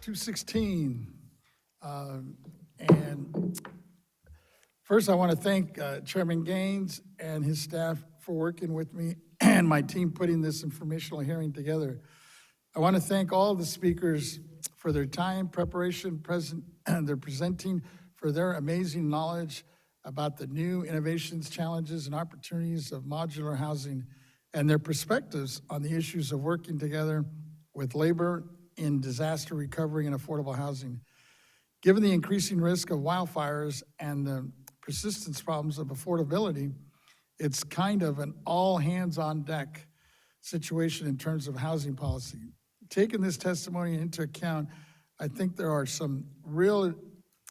216. And first, I want to thank Chairman Gaines and his staff for working with me and my team putting this informational hearing together. I want to thank all the speakers for their time, preparation, they're presenting, for their amazing knowledge about the new innovations, challenges, and opportunities of modular housing, and their perspectives on the issues of working together with labor in disaster recovery and affordable housing. Given the increasing risk of wildfires and the persistence problems of affordability, it's kind of an all-hands-on-deck situation in terms of housing policy. Taking this testimony into account, I think there are some real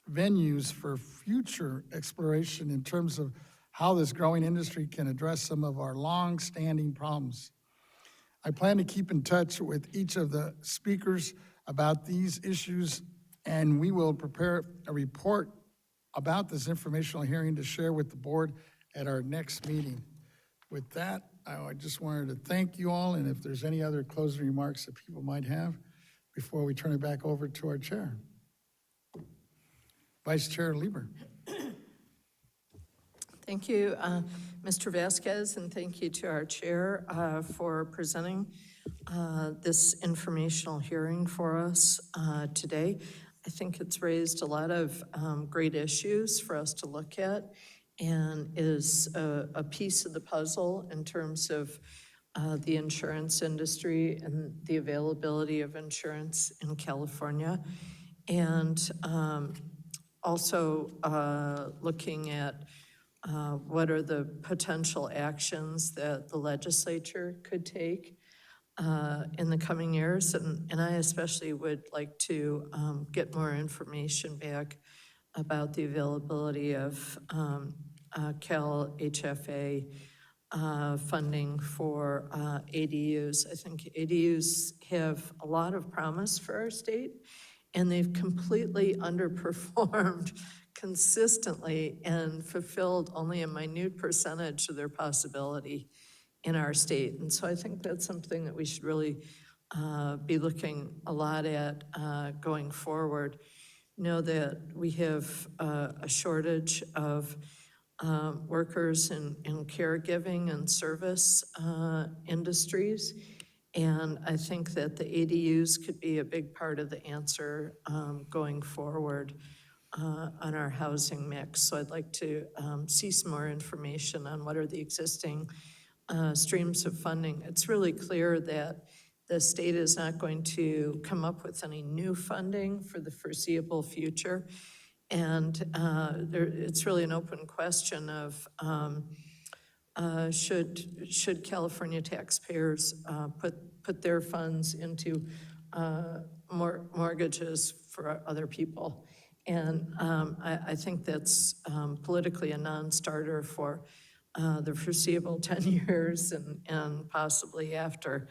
venues for future exploration in terms of how this growing industry can address some of our long-standing problems. I plan to keep in touch with each of the speakers about these issues, and we will prepare a report about this informational hearing to share with the board at our next meeting. With that, I just wanted to thank you all, and if there's any other closing remarks that people might have before we turn it back over to our chair. Vice Chair Lieber. Thank you, Mr. Vasquez, and thank you to our chair for presenting this informational hearing for us today. I think it's raised a lot of great issues for us to look at and is a piece of the puzzle in terms of the insurance industry and the availability of insurance in California. And also looking at what are the potential actions that the legislature could take in the coming years. And I especially would like to get more information back about the availability of Cal HFA funding for ADUs. I think ADUs have a lot of promise for our state, and they've completely underperformed consistently and fulfilled only a minute percentage of their possibility in our state. And so I think that's something that we should really be looking a lot at going forward. Know that we have a shortage of workers in caregiving and service industries. And I think that the ADUs could be a big part of the answer going forward on our housing mix. So I'd like to see some more information on what are the existing streams of funding. It's really clear that the state is not going to come up with any new funding for the foreseeable future. And it's really an open question of should California taxpayers put their funds into mortgages for other people. And I think that's politically a non-starter for the foreseeable 10 years and possibly after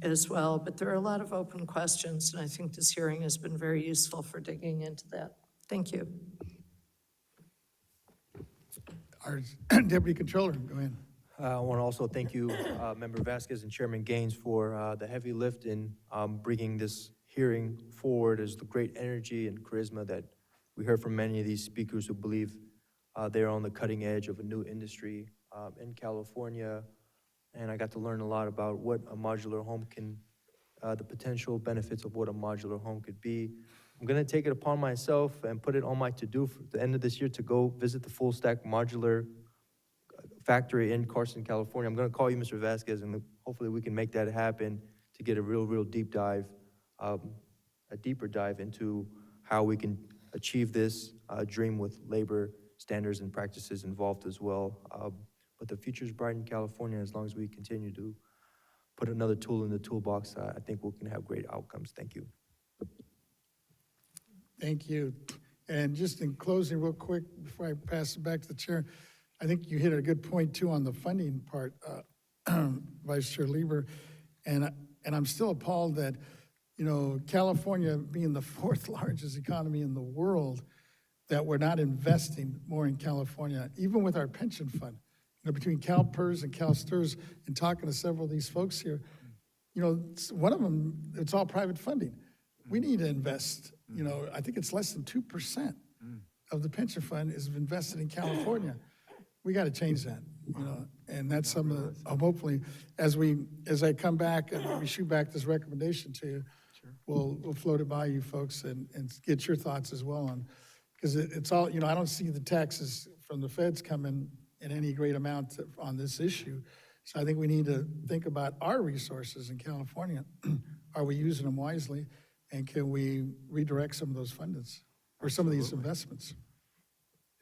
as well. But there are a lot of open questions, and I think this hearing has been very useful for digging into that. Thank you. Our Deputy Controller, go ahead. I want to also thank you, Member Vasquez and Chairman Gaines, for the heavy lift in bringing this hearing forward. As the great energy and charisma that we heard from many of these speakers who believe they're on the cutting edge of a new industry in California. And I got to learn a lot about what a modular home can, the potential benefits of what a modular home could be. I'm gonna take it upon myself and put it on my to-do for the end of this year to go visit the Full Stack Modular factory in Carson, California. I'm gonna call you, Mr. Vasquez, and hopefully we can make that happen to get a real deep dive, a deeper dive into how we can achieve this dream with labor standards and practices involved as well. But the future's bright in California as long as we continue to put another tool in the toolbox. I think we can have great outcomes. Thank you. Thank you. And just in closing real quick, before I pass it back to the chair, I think you hit a good point too on the funding part, Vice Chair Lieber. And I'm still appalled that, you know, California being the 4th largest economy in the world, that we're not investing more in California, even with our pension fund. You know, between CalPERS and CalSTRS, and talking to several of these folks here, you know, one of them, it's all private funding. We need to invest, I think it's less than 2% of the pension fund is invested in California. We got to change that, and that's some of the, hopefully, as I come back and we shoot back this recommendation to you, we'll float it by you folks and get your thoughts as well on, because it's all, I don't see the taxes from the feds coming in any great amount on this issue. So I think we need to think about our resources in California. Are we using them wisely? And can we redirect some of those funds or some of these investments?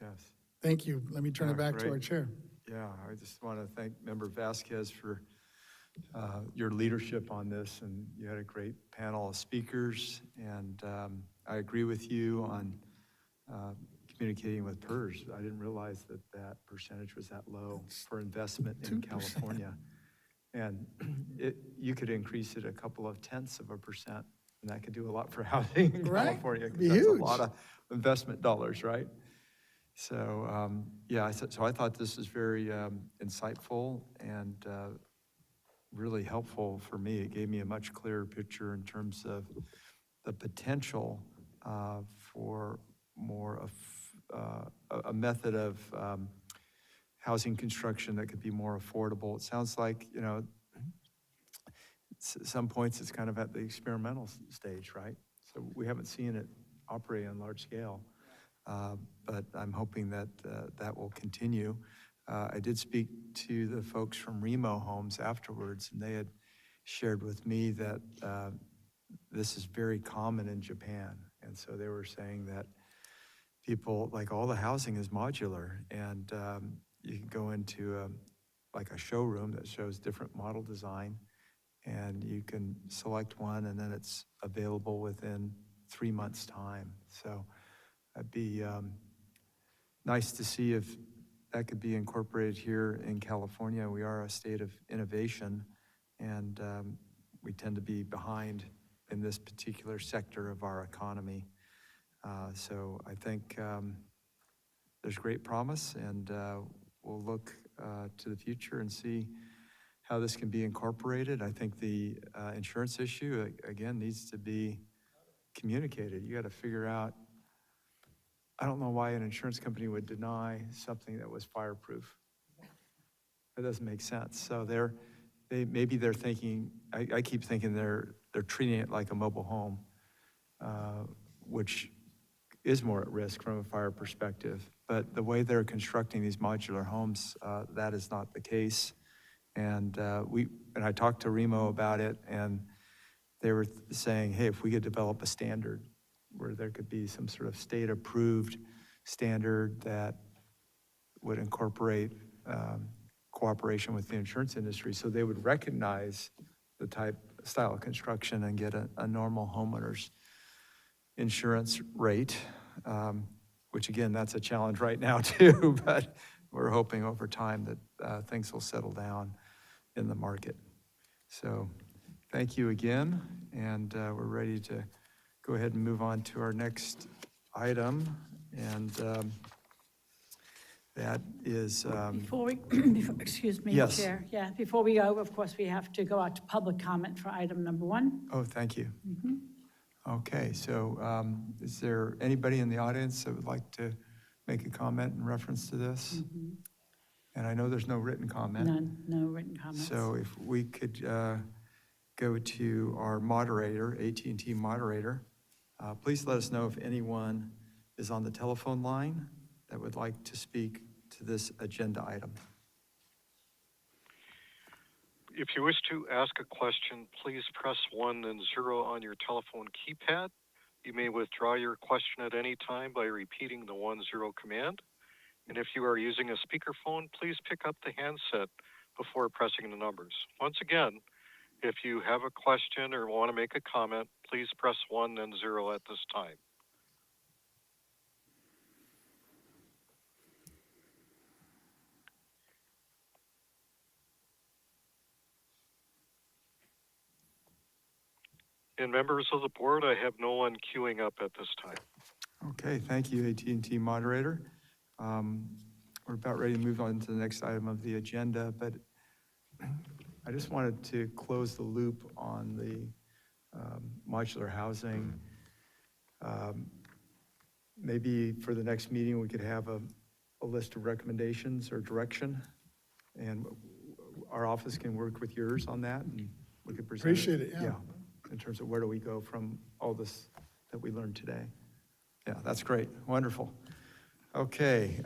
Yes. Thank you. Let me turn it Yeah, back to our great. chair. Yeah, I just want to thank Member Vasquez for your leadership on this, and you had a great panel of speakers, and I agree with you on communicating with PERS. I didn't realize that that percentage was that low for investment in 2%. California. And you could increase it a couple of tenths of a percent, and that could do a lot for housing in Right. California, Be because that's huge. a lot of investment dollars, right? So, yeah, so I thought this was very insightful and really helpful for me. It gave me a much clearer picture in terms of the potential for more of a method of housing construction that could be more affordable. It sounds like, at some points it's kind of at the experimental stage, right? So we haven't seen it operate on large scale. But I'm hoping that that will continue. I did speak to the folks from Remo Homes afterwards, and they had shared with me that this is very common in Japan. And so they were saying that people, like, all the housing is modular, and you can go into like a showroom that shows different model design, and you can select one, and then it's available within 3 months' time. So it'd be nice to see if that could be incorporated here in California. We are a state of innovation, and we tend to be behind in this particular sector of our economy. So I think there's great promise, and we'll look to the future and see how this can be incorporated. I think the insurance issue, again, needs to be communicated. You got to figure out, I don't know why an insurance company would deny something that was fireproof. That doesn't make sense. So maybe they're thinking, I keep thinking they're treating it like a mobile home, which is more at risk from a fire perspective. But the way they're constructing these modular homes, that is not the case. And I talked to Remo about it, and they were saying, hey, if we could develop a standard where there could be some sort of state-approved standard that would incorporate cooperation with the insurance industry, so they would recognize the style of construction and get a normal homeowner's insurance rate, which again, that's a challenge right now too, but we're hoping over time that things will settle down in the market. So thank you again, and we're ready to go ahead and move on to our next item, and that is, Excuse me, Yes. Chair. Yeah, before we go, of course, we have to go out to public comment for item number 1. oh, thank you. Okay, so is there anybody in the audience that would like to make a comment in reference to this? And I know there's no written comment. None, no written comments. So if we could go to our moderator, AT&T moderator, please let us know if anyone is on the telephone line that would like to speak to this agenda item. If you wish to ask a question, please press 1 then 0 on your telephone keypad. You may withdraw your question at any time by repeating the 1-0 command. And if you are using a speakerphone, please pick up the handset before pressing the numbers. Once again, if you have a question or want to make a comment, please press 1 then 0 at this time. And members of the board, I have no one queuing up at this time. Okay, thank you, AT&T moderator. We're about ready to move on to the next item of the agenda, but I just wanted to close the loop on the modular housing. Maybe for the next meeting, we could have a list of recommendations or direction, and our office can work with yours on that, and we could present it. Appreciate it, yeah. In terms of where do we go from all this that we learned today. Yeah, that's great, wonderful. Okay,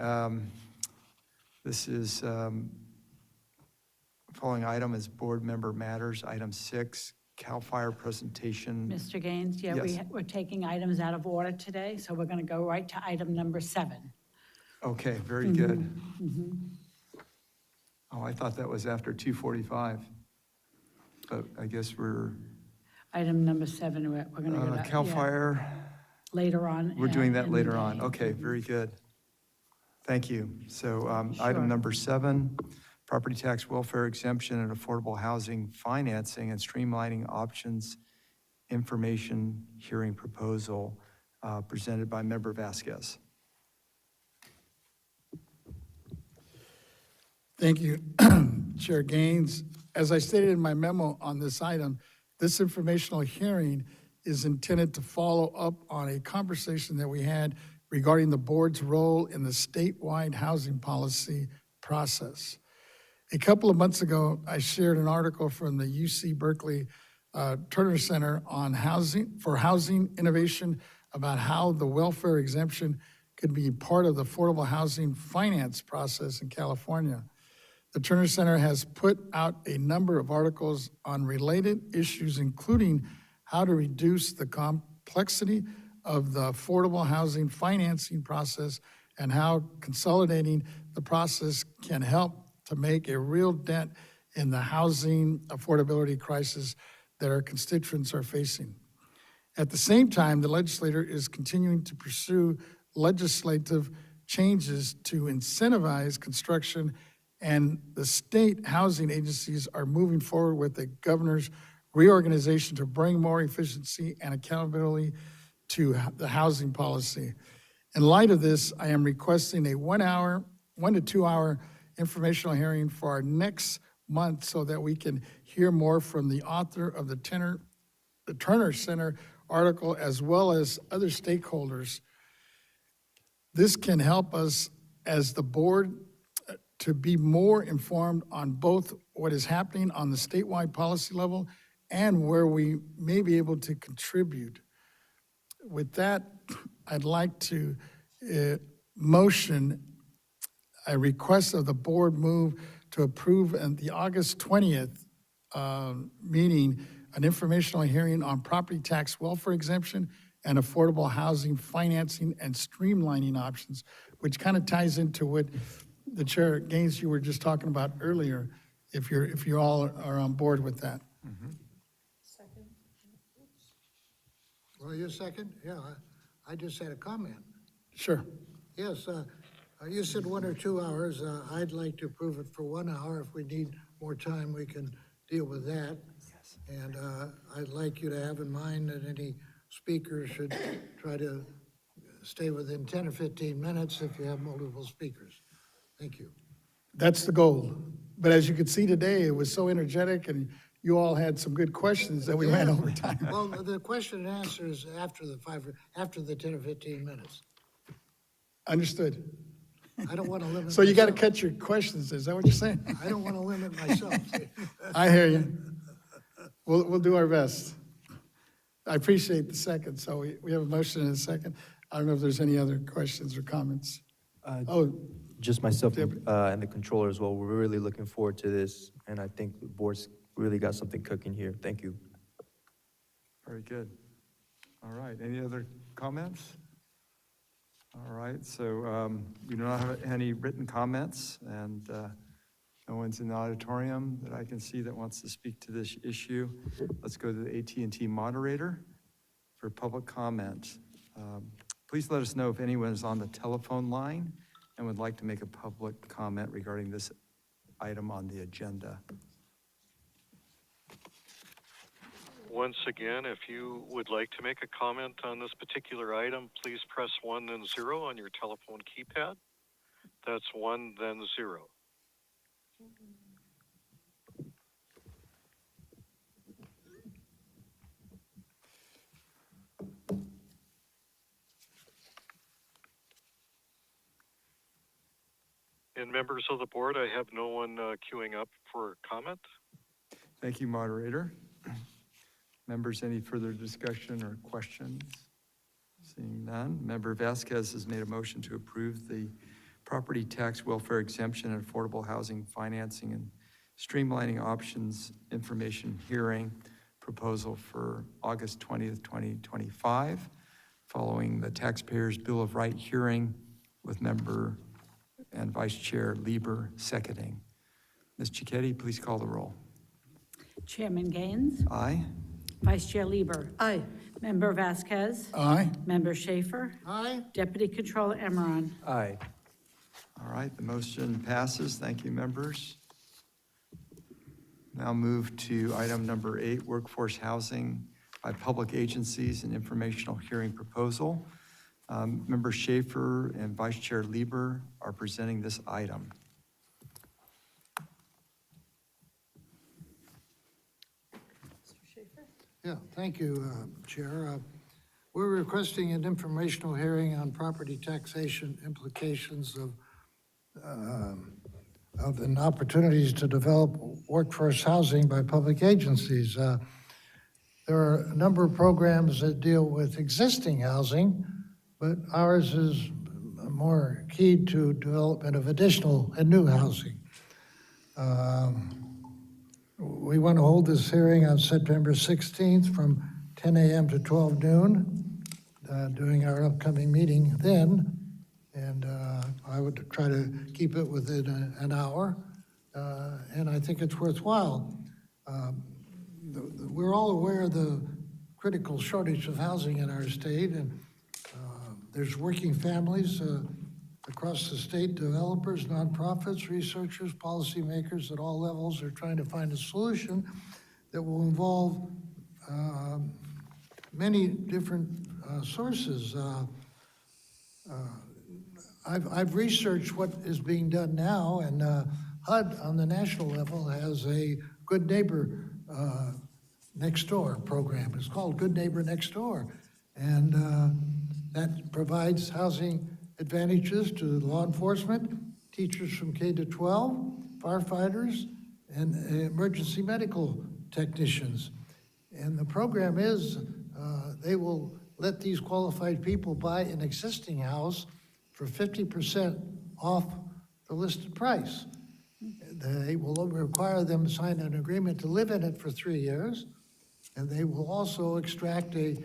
this is, following item is board member matters, item 6, CAL FIRE presentation. Mr. Gaines, yeah, Yes. we're taking items out of order today, so we're going to go right to item number 7. Okay, very good. Oh, I thought that was after 2:45, but I guess we're, Item number 7, we're going to go to. CAL yeah, FIRE, later on. we're doing that in the later on. day. Okay, very good. Thank you. So Sure. item number 7, property tax welfare exemption and affordable housing financing and streamlining options information hearing proposal presented by Member Vasquez. Thank you, Chair Gaines. As I stated in my memo on this item, this informational hearing is intended to follow up on a conversation that we had regarding the board's role in the statewide housing policy process. A couple of months ago, I shared an article from the UC Berkeley Turner Center on housing innovation about how the welfare exemption could be part of the affordable housing finance process in California. The Turner Center has put out a number of articles on related issues, including how to reduce the complexity of the affordable housing financing process and how consolidating the process can help to make a real dent in the housing affordability crisis that our constituents are facing. At the same time, the legislator is continuing to pursue legislative changes to incentivize construction, and the state housing agencies are moving forward with the governor's reorganization to bring more efficiency and accountability to the housing policy. In light of this, I am requesting a 1 to 2 hour informational hearing for our next month so that we can hear more from the author of the Turner Center article as well as other stakeholders. This can help us as the board to be more informed on both what is happening on the statewide policy level and where we may be able to contribute. With that, I'd like to motion a request of the board move to approve at the August 20th meeting an informational hearing on property tax welfare exemption and affordable housing financing and streamlining options, which kind of ties into what the Chair Gaines, you were just talking about earlier, if you all are on board with that. Well, you second? Yeah, I just had a comment. Sure. Yes, you said 1 or 2 hours. I'd like to approve it for 1 hour. If we need more time, we can deal with that. And I'd like you to have in mind that any speaker should try to stay within 10 or 15 minutes if you have multiple speakers. Thank you. That's the goal. But as you could see today, it was so energetic and you all had some good questions that we ran over time. Well, the question and answer is after the 10 or 15 minutes. Understood. I don't want to limit. So you got to myself. cut your questions, is that what you're saying? I don't want to limit myself. I hear you. We'll do our best. I appreciate the second, so we have a motion and a second. I don't know if there's any other questions or comments. Oh, Just myself Deputy. and the controller as well. We're really looking forward to this, and I think the board's really got something cooking here. Thank you. Very good. All right, any other comments? All right, so we do not have any written comments, and no one's in the auditorium that I can see that wants to speak to this issue. Let's go to the AT&T moderator for public comment. Please let us know if anyone is on the telephone line and would like to make a public comment regarding this item on the agenda. Once again, if you would like to make a comment on this particular item, please press 1 then 0 on your telephone keypad. That's 1 then 0. And members of the board, I have no one queuing up for comment. Thank you, moderator. Members, any further discussion or questions? Seeing none, Member Vasquez has made a motion to approve the property tax welfare exemption and affordable housing financing and streamlining options information hearing proposal for August 20th, 2025, following the Taxpayers Bill of Right hearing with Member and Vice Chair Lieber seconding. Ms. Cicchetti, please call the roll. Chairman Gaines, Aye. Vice Chair Lieber, Aye. Member Vasquez, Aye. Member Schaefer, Aye? Deputy Controller Emmeron. Aye. All right, the motion passes. Thank you, members. Now move to item number 8, workforce housing by public agencies and informational hearing proposal. Member Schaefer and Vice Chair Lieber are presenting this item. Yeah, thank you, Chair. We're requesting an informational hearing on property taxation implications of and opportunities to develop workforce housing by public agencies. There are a number of programs that deal with existing housing, but ours is more keyed to development of additional and new housing. We want to hold this hearing on September 16th from 10 a.m. to 12 noon during our upcoming meeting then. And I would try to keep it within an hour. And I think it's worthwhile. We're all aware of the critical shortage of housing in our state. And there's working families across the state, developers, nonprofits, researchers, policymakers at all levels are trying to find a solution that will involve many different sources. I've researched what is being done now, and HUD on the national level has a Good Neighbor Next Door program. It's called Good Neighbor Next Door, and that provides housing advantages to law enforcement, teachers from K to 12, firefighters, and emergency medical technicians. And the program is they will let these qualified people buy an existing house for 50% off the listed price. They will require them to sign an agreement to live in it for 3 years, and they will also extract a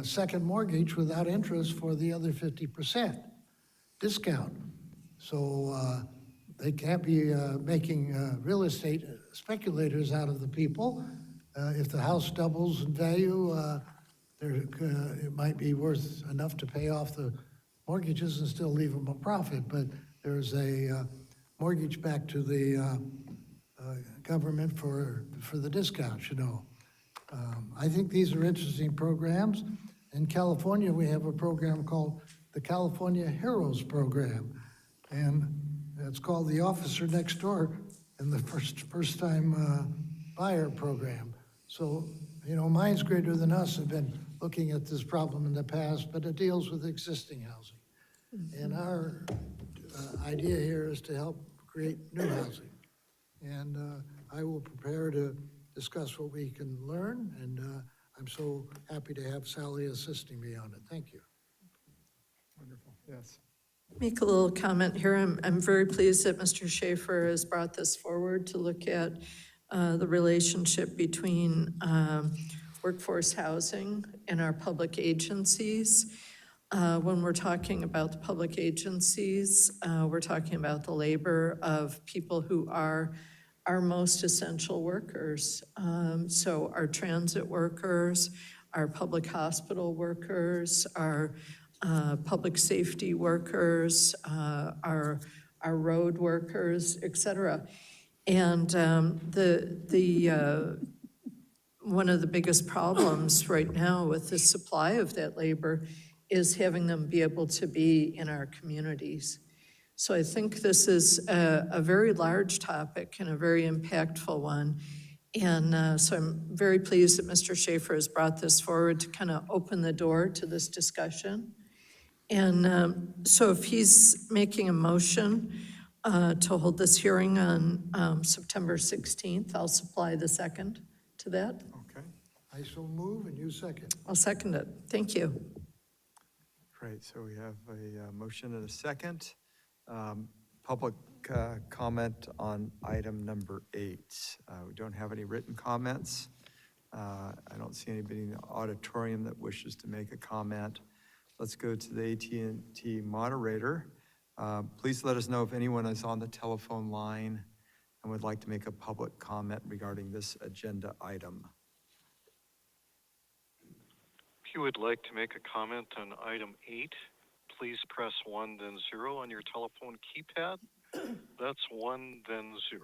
second mortgage without interest for the other 50% discount. So they can't be making real estate speculators out of the people. If the house doubles in value, it might be worth enough to pay off the mortgages and still leave them a profit, but there's a mortgage back to the government for the discounts, you know. I think these are interesting programs. In California, we have a program called the California Heroes Program, and it's called the Officer Next Door and the first-time buyer program. So, you know, minds greater than us have been looking at this problem in the past, but it deals with existing housing. And our idea here is to help create new housing. And I will prepare to discuss what we can learn, and I'm so happy to have Sally assisting me on it. Thank you. Wonderful, yes. Make a little comment here. I'm very pleased that Mr. Schaefer has brought this forward to look at the relationship between workforce housing and our public agencies. When we're talking about the public agencies, we're talking about the labor of people who are our most essential workers. So our transit workers, our public hospital workers, our public safety workers, our road workers, et cetera. And one of the biggest problems right now with the supply of that labor is having them be able to be in our communities. So I think this is a very large topic and a very impactful one. And so I'm very pleased that Mr. Schaefer has brought this forward to kind of open the door to this discussion. And so if he's making a motion, to hold this hearing on September 16th. I'll supply the second to that. Okay, I so move and you second. I'll second it. Thank you. great. So we have a motion and a second. Public comment on item number 8. We don't have any written comments. I don't see anybody in the auditorium that wishes to make a comment. Let's go to the AT&T moderator. Please let us know if anyone is on the telephone line and would like to make a public comment regarding this agenda item. If you would like to make a comment on item 8, please press 1, then 0 on your telephone keypad. That's 1, then 0.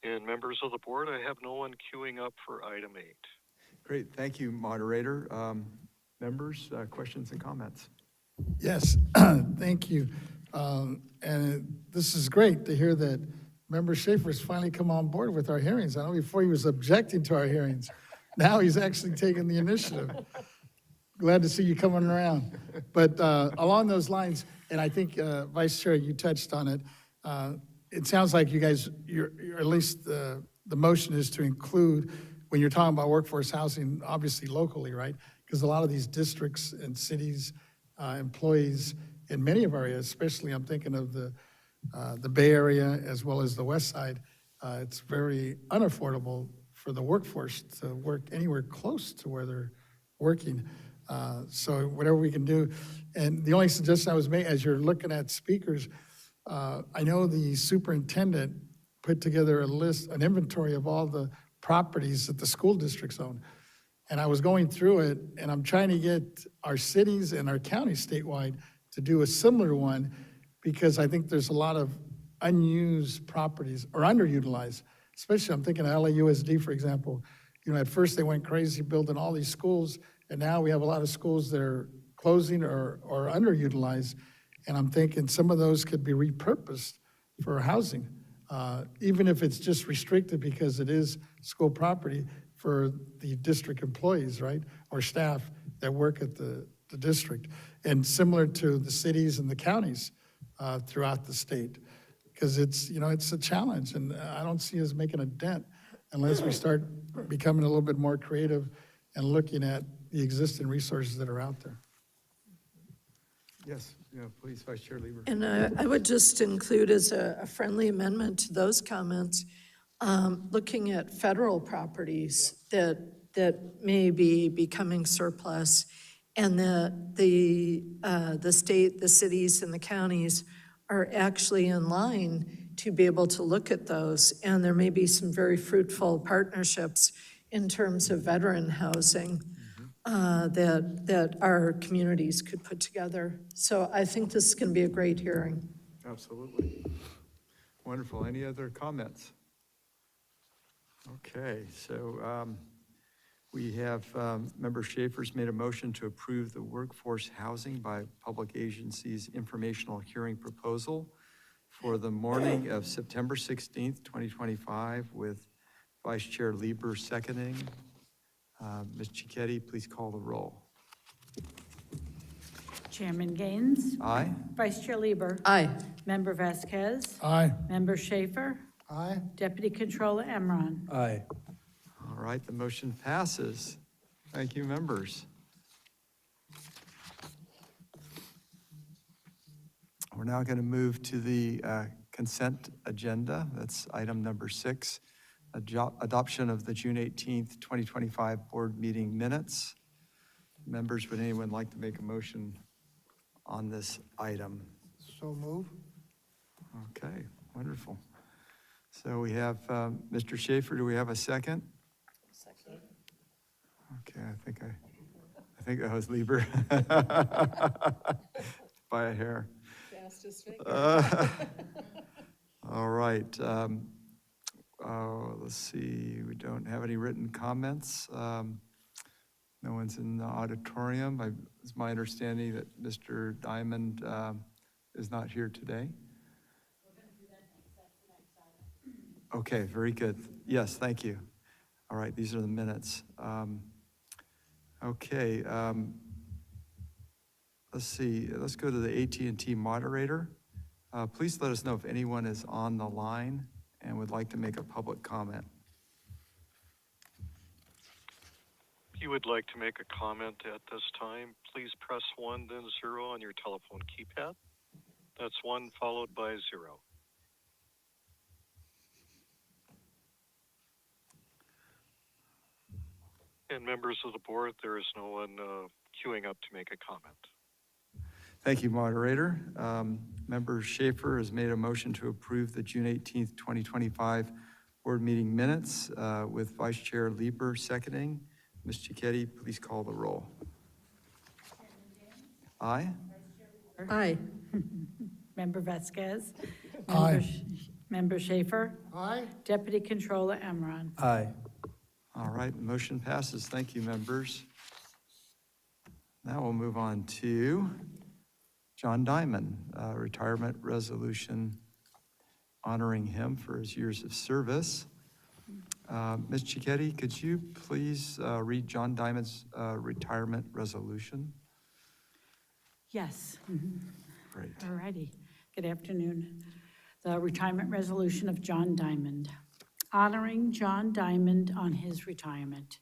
And members of the board, I have no one queuing up for item 8. Great, thank you, moderator. Members, questions and comments? Yes, thank you. And this is great to hear that Member Schaefer's finally come on board with our hearings. I know before he was objecting to our hearings. Now he's actually taking the initiative. Glad to see you coming around. But along those lines, and I think, Vice Chair, you touched on it, it sounds like you guys, you're at least the motion is to include, when you're talking about workforce housing, obviously locally, right? Because a lot of these districts and cities, employees in many of our areas, especially I'm thinking of the Bay Area as well as the West Side, it's very unaffordable for the workforce to work anywhere close to where they're working. So whatever we can do. And the only suggestion I was making, as you're looking at speakers, I know the superintendent put together a list, an inventory of all the properties that the school districts own. And I was going through it, and I'm trying to get our cities and our counties statewide to do a similar one, because I think there's a lot of unused properties or underutilized, especially I'm thinking of LAUSD, for example. You know, at first they went crazy building all these schools, and now we have a lot of schools that are closing or underutilized. And I'm thinking some of those could be repurposed for housing, even if it's just restricted because it is school property for the district employees, right? Or staff that work at the district. And similar to the cities and the counties throughout the state. Because it's, you know, it's a challenge, and I don't see us making a dent unless we start becoming a little bit more creative and looking at the existing resources that are out there. Yes, please, Vice Chair Lieber. And I would just include as a friendly amendment to those comments, looking at federal properties that may be becoming surplus, and that the state, the cities, and the counties are actually in line to be able to look at those. And there may be some very fruitful partnerships in terms of veteran housing that our communities could put together. So I think this is going to be a great hearing. Absolutely. Wonderful. Any other comments? Okay, so we have Member Schaefer's made a motion to approve the Workforce Housing by Public Agencies informational hearing proposal for the morning of September 16th, 2025, with Vice Chair Lieber seconding. Ms. Cicchetti, please call the roll. Chairman Gaines. Aye? Vice Chair Lieber. Aye. Member Vasquez. Aye. Member Schaefer. Aye. Deputy Controller Emron. Aye. All right, the motion passes. Thank you, members. We're now going to move to the consent agenda. That's item number 6, adoption of the June 18th, 2025 board meeting minutes. Members, would anyone like to make a motion on this item? So move. Okay, wonderful. So we have Mr. Schaefer. Do we have a second? Second. Okay, I think that was Lieber. By a hair. Fastest finger. All right. Let's see. We don't have any written comments. No one's in the auditorium. It's my understanding that Mr. Diamond is not here today. Okay, very good. Yes, thank you. All right, these are the minutes. Okay, let's see, let's go to the AT&T moderator. Please let us know if anyone is on the line and would like to make a public comment. If you would like to make a comment at this time, please press 1, then 0 on your telephone keypad. That's 1 followed by 0. And members of the board, there is no one queuing up to make a comment. Thank you, moderator. Member Schaefer has made a motion to approve the June 18th, 2025 board meeting minutes with Vice Chair Lieber seconding. Ms. Cicchetti, please call the roll. Aye? Aye. Member Vasquez? Aye. Member Schaefer? Aye? Deputy Controller Emron? Aye. All right, motion passes. Thank you, members. Now we'll move on to John Diamond, retirement resolution honoring him for his years of service. Ms. Cicchetti, could you please read John Diamond's retirement resolution? Yes. Great. All righty. Good afternoon. The retirement resolution of John Diamond. Honoring John Diamond on his retirement.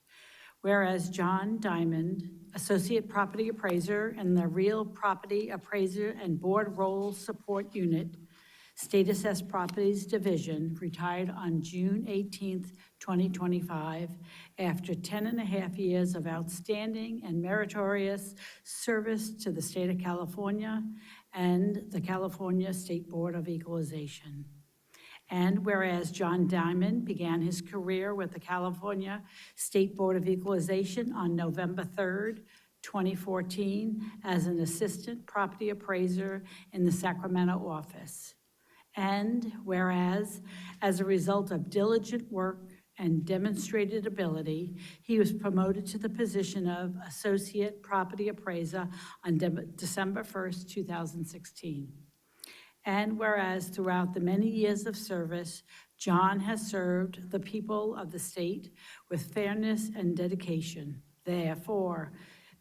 Whereas John Diamond, Associate Property Appraiser in the Real Property Appraiser and Board Role Support Unit, State Assessed Properties Division, retired on June 18th, 2025, after 10 and a half years of outstanding and meritorious service to the state of California and the California State Board of Equalization. And whereas John Diamond began his career with the California State Board of Equalization on November 3rd, 2014, as an assistant property appraiser in the Sacramento office. And whereas, as a result of diligent work and demonstrated ability, he was promoted to the position of Associate Property Appraiser on December 1st, 2016. And whereas throughout the many years of service, John has served the people of the state with fairness and dedication. Therefore,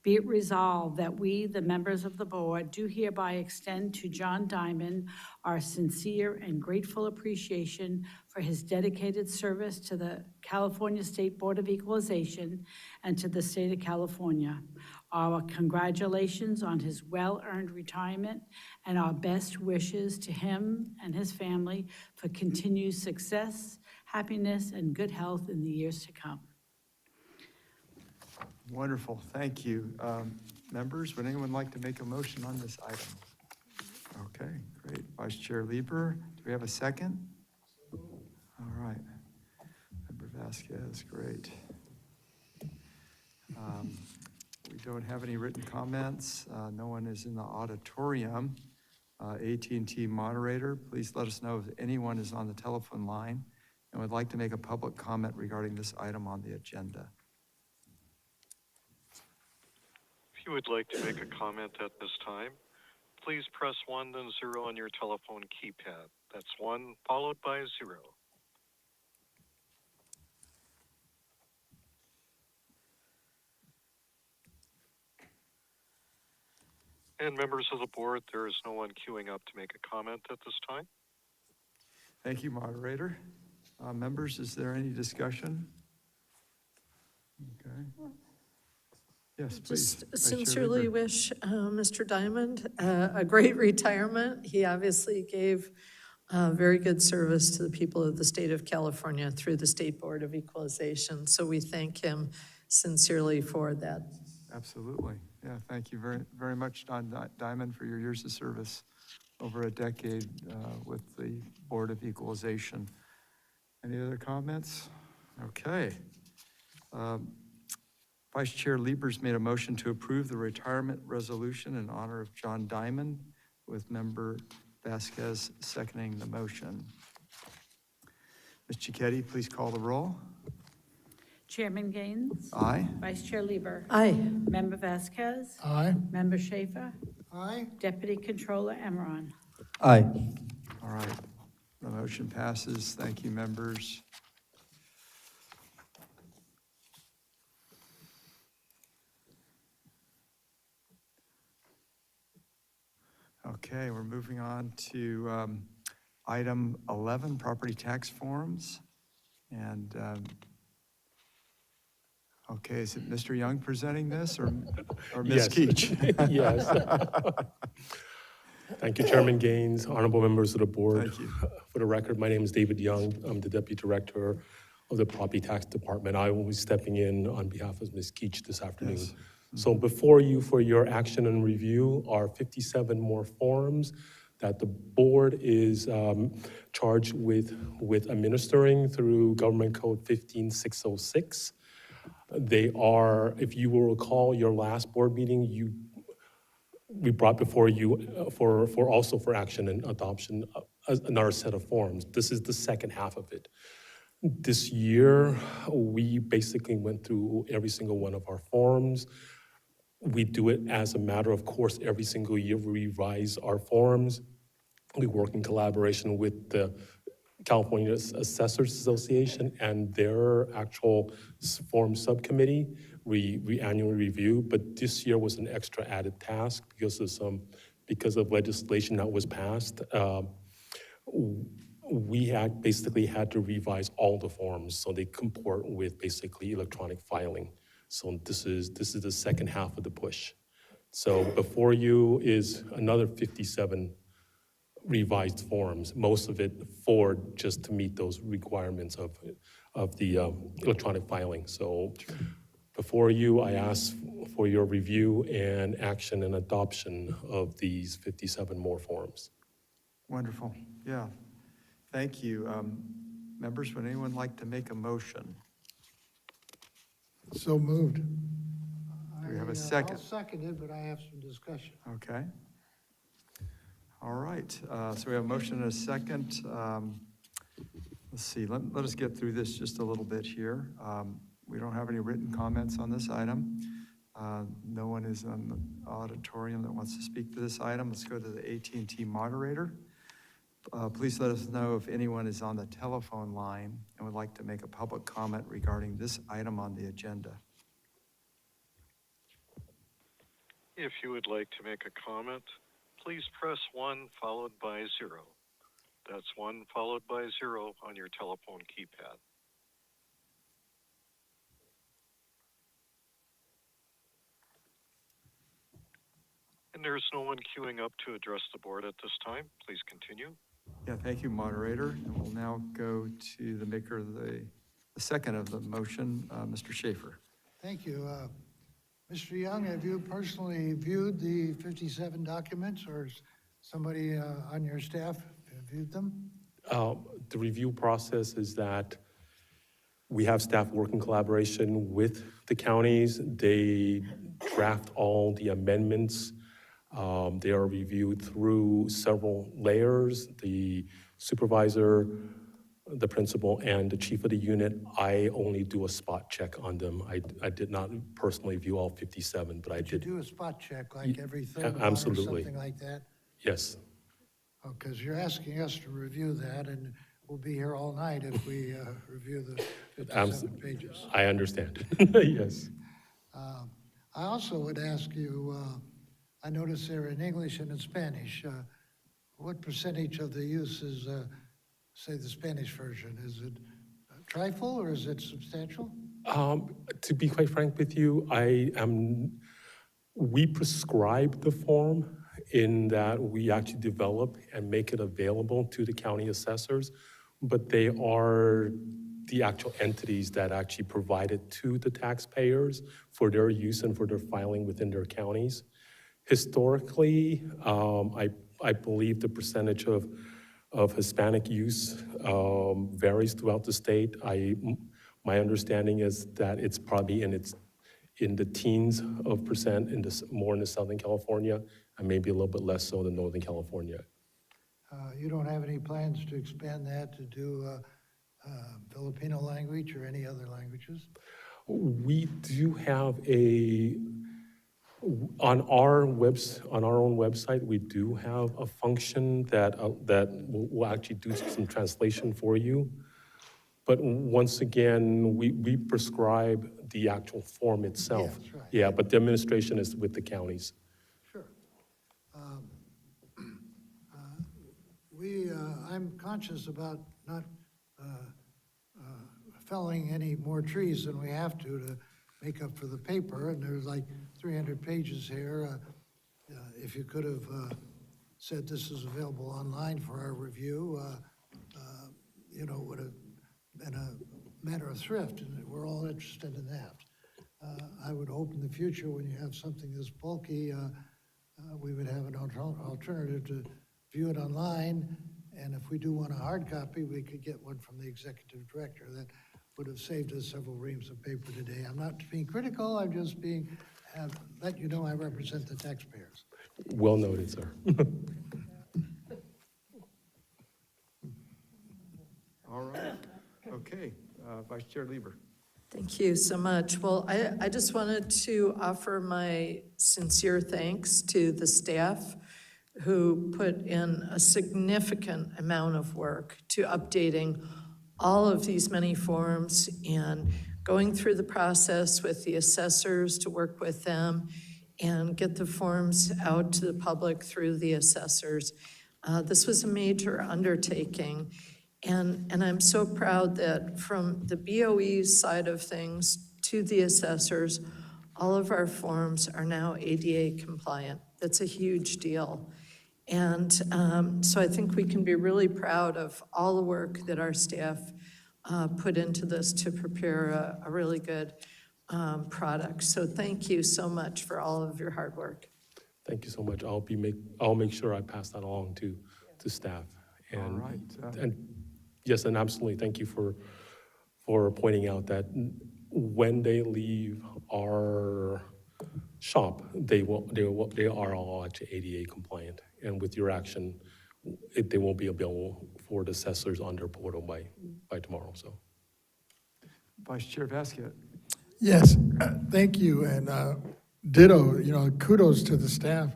be it resolved that we, the members of the board, do hereby extend to John Diamond our sincere and grateful appreciation for his dedicated service to the California State Board of Equalization and to the state of California. Our congratulations on his well-earned retirement and our best wishes to him and his family for continued success, happiness, and good health in the years to come. Wonderful, thank you. Members, would anyone like to make a motion on this item? Okay, great. Vice Chair Lieber, do we have a second? All right. Member Vasquez, great. We don't have any written comments. No one is in the auditorium. AT&T moderator, please let us know if anyone is on the telephone line and would like to make a public comment regarding this item on the agenda. If you would like to make a comment at this time, please press 1, then 0 on your telephone keypad. That's 1 followed by 0. And members of the board, there is no one queuing up to make a comment at this time. Thank you, moderator. Members, is there any discussion? Okay. Yes, please. Just Vice Chair sincerely Lieber. wish Mr. Diamond a great retirement. He obviously gave very good service to the people of the state of California through the State Board of Equalization. So we thank him sincerely for that. Absolutely. Yeah, thank you very, very much, Don Diamond, for your years of service over a decade with the Board of Equalization. Any other comments? Okay. Vice Chair Lieber's made a motion to approve the retirement resolution in honor of John Diamond, with Member Vasquez seconding the motion. Ms. Cicchetti, please call the roll. Chairman Gaines? Aye. Vice Chair Lieber? Aye. Member Vasquez? Aye. Member Schaefer? Aye? Deputy Controller Emron? Aye. All right. The motion passes. Thank you, members. Okay, we're moving on to item 11, property tax forms. And, okay, is it Mr. Young presenting this or Ms. Yes. Keach? Yes. Thank you, Chairman Gaines, honorable members of the board. Thank you. For the record, my name is David Young. I'm the Deputy Director of the Property Tax Department. I will be stepping in on behalf of Ms. Keach this afternoon. Yes. So before you, for your action and review, are 57 more forms that the board is charged with administering through Government Code 15606. They are, if you will recall, your last board meeting, we brought before you for action and adoption another set of forms. This is the second half of it. This year, we basically went through every single one of our forms. We do it as a matter of course every single year. We revise our forms. We work in collaboration with the California Assessors Association and their actual form subcommittee. We annually review, but this year was an extra added task because of legislation that was passed. We basically had to revise all the forms so they comport with basically electronic filing. So this is the second half of the push. So before you is another 57 revised forms, most of it just to meet those requirements of the electronic filing. So before you, I ask for your review and action and adoption of these 57 more forms. Wonderful, yeah. Thank you. Members, would anyone like to make a motion? So moved. Do we have a I'll second? second it, but I have some discussion. Okay. All right, so we have a motion and a second. Let's see, let us get through this just a little bit here. We don't have any written comments on this item. No one is in the auditorium that wants to speak to this item. Let's go to the AT&T moderator. Please let us know if anyone is on the telephone line and would like to make a public comment regarding this item on the agenda. If you would like to make a comment, please press 1 followed by 0. That's 1 followed by 0 on your telephone keypad. And there's no one queuing up to address the board at this time. Please continue. Yeah, thank you, moderator. And we'll now go to the maker of the second of the motion, Mr. Schaefer. Thank you. Mr. Young, have you personally viewed the 57 documents, or has somebody on your staff viewed them? The review process is that we have staff work in collaboration with the counties. They draft all the amendments. They are reviewed through several layers, the supervisor, the principal, and the chief of the unit. I only do a spot check on them. I did not personally view all 57, but I Did you did. do a spot check like every third month or absolutely. something like that? Yes, Because you're asking us to review that, and we'll be here all night if we review the 57 pages. I understand. Yes. I also would ask you, I notice they're in English and in Spanish. What percentage of the use is, say, the Spanish version? Is it a trifle or is it substantial? To be quite frank with you, we prescribe the form in that we actually develop and make it available to the county assessors, but they are the actual entities that actually provide it to the taxpayers for their use and for their filing within their counties. Historically, I believe the percentage of Hispanic use varies throughout the state. My understanding is that it's probably in the teens of percent more in the Southern California, and maybe a little bit less so than Northern California. You don't have any plans to expand that to do Filipino language or any other languages? We do have on our own website, we do have a function that will actually do some translation for you. But once again, we prescribe the actual form itself. Yeah, that's right. Yeah, but the administration is with the counties. Sure. I'm conscious about not felling any more trees than we have to make up for the paper, and there's like 300 pages here. If you could have said this is available online for our review, you know, would have been a matter of thrift, and we're all interested in that. I would hope in the future, when you have something this bulky, we would have an alternative to view it online, and if we do want a hard copy, we could get one from the executive director. That would have saved us several reams of paper today. I'm not being critical, I'm just being, let you know I represent the taxpayers. Well noted, sir. All right, okay, Vice Chair Lieber. Thank you so much. Well, I just wanted to offer my sincere thanks to the staff who put in a significant amount of work to updating all of these many forms and going through the process with the assessors to work with them and get the forms out to the public through the assessors. This was a major undertaking. And I'm so proud that from the BOE side of things to the assessors, all of our forms are now ADA compliant. That's a huge deal. And so I think we can be really proud of all the work that our staff put into this to prepare a really good product. So thank you so much for all of your hard work. Thank you so much. I'll make sure I pass that along to staff. All And, right. and yes, and absolutely, thank you for pointing out that when they leave our shop, they are all actually ADA compliant. And with your action, they won't be available for the assessors on their portal by tomorrow, so. Vice Chair Vasquez. Yes, thank you, and ditto, you know, kudos to the staff.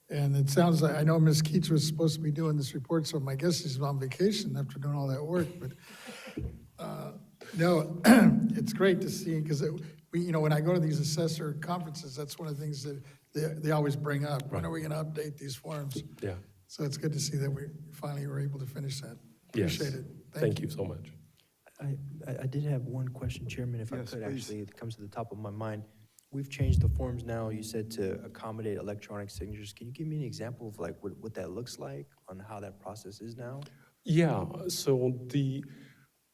And it sounds like, I know Ms. Keats was supposed to be doing this report, so my guess she's on vacation after doing all that work, but no, it's great to see, because you know, when I go to these assessor conferences, that's one of the things that they always bring up. When are we gonna update these forms? Yeah. So it's good to see that we finally were able to finish that. Yes. Appreciate it. Thank you so much. I did have one question, Chairman, if I Yes, could, please. actually. It comes to the top of my mind. We've changed the forms now, you said, to accommodate electronic signatures. Can you give me an example of like what that looks like, on how that process is now? Yeah, so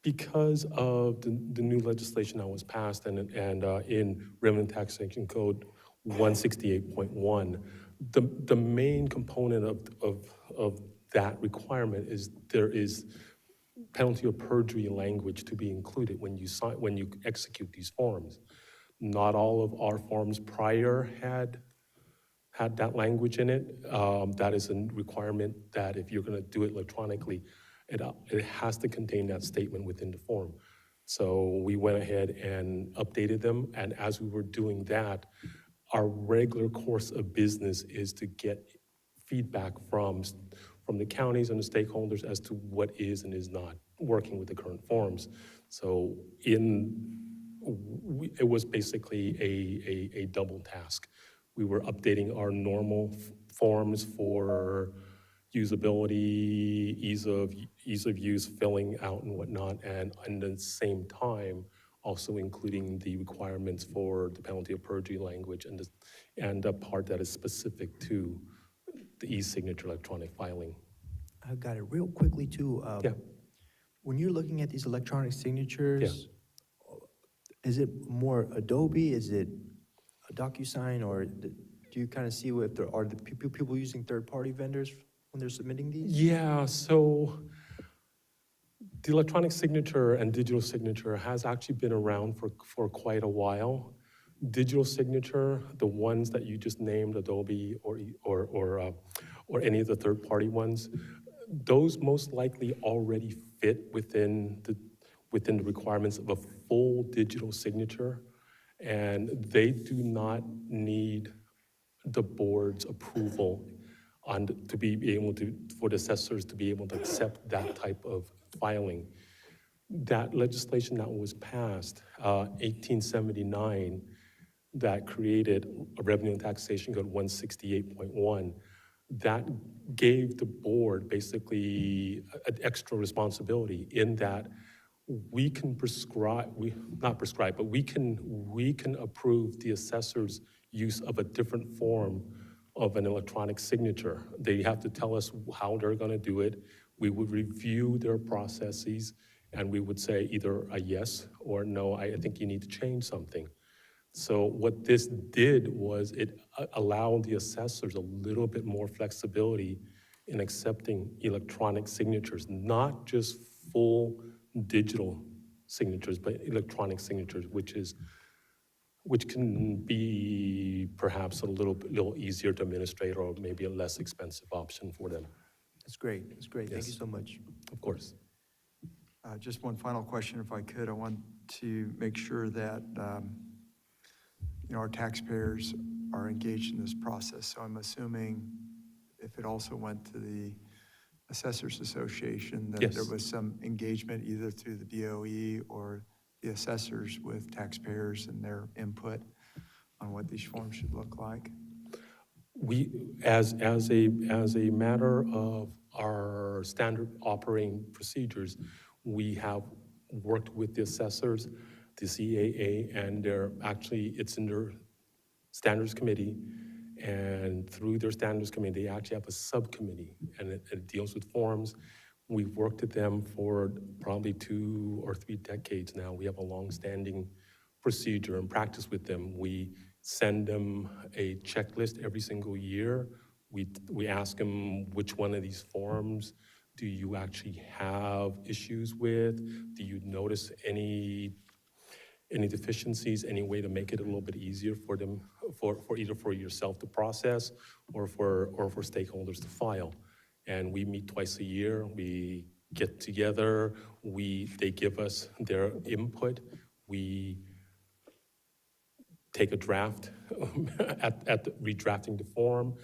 because of the new legislation that was passed and in Revenue Taxation Code 168.1, the main component of that requirement is there is penalty of perjury language to be included when you execute these forms. Not all of our forms prior had that language in it. That is a requirement that if you're going to do it electronically, it has to contain that statement within the form. So we went ahead and updated them, and as we were doing that, our regular course of business is to get feedback from the counties and the stakeholders as to what is and is not working with the current forms. So it was basically a double task. We were updating our normal forms for usability, ease of use, filling out and whatnot, and at the same time, also including the requirements for the penalty of perjury language and the part that is specific to the e-signature electronic filing. I got it real quickly too. Yeah. When you're looking at these electronic signatures, is it more Adobe? Is it a DocuSign, or do you kind of see if there are the people using third-party vendors when they're submitting these? Yeah, so the electronic signature and digital signature has actually been around for quite a while. Digital signature, the ones that you just named, Adobe or any of the third-party ones, those most likely already fit within the requirements of a full digital signature, and they do not need the board's approval to be able to, for the assessors to be able to accept that type of filing. That legislation that was passed, 1879, that created a Revenue and Taxation Code 168.1, that gave the board basically an extra responsibility in that we can prescribe, not prescribe, but we can approve the assessor's use of a different form of an electronic signature. They have to tell us how they're gonna do it. We would review their processes, and we would say either a yes or no, I think you need to change something. So what this did was it allowed the assessors a little bit more flexibility in accepting electronic signatures, not just full digital signatures, but electronic signatures, which can be perhaps a little easier to administrate or maybe a less expensive option for them, That's great, that's great. Thank you Yes. so much. of course. Just one final question, if I could. I want to make sure that, our taxpayers are engaged in this process. So I'm assuming if it also went to the Assessors Association, that there Yes. was some engagement either through the BOE or the assessors with taxpayers and their input on what these forms should look like. We, as a matter of our standard operating procedures, we have worked with the assessors, the CAA, and it's in their standards committee. And through their standards committee, they actually have a subcommittee, and it deals with forms. We've worked with them for probably 2 or 3 decades now. We have a long-standing procedure and practice with them. We send them a checklist every single year. We ask them which one of these forms do you actually have issues with? Do you notice any deficiencies, any way to make it a little bit easier for them, for either for yourself to process or for stakeholders to file? And we meet twice a year. We get together. They give us their input. We take a draft at redrafting the form,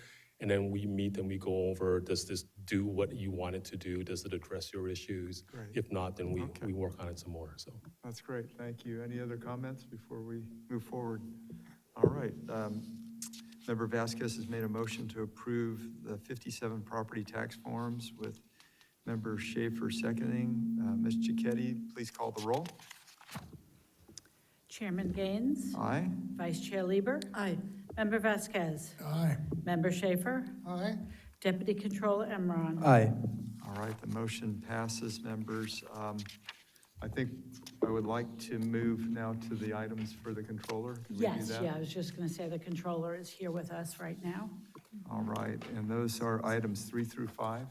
and then we meet and we go over, does this do what you want it to do? Does it address your issues? Great. If not, then Okay. we work on it some more, so. That's great, thank you. Any other comments before we move forward? All right, Member Vasquez has made a motion to approve the 57 property tax forms with Member Schaefer seconding. Ms. Cicchetti, please call the roll. Chairman Gaines, Aye. Vice Chair Lieber, Aye. Member Vasquez, Aye. Member Schaefer, Aye. Deputy Controller Emron. Aye. All right, the motion passes, members. I think I would like to move now to the items for the controller. Can we do Yes, that? yeah, I was just going to say the controller is here with us right now. All right, and those are items 3 through 5?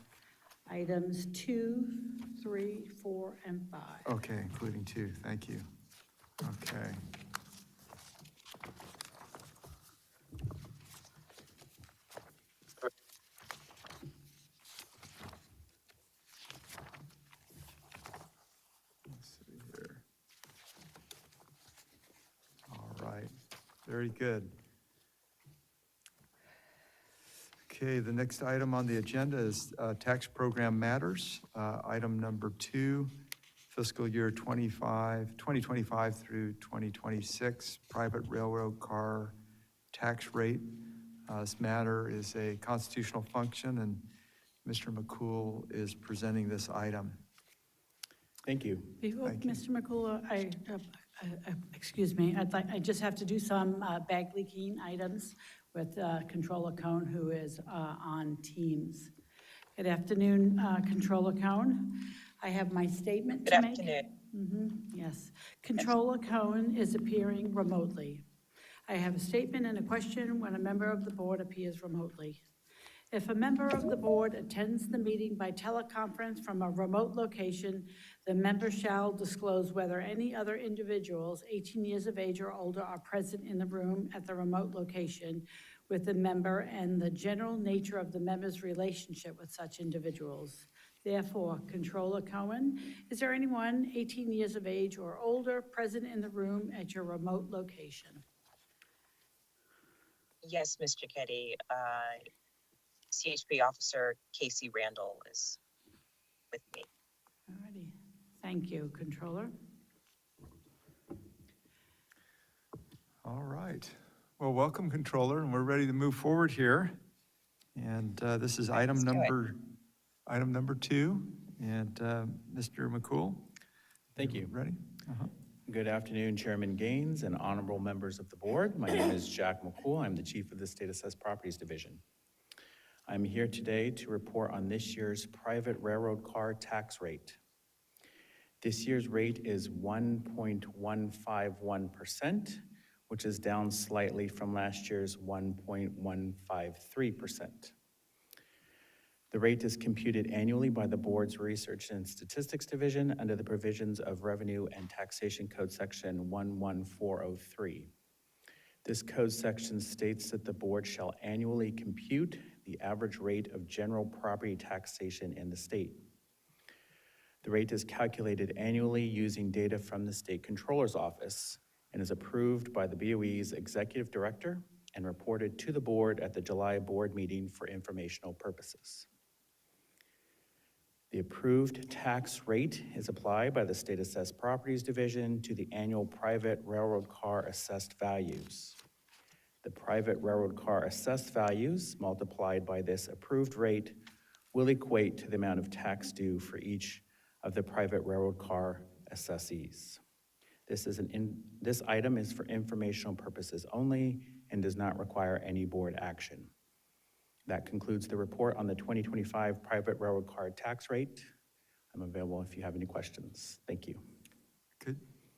Items 2, 3, 4, and 5. Okay, including 2, thank you. Okay. Let's see here. All right, very good. Okay, the next item on the agenda is tax program matters. Item number 2, fiscal year 2025 through 2026, private railroad car tax rate. This matter is a constitutional function, and Mr. McCool is presenting this item. Thank you. Before, Thank you. Mr. McCullough, excuse me, I just have to do some bag leaking items with Controller Cone, who is on Teams. Good afternoon, Controller Cone. I have my statement to make. Good afternoon. Yes. Controller Cone is appearing remotely. I have a statement and a question when a member of the board appears remotely. If a member of the board attends the meeting by teleconference from a remote location, the member shall disclose whether any other individuals 18 years of age or older are present in the room at the remote location with the member and the general nature of the member's relationship with such individuals. Therefore, Controller Cohen, is there anyone 18 years of age or older present in the room at your remote location? Yes, Ms. Cicchetti, CHP Officer Casey Randall is with me. Alrighty, thank you, Controller. All right. Well, welcome, Controller, and we're ready to move forward here. And this is Let's do it. item number 2. And Mr. McCool? Thank you. Ready? Uh-huh. Good afternoon, Chairman Gaines and honorable members of the board. My name is Jack McCool. I'm the chief of the State Assessed Properties Division. I'm here today to report on this year's private railroad car tax rate. This year's rate is 1.151%, which is down slightly from last year's 1.153%. The rate is computed annually by the board's Research and Statistics Division under the provisions of Revenue and Taxation Code Section 11403. This code section states that the board shall annually compute the average rate of general property taxation in the state. The rate is calculated annually using data from the State Controller's Office and is approved by the BOE's Executive Director and reported to the board at the July board meeting for informational purposes. The approved tax rate is applied by the State Assessed Properties Division to the annual private railroad car assessed values. The private railroad car assessed values multiplied by this approved rate will equate to the amount of tax due for each of the private railroad car assessees. This item is for informational purposes only and does not require any board action. That concludes the report on the 2025 private railroad car tax rate. I'm available if you have any questions. Thank you.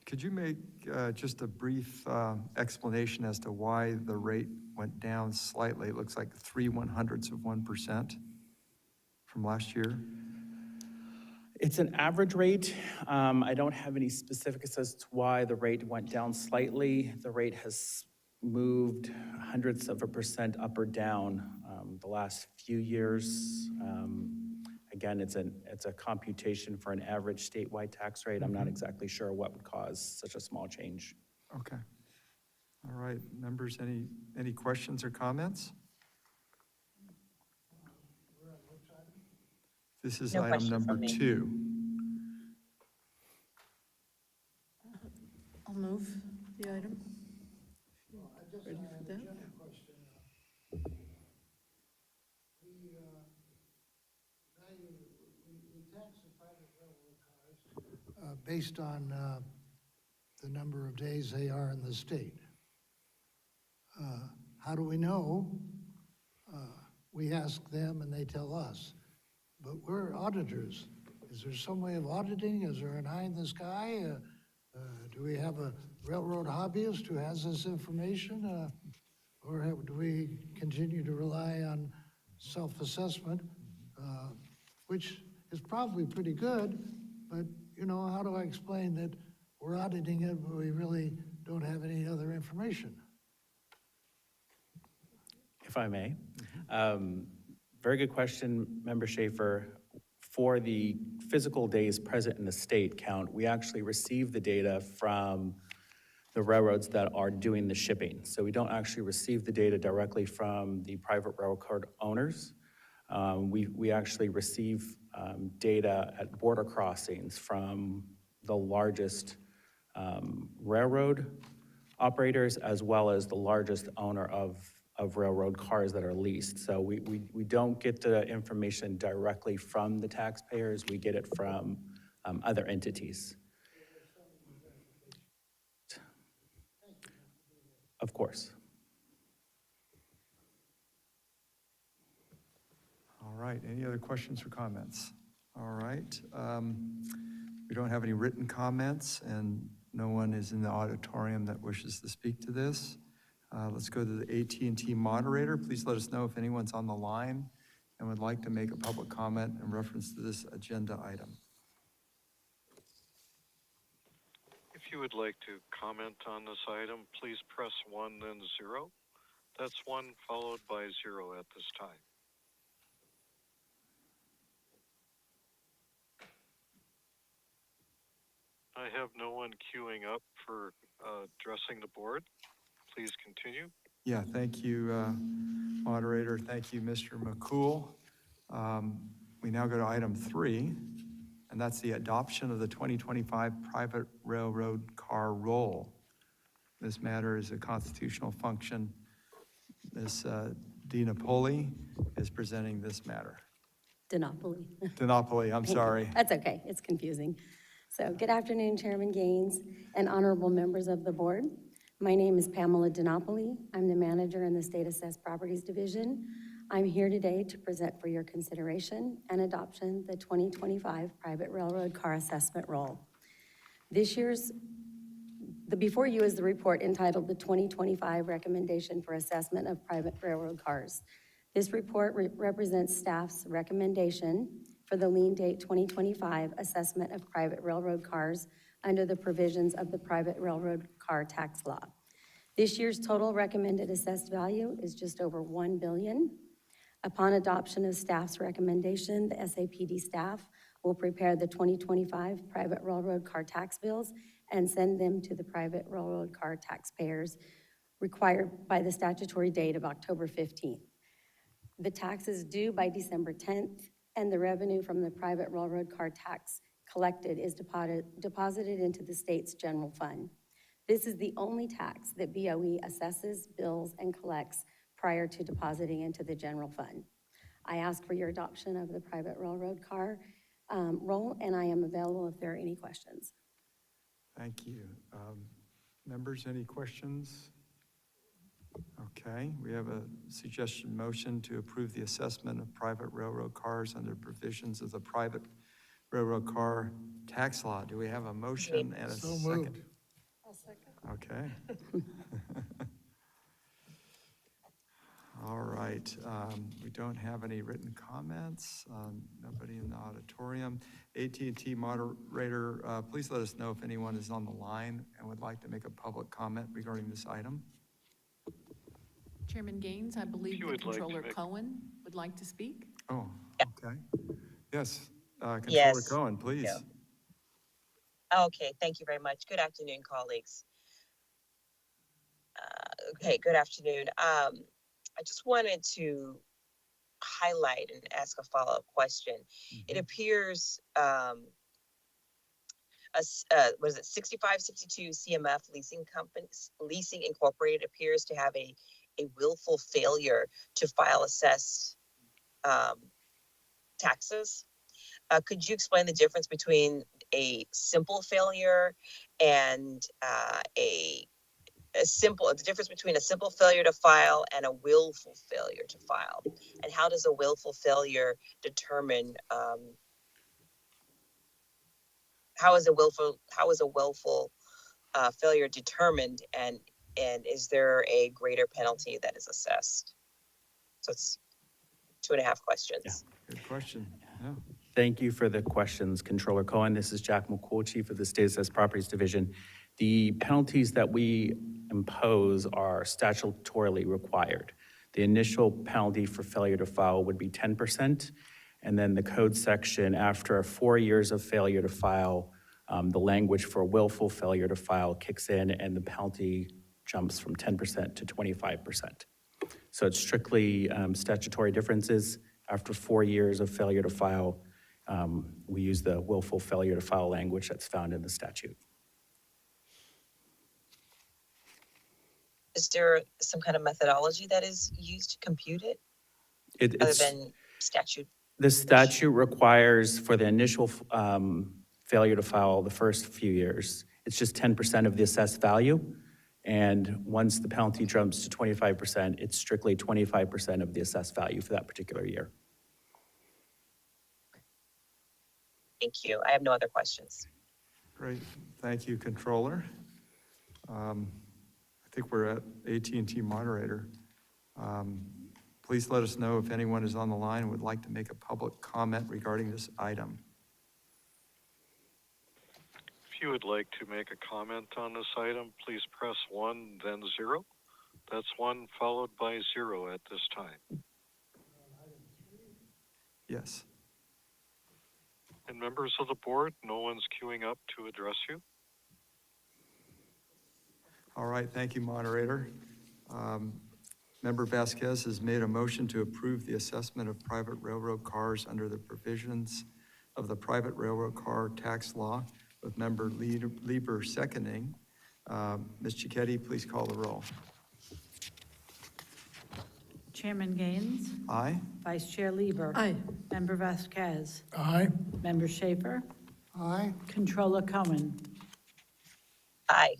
Could you make just a brief explanation as to why the rate went down slightly? It looks like 0.03% from last year. It's an average rate. I don't have any specifics as to why the rate went down slightly. The rate has moved hundredths of a percent up or down the last few years. Again, it's a computation for an average statewide tax rate. I'm not exactly sure what would cause such a small change. Okay. All right, members, any questions or comments? This is No item questions number from me. 2. I'll move the item. Ready for that? Based on the number of days they are in the state. How do we know? We ask them and they tell us, but we're auditors. Is there some way of auditing? Is there an eye in the sky? Do we have a railroad hobbyist who has this information? Or do we continue to rely on self-assessment, which is probably pretty good, but you know, how do I explain that we're auditing it, but we really don't have any other information? If I may. Very good question, Member Schaefer. For the physical days present in the state count, we actually receive the data from the railroads that are doing the shipping. So we don't actually receive the data directly from the private railroad owners. We actually receive data at border crossings from the largest railroad operators as well as the largest owner of railroad cars that are leased. So we don't get the information directly from the taxpayers, we get it from other entities. Of course. All right, any other questions or comments? All right, we don't have any written comments and no one is in the auditorium that wishes to speak to this. Let's go to the AT&T moderator. Please let us know if anyone's on the line and would like to make a public comment in reference to this agenda item. If you would like to comment on this item, please press 1, then 0. That's 1 followed by 0 at this time. I have no one queuing up for addressing the board. Please continue. Yeah, thank you, moderator. Thank you, Mr. McCool. We now go to item 3, and that's the adoption of the 2025 private railroad car roll. This matter is a constitutional function. Ms. DiNapoli is presenting this matter. Dinopoli. DiNapoli, I'm sorry. That's okay, it's confusing. So, good afternoon, Chairman Gaines and honorable members of the board. My name is Pamela DiNapoli. I'm the manager in the State Assessed Properties Division. I'm here today to present for your consideration and adoption the 2025 Private Railroad Car Assessment Roll. Before you is the report entitled the 2025 Recommendation for Assessment of Private Railroad Cars. This report represents staff's recommendation for the lien date 2025 assessment of private railroad cars under the provisions of the Private Railroad Car Tax Law. This year's total recommended assessed value is just over $1 billion. Upon adoption of staff's recommendation, the SAPD staff will prepare the 2025 private railroad car tax bills and send them to the private railroad car taxpayers required by the statutory date of October 15th. The tax is due by December 10th, and the revenue from the private railroad car tax collected is deposited into the state's general fund. This is the only tax that BOE assesses, bills, and collects prior to depositing into the general fund. I ask for your adoption of the private railroad car roll, and I am available if there are any questions. Thank you. Members, any questions? Okay, we have a suggestion motion to approve the assessment of private railroad cars under provisions of the Private Railroad Car Tax Law. Do we have a motion and a So second? moved. Okay. All right, we don't have any written comments, nobody in the auditorium. AT&T moderator, please let us know if anyone is on the line and would like to make a public comment regarding this item. Chairman Gaines, I believe you the would like to Controller make- Cohen would like to speak. Oh, okay. Yes, Controller Yes. Cohen, please. Yeah. Okay, thank you very much. Good afternoon, colleagues. Okay, good afternoon. I just wanted to highlight and ask a follow-up question. It appears, was it 6562 CMF Leasing Companies, Leasing Incorporated appears to have a willful failure to file assessed taxes. Could you explain the difference between a simple failure and the difference between a simple failure to file and a willful failure to file? And how does a willful failure determine, how is a willful failure determined, and is there a greater penalty that is assessed? So it's 2.5 questions. Good question, yeah. Thank you for the questions, Controller Cohen. This is Jack McCool, Chief of the State Assessed Properties Division. The penalties that we impose are statutorily required. The initial penalty for failure to file would be 10%, and then the code section, after 4 years of failure to file, the language for willful failure to file kicks in, and the penalty jumps from 10% to 25%. So it's strictly statutory differences. After 4 years of failure to file, we use the willful failure to file language that's found in the statute. Is there some kind of methodology that is used to compute it, other than statute? The statute requires for the initial failure to file the first few years, it's just 10% of the assessed value. And once the penalty jumps to 25%, it's strictly 25% of the assessed value for that particular year. Thank you. I have no other questions. Great, thank you, Controller. I think we're at AT&T moderator. Please let us know if anyone is on the line and would like to make a public comment regarding this item. If you would like to make a comment on this item, please press 1, then 0. That's 1 followed by 0 at this time. Yes. And members of the board, no one's queuing up to address you. All right, thank you, moderator. Member Vasquez has made a motion to approve the assessment of private railroad cars under the provisions of the Private Railroad Car Tax Law, with Member Lieber seconding. Ms. Cicchetti, please call the roll. Chairman Gaines, Aye? Vice Chair Lieber. Aye. Member Vasquez, Aye. Member Schaefer, Aye. Controller Cohen. Aye.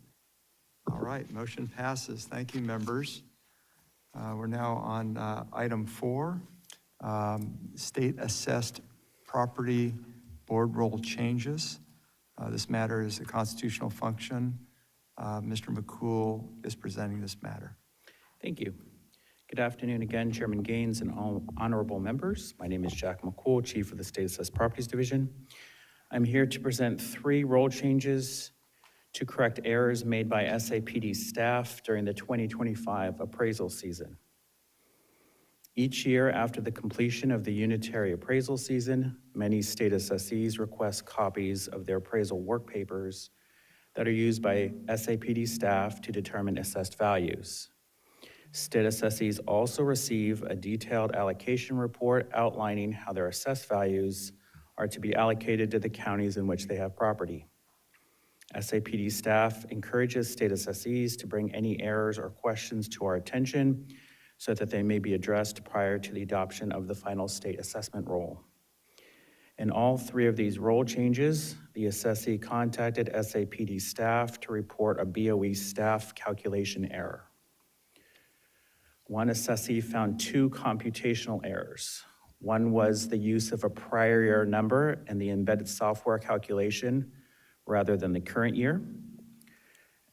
All right, motion passes. Thank you, members. We're now on item 4, state assessed property board role changes. This matter is a constitutional function. Mr. McCool is presenting this matter. Thank you. Good afternoon again, Chairman Gaines and all honorable members. My name is Jack McCool, Chief of the State Assessed Properties Division. I'm here to present 3 role changes to correct errors made by SAPD staff during the 2025 appraisal season. Each year after the completion of the unitary appraisal season, many state assessees request copies of their appraisal work papers that are used by SAPD staff to determine assessed values. State assessees also receive a detailed allocation report outlining how their assessed values are to be allocated to the counties in which they have property. SAPD staff encourages state assessees to bring any errors or questions to our attention so that they may be addressed prior to the adoption of the final state assessment roll. In all 3 of these role changes, the assessee contacted SAPD staff to report a BOE staff calculation error. One assessee found 2 computational errors. One was the use of a prior year number in the embedded software calculation rather than the current year.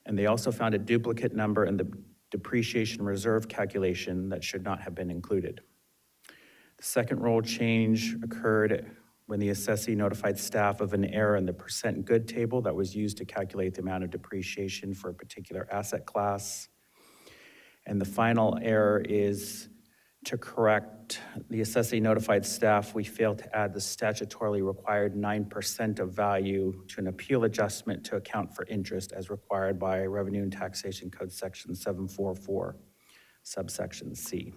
And they also found a duplicate number in the depreciation reserve calculation that should not have been included. The second role change occurred when the assessee notified staff of an error in the percent good table that was used to calculate the amount of depreciation for a particular asset class. And the final error is to correct, the assessee notified staff we failed to add the statutorily required 9% of value to an appeal adjustment to account for interest as required by Revenue and Taxation Code Section 744, subsection C.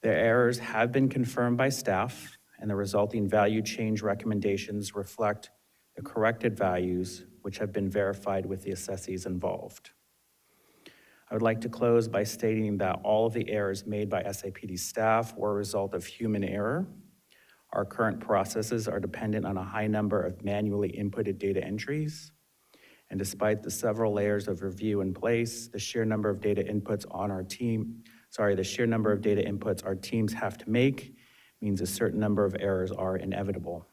The errors have been confirmed by staff, and the resulting value change recommendations reflect the corrected values, which have been verified with the assessees involved. I would like to close by stating that all of the errors made by SAPD staff were a result of human error. Our current processes are dependent on a high number of manually inputted data entries. And despite the several layers of review in place, the sheer number of data inputs our teams have to make means a certain number of errors are inevitable.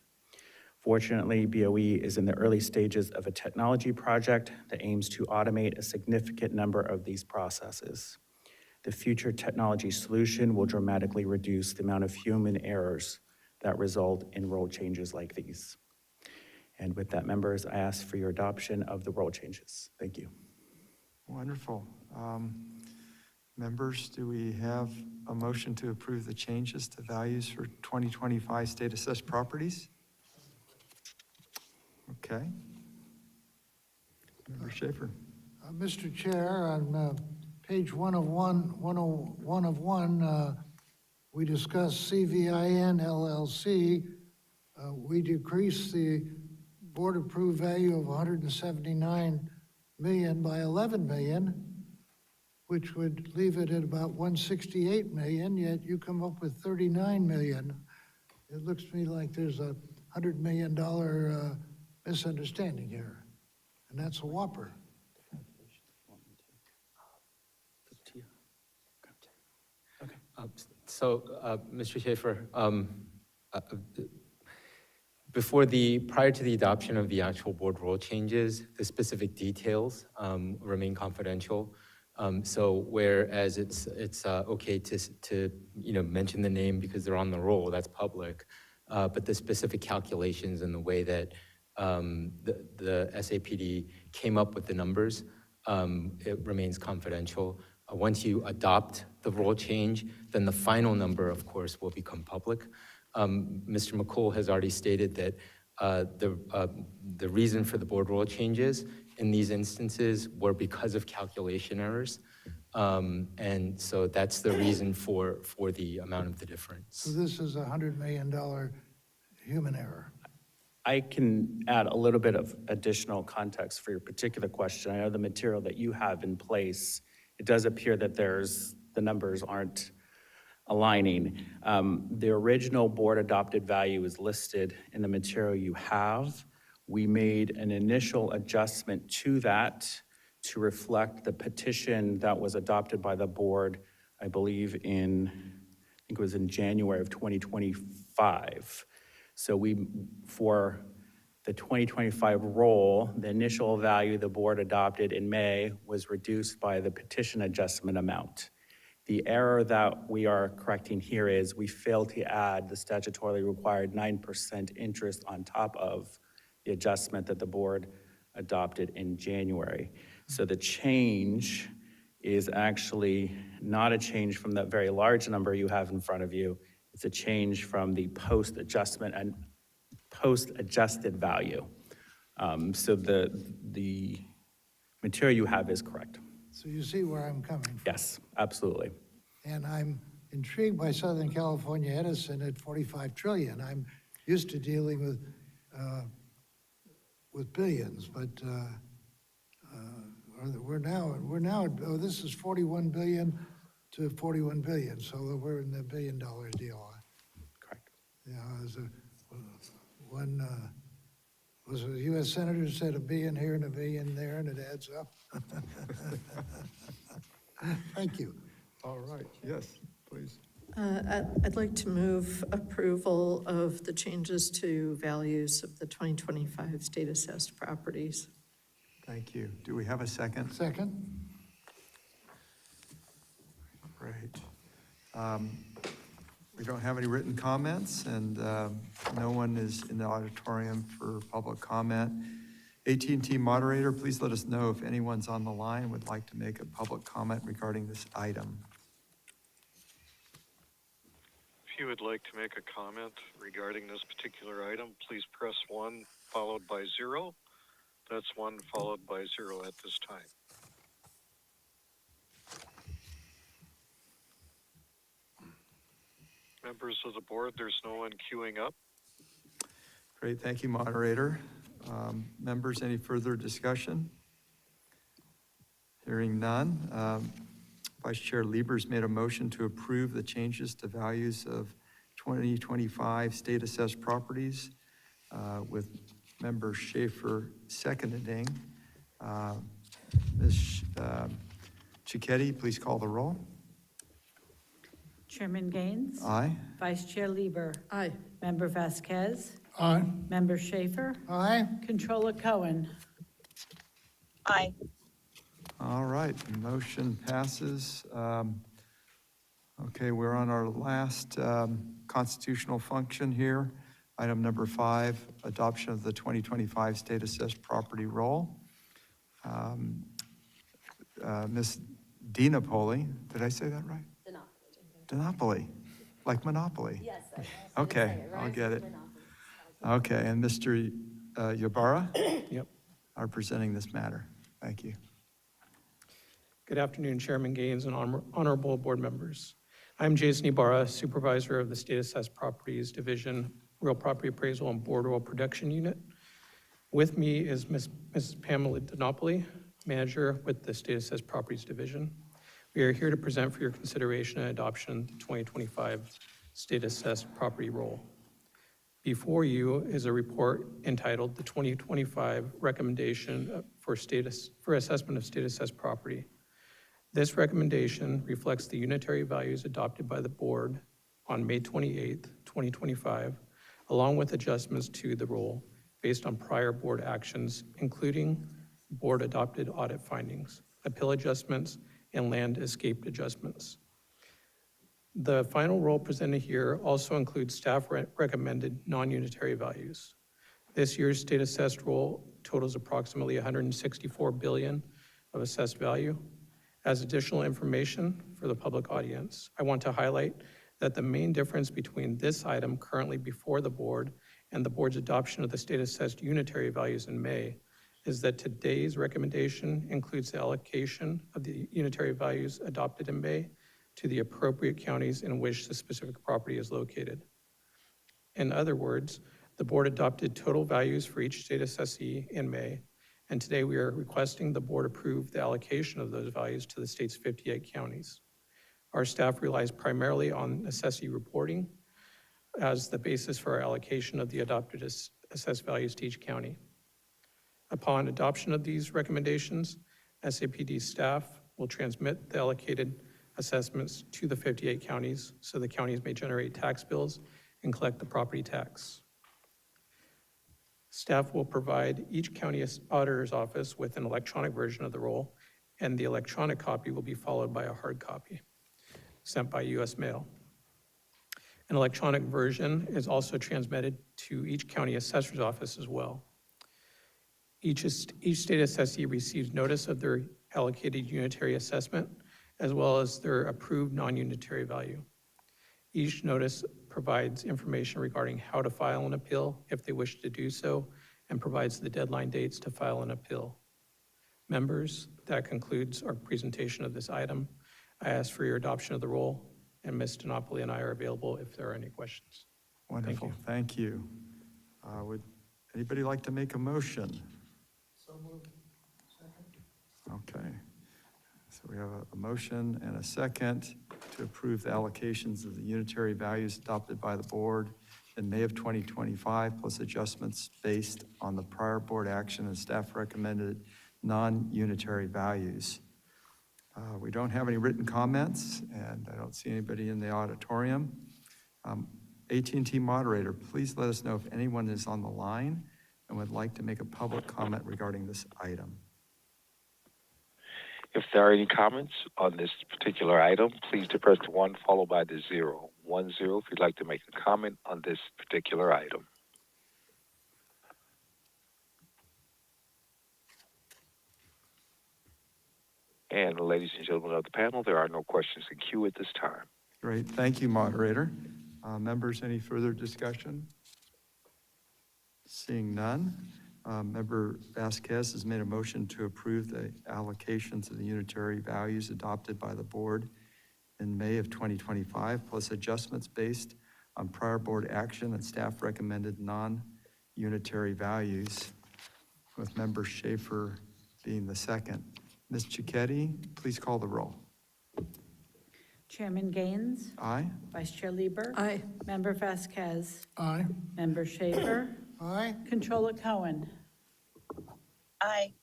Fortunately, BOE is in the early stages of a technology project that aims to automate a significant number of these processes. The future technology solution will dramatically reduce the amount of human errors that result in role changes like these. And with that, members, I ask for your adoption of the role changes. Thank you. Wonderful. Members, do we have a motion to approve the changes to values for 2025 state assessed properties? Okay. Member Schaefer. Mr. Chair, on page 101, we discussed CVIN LLC. We decreased the board-approved value of 179 million by 11 million, which would leave it at about 168 million, yet you come up with 39 million. It looks to me like there's a $100 million misunderstanding here, and that's a whopper. Mr. Schaefer, prior to the adoption of the actual board rule changes, the specific details remain confidential. So whereas it's okay to mention the name because they're on the roll, that's public, but the specific calculations and the way that the SAPD came up with the numbers, it remains confidential. Once you adopt the rule change, then the final number, of course, will become public. Mr. McCool has already stated that the reason for the board rule changes in these instances were because of calculation errors. And so that's the reason for the amount of the difference. So this is a $100 million human error. I can add a little bit of additional context for your particular question. I know the material that you have in place, it does appear that the numbers aren't aligning. The original board-adopted value is listed in the material you have. We made an initial adjustment to that to reflect the petition that was adopted by the board, I believe I think it was in January of 2025. So for the 2025 roll, the initial value the board adopted in May was reduced by the petition adjustment amount. The error that we are correcting here is we failed to add the statutorily required 9% interest on top of the adjustment that the board adopted in January. So the change is actually not a change from that very large number you have in front of you. It's a change from the post-adjustment and post-adjusted value. So the material you have is correct. So you see where I'm coming from. Yes, absolutely. And I'm intrigued by Southern California Edison at 45 trillion. I'm used to dealing with billions, but we're now, oh, this is 41 billion to 41 billion, so we're in the $1 billion deal. Correct. Yeah, was a U.S. senator said a billion here and a billion there, and it adds up. Thank you. All right, yes, please. I'd like to move approval of the changes to values of the 2025 state assessed properties. Thank you. Do we have a second? Second? Great. We don't have any written comments, and no one is in the auditorium for public comment. AT&T moderator, please let us know if anyone's on the line and would like to make a public comment regarding this item. If you would like to make a comment regarding this particular item, please press 1 followed by 0. That's 1 followed by 0 at this time. Members of the board, there's no one queuing up. Great, thank you, moderator. Members, any further discussion? Hearing none. Vice Chair Lieber's made a motion to approve the changes to values of 2025 state assessed properties with Member Schaefer seconding. Ms. Cicchetti, please call the roll. Chairman Gaines? Aye. Vice Chair Lieber? Aye. Member Vasquez? Aye. Member Schaefer? Aye. Controller Cohen? Aye. All right, the motion passes. Okay, we're on our last constitutional function here. Item number 5, adoption of the 2025 state assessed property roll. Ms. DiNapoli, did I say that right? DiNapoli, like Monopoly. Yes. Okay, I'll get it. Okay, and Mr. Ybarra? Yep. Are presenting this matter. Thank you. Good afternoon, Chairman Gaines and honorable board members. I'm Jason Ibarra, Supervisor of the State Assessed Properties Division, Real Property Appraisal and Bordereau Production Unit. With me is Mrs. Pamela DiNapoli, Manager with the State Assessed Properties Division. We are here to present for your consideration and adoption the 2025 State Assessed Property Roll. Before you is a report entitled the 2025 Recommendation for Assessment of State Assessed Property. This recommendation reflects the unitary values adopted by the board on May 28, 2025, along with adjustments to the roll based on prior board actions, including board-adopted audit findings, appeal adjustments, and land escaped adjustments. The final roll presented here also includes staff recommended non-unitary values. This year's state assessed roll totals approximately 164 billion of assessed value. As additional information for the public audience, I want to highlight that the main difference between this item currently before the board and the board's adoption of the state assessed unitary values in May is that today's recommendation includes the allocation of the unitary values adopted in May to the appropriate counties in which the specific property is located. In other words, the board adopted total values for each state assessee in May, and today we are requesting the board approve the allocation of those values to the state's 58 counties. Our staff relies primarily on necessity reporting as the basis for our allocation of the adopted assessed values to each county. Upon adoption of these recommendations, SAPD staff will transmit the allocated assessments to the 58 counties so the counties may generate tax bills and collect the property tax. Staff will provide each county auditor's office with an electronic version of the roll, and the electronic copy will be followed by a hard copy sent by U.S. mail. An electronic version is also transmitted to each county assessor's office as well. Each state assessee receives notice of their allocated unitary assessment, as well as their approved non-unitary value. Each notice provides information regarding how to file an appeal if they wish to do so, and provides the deadline dates to file an appeal. Members, that concludes our presentation of this item. I ask for your adoption of the roll, and Ms. DiNapoli and I are available if there are any questions. Wonderful, thank you. Would anybody like to make a motion? So moved. Second. Okay, so we have a motion and a second to approve the allocations of the unitary values adopted by the board in May of 2025, plus adjustments based on the prior board action and staff recommended non-unitary values. We don't have any written comments, and I don't see anybody in the auditorium. AT&T moderator, please let us know if anyone is on the line and would like to make a public comment regarding this item. If there are any comments on this particular item, please depress the 1 followed by the 0. 1 0 if you'd like to make a comment on this particular item. And ladies and gentlemen of the panel, there are no questions in queue at this time. Great, thank you, moderator. Members, any further discussion? Seeing none, Member Vasquez has made a motion to approve the allocations of the unitary values adopted by the board in May of 2025, plus adjustments based on prior board action and staff recommended non-unitary values, with Member Schaefer being the second. Ms. Cicchetti, please call the roll. Chairman Gaines. Aye. Vice Chair Lieber. Aye. Member Vasquez. Aye. Member Schaefer. Aye. Controller Cohen. Aye.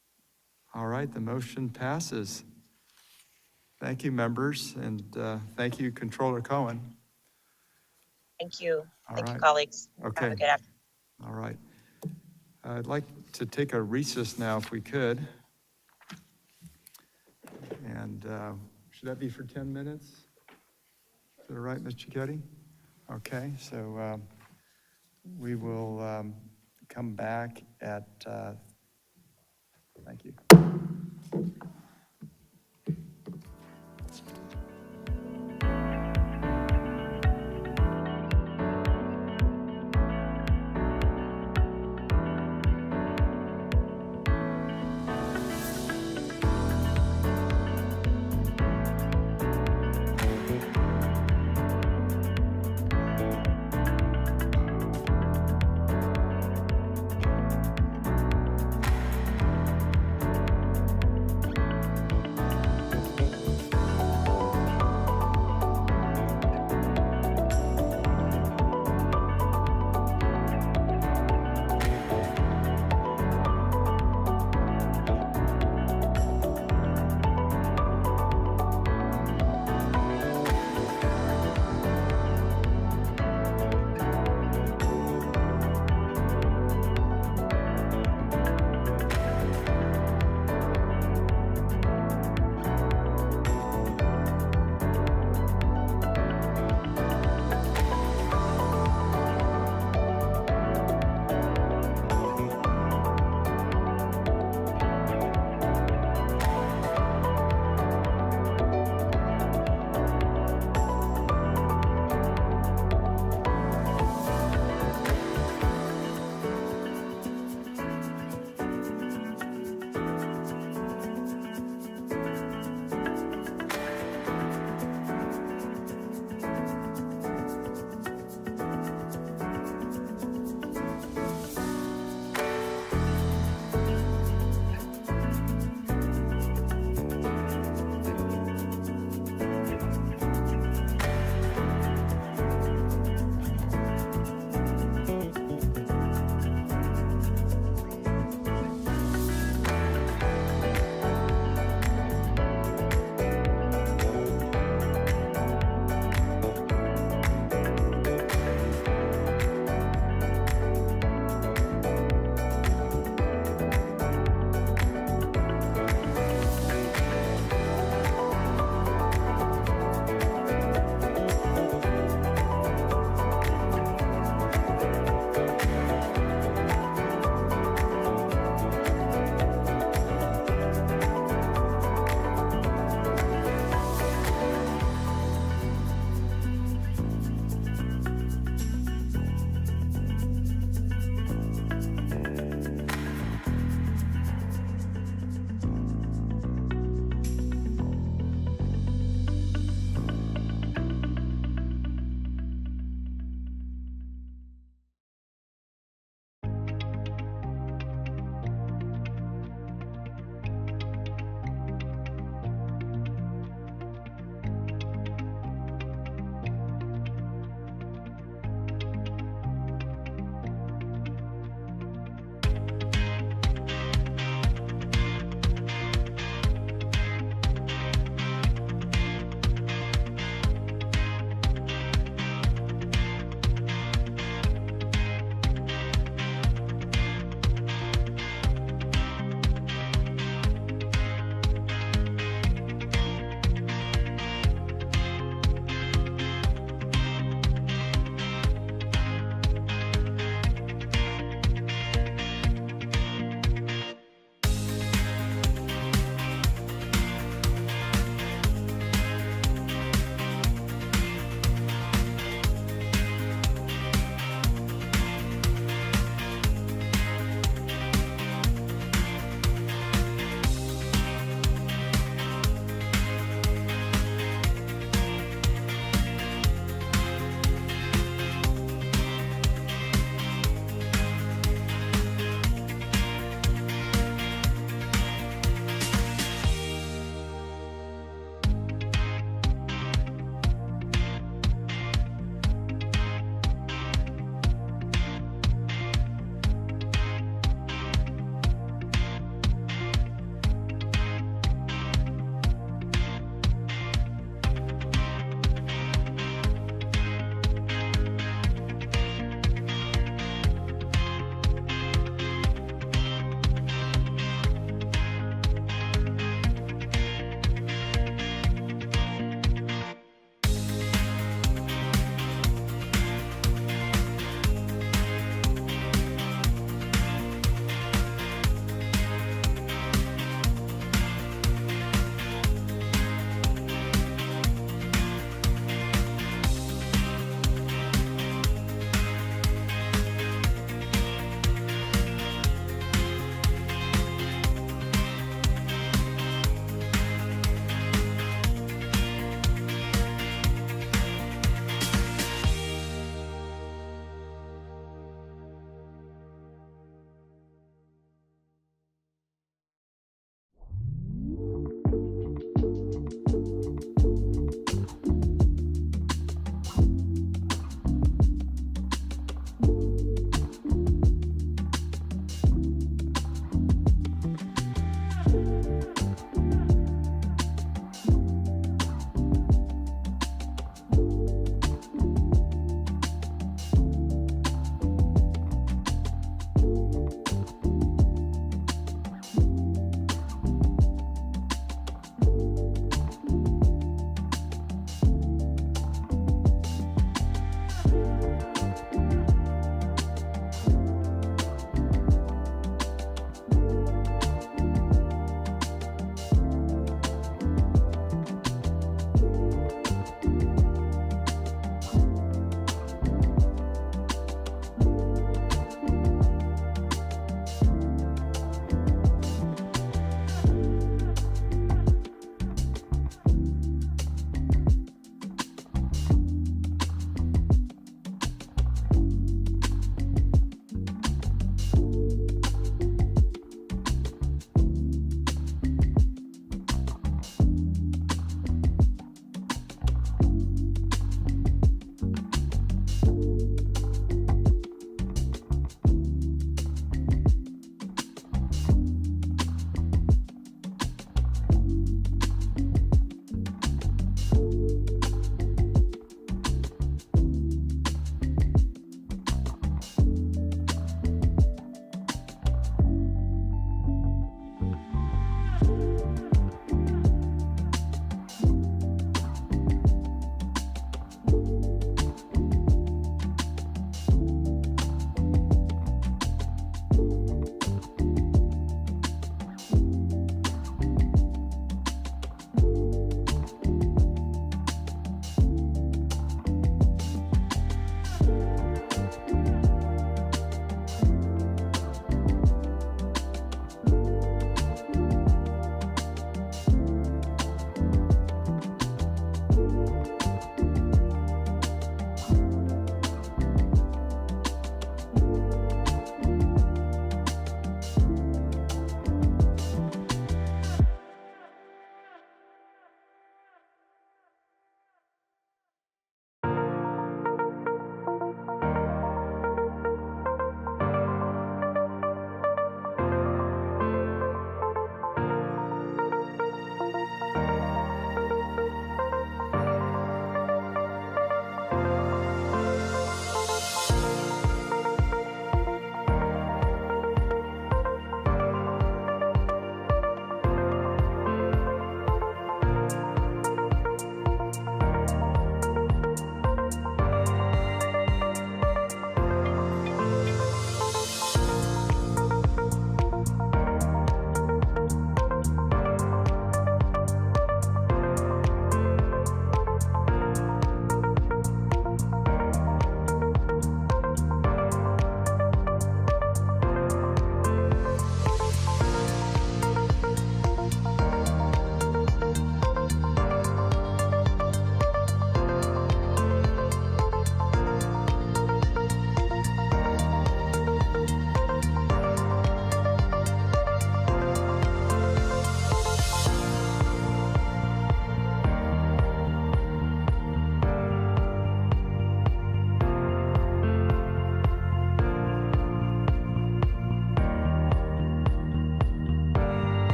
All right, the motion passes. Thank you, members, and thank you, Controller Cohen. Thank you. All Thank you, right. colleagues. Okay. Have a good afternoon. All right. I'd like to take a recess now if we could. And should that be for 10 minutes? Is that all right, Ms. Cicchetti? Okay, so we will come back at, thank you.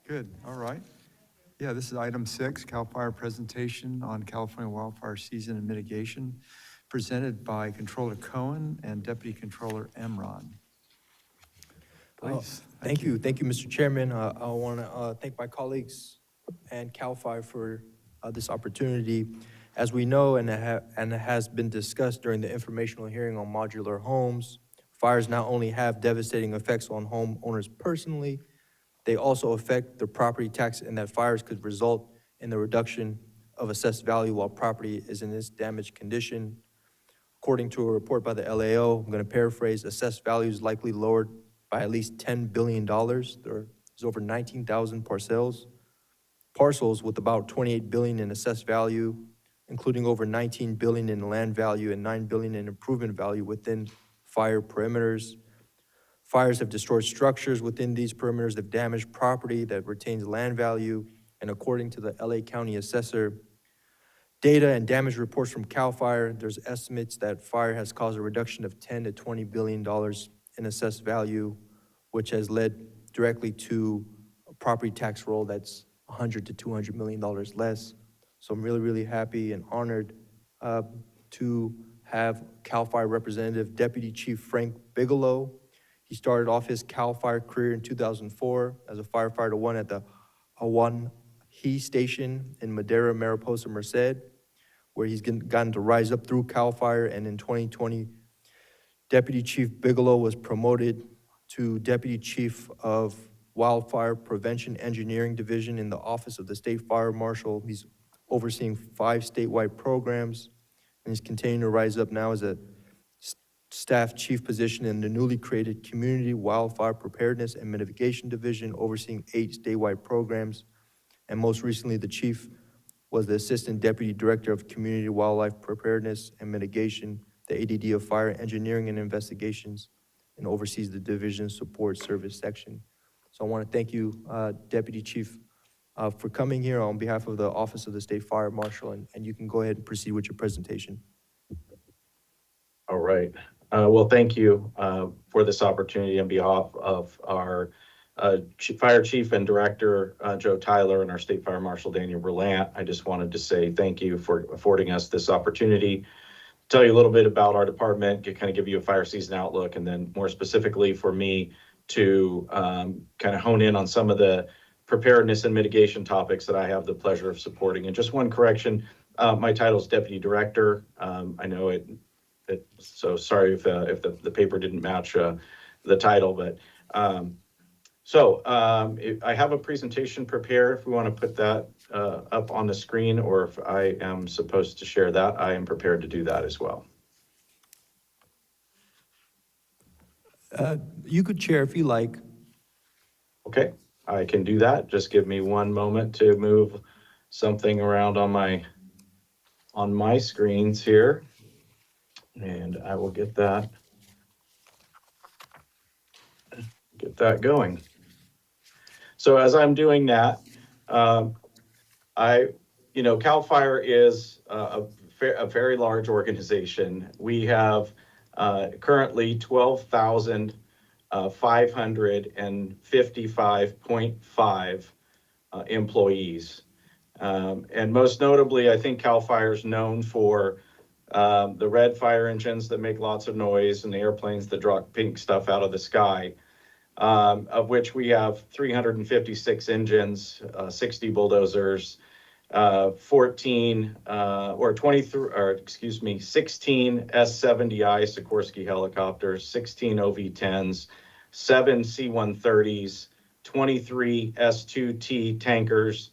Good, all right. Yeah, this is item 6, CAL FIRE presentation on California wildfire season and mitigation, presented by Controller Cohen and Deputy Controller Emron. Please. Thank you, Mr. Chairman. I want to thank my colleagues and CAL FIRE for this opportunity. As we know, and it has been discussed during the informational hearing on modular homes, fires not only have devastating effects on homeowners personally, they also affect their property tax, and that fires could result in the reduction of assessed value while property is in its damaged condition. According to a report by the LAO, I'm going to paraphrase, assessed value is likely lowered by at least $10 billion. There's over 19,000 parcels with about 28 billion in assessed value, including over 19 billion in land value and 9 billion in improvement value within fire perimeters. Fires have destroyed structures within these perimeters, have damaged property that retains land value, and according to the LA County Assessor, data and damage reports from CAL FIRE, there's estimates that fire has caused a reduction of $10 to $20 billion in assessed value, which has led directly to a property tax roll that's $100 to $200 million less. So I'm really, really happy and honored to have CAL FIRE Representative Deputy Chief Frank Bigelow. He started off his CAL FIRE career in 2004 as a firefighter 1 at the He Station in Madera, Mariposa, Merced, where he's gotten to rise up through CAL FIRE, and in 2020, Deputy Chief Bigelow was promoted to Deputy Chief of Wildfire Prevention Engineering Division in the Office of the State Fire Marshal. He's overseeing 5 statewide programs, and he's continuing to rise up now as a staff chief position in the newly created Community Wildfire Preparedness and Mitigation Division, overseeing 8 statewide programs. And most recently, the chief was the Assistant Deputy Director of Community Wildlife Preparedness and Mitigation, the ADD of Fire Engineering and Investigations, and oversees the Division Support Service section. So I want to thank you, Deputy Chief, for coming here on behalf of the Office of the State Fire Marshal, and you can go ahead and proceed with your presentation. All right. Well, thank you for this opportunity on behalf of our Fire Chief and Director, Joe Tyler, and our State Fire Marshal, Daniel Berlant. I just wanted to say thank you for affording us this opportunity, tell you a little bit about our department, kind of give you a fire season outlook, and then more specifically for me to kind of hone in on some of the preparedness and mitigation topics that I have the pleasure of supporting. And just one correction, my title is Deputy Director. I know so sorry if the paper didn't match the title, but I have a presentation prepared. If we want to put that up on the screen, or if I am supposed to share that, I am prepared to do that as well. You could share if you like. Okay, I can do that. Just give me one moment to move something around on my screens here, and I will get that going. So as I'm doing that, CAL FIRE is a very large organization. We have currently 12,555.5 employees. And most notably, I think CAL FIRE is known for the red fire engines that make lots of noise and the airplanes that drop pink stuff out of the sky. Of which we have 356 engines, 60 bulldozers, 16 S-70I Sikorsky helicopters, 16 OV-10s, 7 C-130s, 23 S-2T tankers.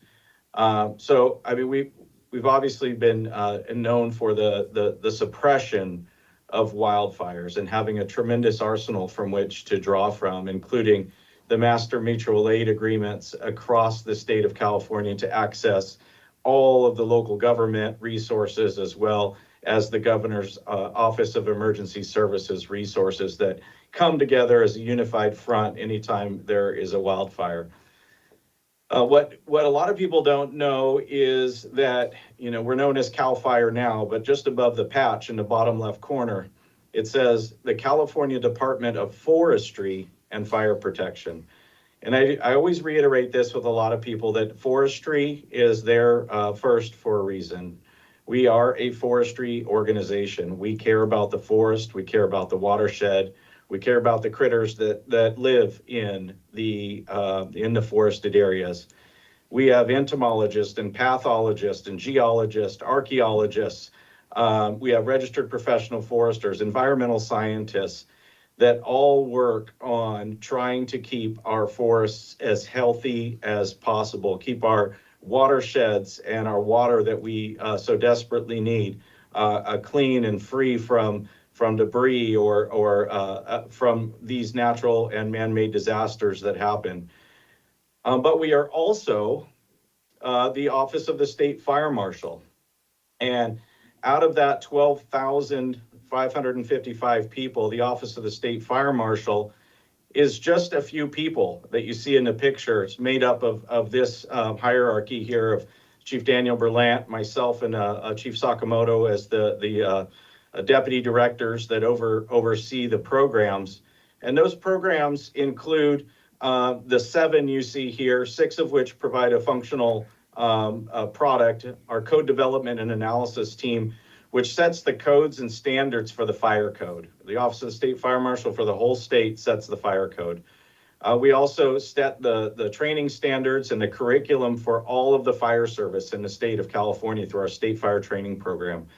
So, I mean, we've obviously been known for the suppression of wildfires and having a tremendous arsenal from which to draw from, including the master mutual aid agreements across the state of California to access all of the local government resources, as well as the governor's Office of Emergency Services resources that come together as a unified front anytime there is a wildfire. What a lot of people don't know is that, we're known as CAL FIRE now, but just above the patch in the bottom left corner, it says the California Department of Forestry and Fire Protection. And I always reiterate this with a lot of people that forestry is there first for a reason. We are a forestry organization. We care about the forest. We care about the watershed. We care about the critters that live in the forested areas. We have entomologists and pathologists and geologists, archaeologists. We have registered professional foresters, environmental scientists that all work on trying to keep our forests as healthy as possible, keep our watersheds and our water that we so desperately need clean and free from debris or from these natural and man-made disasters that happen. But we are also the Office of the State Fire Marshal. And out of that 12,555 people, the Office of the State Fire Marshal is just a few people that you see in the picture. It's made up of this hierarchy here of Chief Daniel Berlant, myself, and Chief Sakamoto as the deputy directors that oversee the programs. And those programs include the 7 you see here, 6 of which provide a functional product, our code development and analysis team, which sets the codes and standards for the fire code. The Office of the State Fire Marshal for the whole state sets the fire code. We also set the training standards and the curriculum for all of the fire service in the state of California through our state fire training program.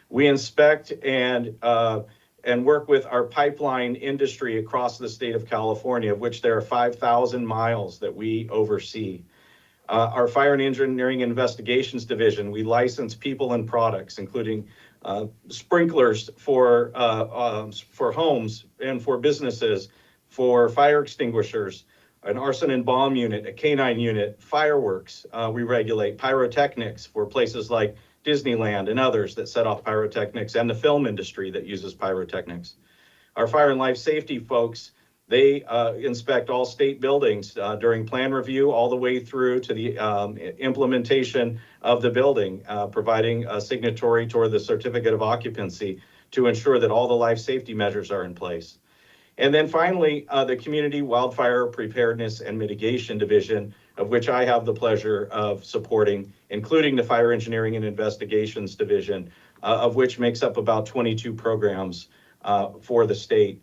We inspect and work with our pipeline industry across the state of California, of which there are 5,000 miles that we oversee. Our Fire and Engineering Investigations Division, we license people and products, including sprinklers for homes and for businesses, for fire extinguishers, an arson and bomb unit, a canine unit, fireworks. We regulate pyrotechnics for places like Disneyland and others that set off pyrotechnics, and the film industry that uses pyrotechnics. Our fire and life safety folks, they inspect all state buildings during plan review all the way through to the implementation of the building, providing a signatory toward the certificate of occupancy to ensure that all the life safety measures are in place. And then finally, the Community Wildfire Preparedness and Mitigation Division, of which I have the pleasure of supporting, including the Fire Engineering and Investigations Division, of which makes up about 22 programs for the state.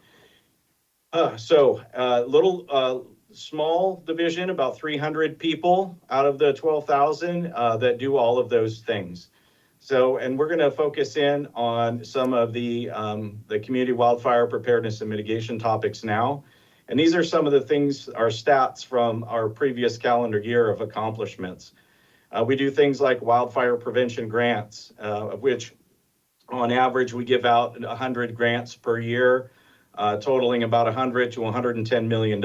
Small division, about 300 people out of the 12,000 that do all of those things. So, and we're going to focus in on some of the community wildfire preparedness and mitigation topics now. And these are some of the things, our stats from our previous calendar year of accomplishments. We do things like wildfire prevention grants, of which on average we give out 100 grants per year, totaling about $100 to $110 million.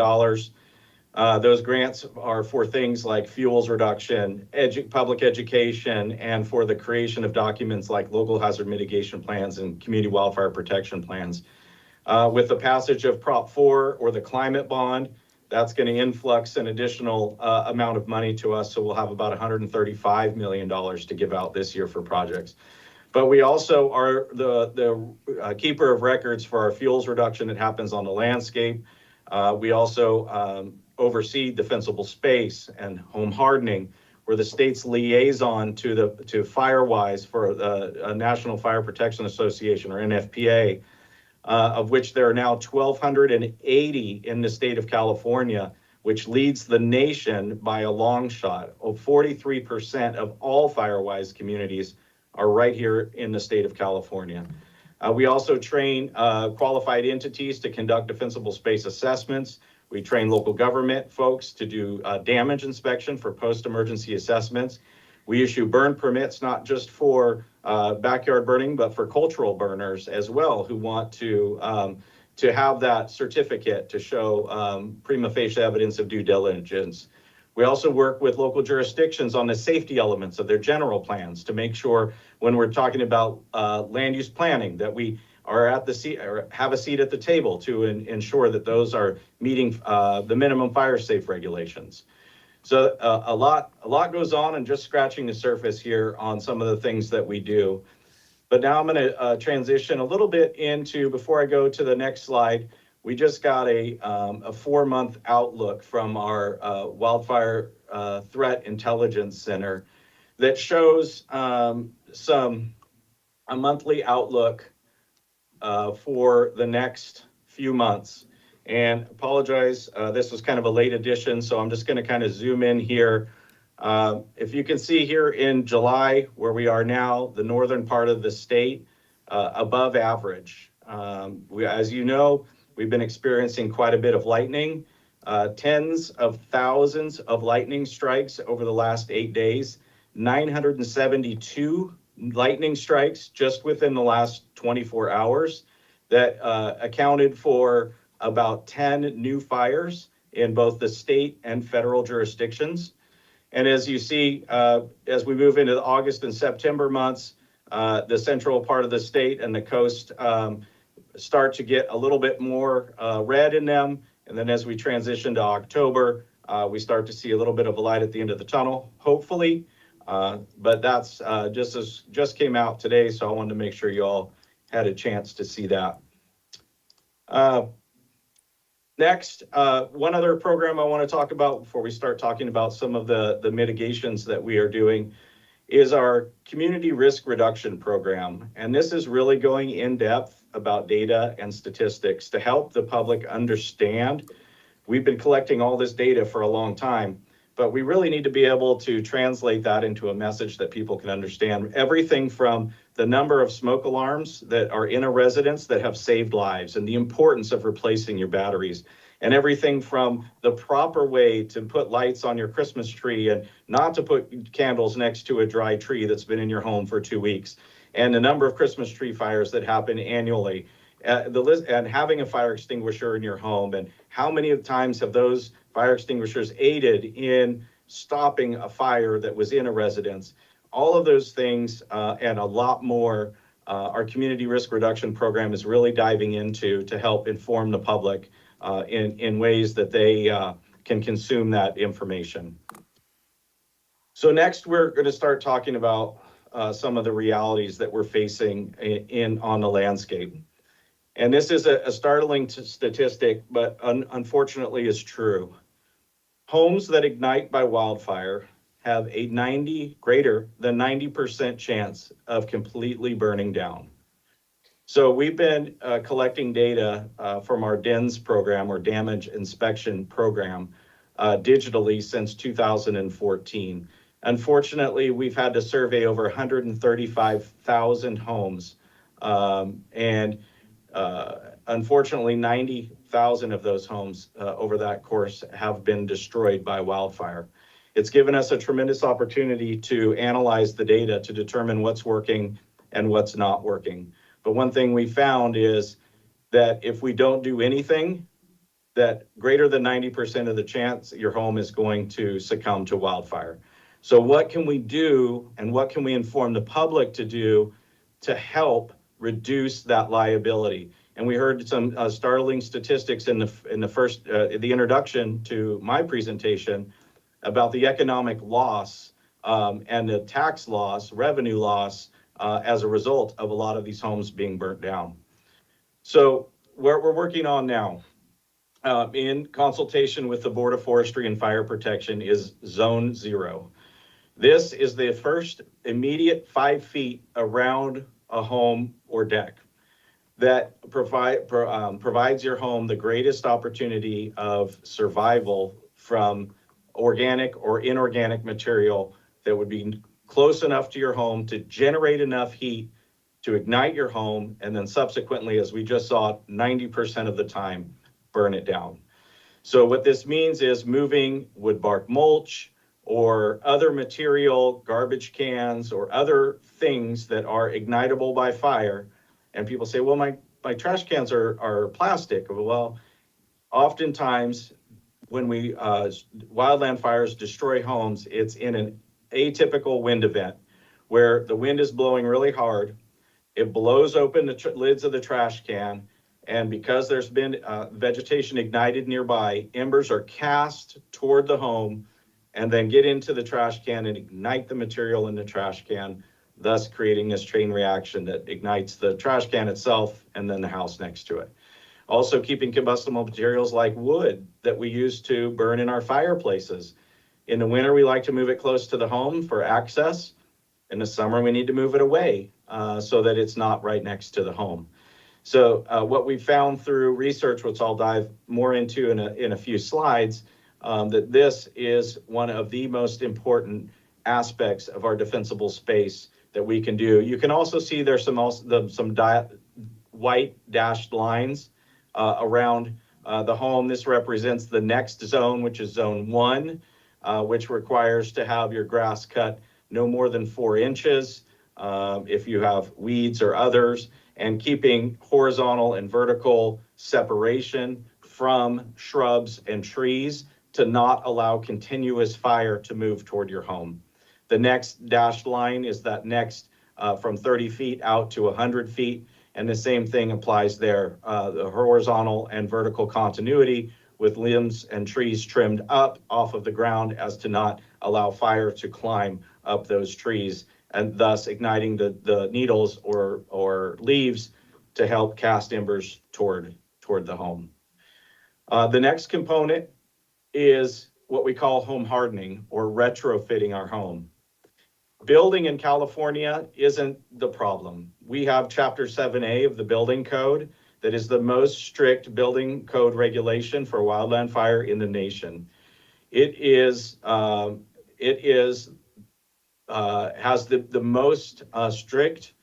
Those grants are for things like fuels reduction, public education, and for the creation of documents like local hazard mitigation plans and community wildfire protection plans. With the passage of Prop 4 or the climate bond, that's going to influx an additional amount of money to us. So we'll have about $135 million to give out this year for projects. But we also are the keeper of records for our fuels reduction that happens on the landscape. We also oversee defensible space and home hardening. We're the state's liaison to Firewise for the National Fire Protection Association, or NFPA, of which there are now 1,280 in the state of California, which leads the nation by a long shot. 43% of all Firewise communities are right here in the state of California. We also train qualified entities to conduct defensible space assessments. We train local government folks to do damage inspection for post-emergency assessments. We issue burn permits, not just for backyard burning, but for cultural burners as well, who want to have that certificate to show prima facie evidence of due diligence. We also work with local jurisdictions on the safety elements of their general plans to make sure when we're talking about land use planning that we are at the seat or have a seat at the table to ensure that those are meeting the minimum fire safe regulations. So a lot goes on, and just scratching the surface here on some of the things that we do. But now I'm going to transition a little bit into, before I go to the next slide, we just got a 4-month outlook from our Wildfire Threat Intelligence Center that shows a monthly outlook for the next few months. And apologize, this was kind of a late edition, so I'm just going to kind of zoom in here. If you can see here in July, where we are now, the northern part of the state, above average. As you know, we've been experiencing quite a bit of lightning, tens of thousands of lightning strikes over the last 8 days, 972 lightning strikes just within the last 24 hours that accounted for about 10 new fires in both the state and federal jurisdictions. And as you see, as we move into the August and September months, the central part of the state and the coast start to get a little bit more red in them. And then as we transition to October, we start to see a little bit of a light at the end of the tunnel, hopefully. But that's just came out today, so I wanted to make sure you all had a chance to see that. Next, one other program I want to talk about before we start talking about some of the mitigations that we are doing is our community risk reduction program. And this is really going in depth about data and statistics to help the public understand. We've been collecting all this data for a long time, but we really need to be able to translate that into a message that people can understand. Everything from the number of smoke alarms that are in a residence that have saved lives and the importance of replacing your batteries, and everything from the proper way to put lights on your Christmas tree and not to put candles next to a dry tree that's been in your home for 2 weeks, and the number of Christmas tree fires that happen annually. The list, and having a fire extinguisher in your home, and how many times have those fire extinguishers aided in stopping a fire that was in a residence? All of those things and a lot more, our community risk reduction program is really diving into to help inform the public in ways that they can consume that information. So next, we're going to start talking about some of the realities that we're facing on the landscape. And this is a startling statistic, but unfortunately is true. Homes that ignite by wildfire have a greater than 90% chance of completely burning down. So we've been collecting data from our DINS program, or Damage Inspection Program, digitally since 2014. Unfortunately, we've had to survey over 135,000 homes, and unfortunately, 90,000 of those homes over that course have been destroyed by wildfire. It's given us a tremendous opportunity to analyze the data to determine what's working and what's not working. But one thing we found is that if we don't do anything, that greater than 90% of the chance your home is going to succumb to wildfire. So what can we do, and what can we inform the public to do to help reduce that liability? And we heard some startling statistics in the first the introduction to my presentation about the economic loss and the tax loss, revenue loss as a result of a lot of these homes being burnt down. So what we're working on now, in consultation with the Board of Forestry and Fire Protection, is Zone 0. This is the first immediate 5 feet around a home or deck that provides your home the greatest opportunity of survival from organic or inorganic material that would be close enough to your home to generate enough heat to ignite your home, and then subsequently, as we just saw, 90% of the time, burn it down. So what this means is moving wood bark mulch or other material, garbage cans, or other things that are ignitable by fire. And people say, well, my trash cans are plastic. Well, oftentimes when wildland fires destroy homes, it's in an atypical wind event where the wind is blowing really hard. It blows open the lids of the trash can, and because there's been vegetation ignited nearby, embers are cast toward the home and then get into the trash can and ignite the material in the trash can, thus creating this chain reaction that ignites the trash can itself and then the house next to it. Also keeping combustible materials like wood that we use to burn in our fireplaces. In the winter, we like to move it close to the home for access. In the summer, we need to move it away so that it's not right next to the home. So what we found through research, which I'll dive more into in a few slides, that this is one of the most important aspects of our defensible space that we can do. You can also see there's some white dashed lines around the home. This represents the next zone, which is zone 1, which requires to have your grass cut no more than 4 inches if you have weeds or others, and keeping horizontal and vertical separation from shrubs and trees to not allow continuous fire to move toward your home. The next dashed line is that next from 30 feet out to 100 feet, and the same thing applies there, the horizontal and vertical continuity with limbs and trees trimmed up off of the ground as to not allow fire to climb up those trees, and thus igniting the needles or leaves to help cast embers toward the home. The next component is what we call home hardening or retrofitting our home. Building in California isn't the problem. We have Chapter 7A of the Building Code that is the most strict building code regulation for wildland fire in the nation. It has the most strict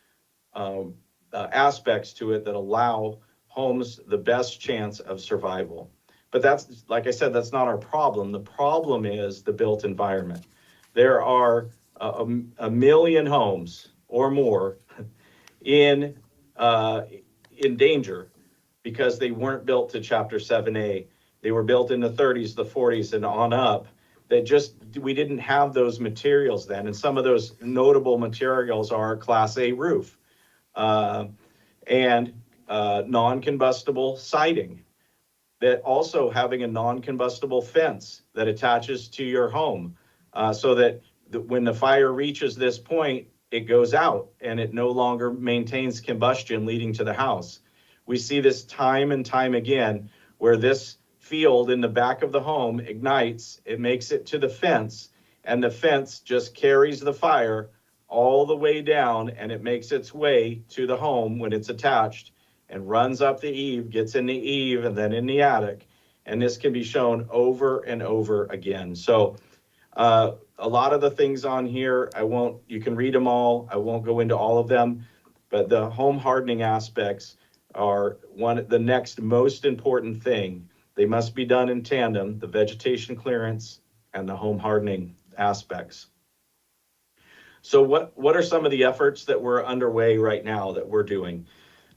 aspects to it that allow homes the best chance of survival. But that's, like I said, that's not our problem. The problem is the built environment. There are a million homes or more in danger because they weren't built to Chapter 7A. They were built in the 30s, the 40s, and on up. We didn't have those materials then. And some of those notable materials are Class A roof and non-combustible siding. That also having a non-combustible fence that attaches to your home so that when the fire reaches this point, it goes out and it no longer maintains combustion leading to the house. We see this time and time again where this field in the back of the home ignites, it makes it to the fence, and the fence just carries the fire all the way down, and it makes its way to the home when it's attached and runs up the eave, gets in the eave and then in the attic. And this can be shown over and over again. So a lot of the things on here, you can read them all. I won't go into all of them, but the home hardening aspects are the next most important thing. They must be done in tandem, the vegetation clearance and the home hardening aspects. So what are some of the efforts that we're underway right now that we're doing?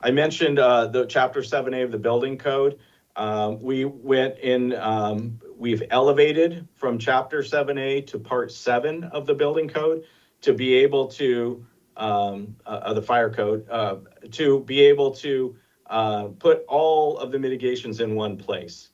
I mentioned the Chapter 7A of the Building Code. We've elevated from Chapter 7A to Part 7 of the Building Code to be able to, the Fire Code, to be able to put all of the mitigations in one place.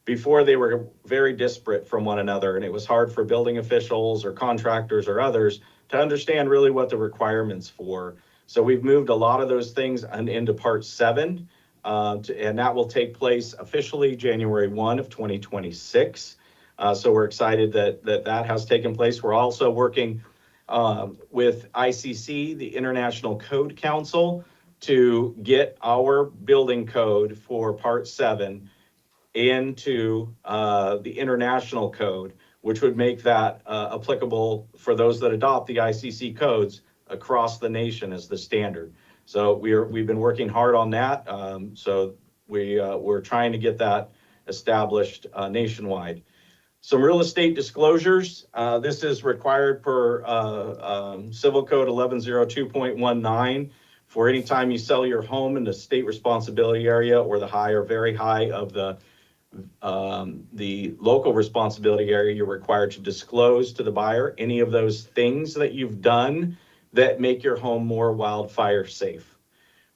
Before, they were very disparate from one another, and it was hard for building officials or contractors or others to understand really what the requirements for. So we've moved a lot of those things into Part 7, and that will take place officially January 1 of 2026. So we're excited that has taken place. We're also working with ICC, the International Code Council, to get our building code for Part 7 into the international code, which would make that applicable for those that adopt the ICC codes across the nation as the standard. So we've been working hard on that. So we're trying to get that established nationwide. Some real estate disclosures. This is required per Civil Code 1102.19 for any time you sell your home in the state responsibility area or the high or very high of the local responsibility area. You're required to disclose to the buyer any of those things that you've done that make your home more wildfire safe.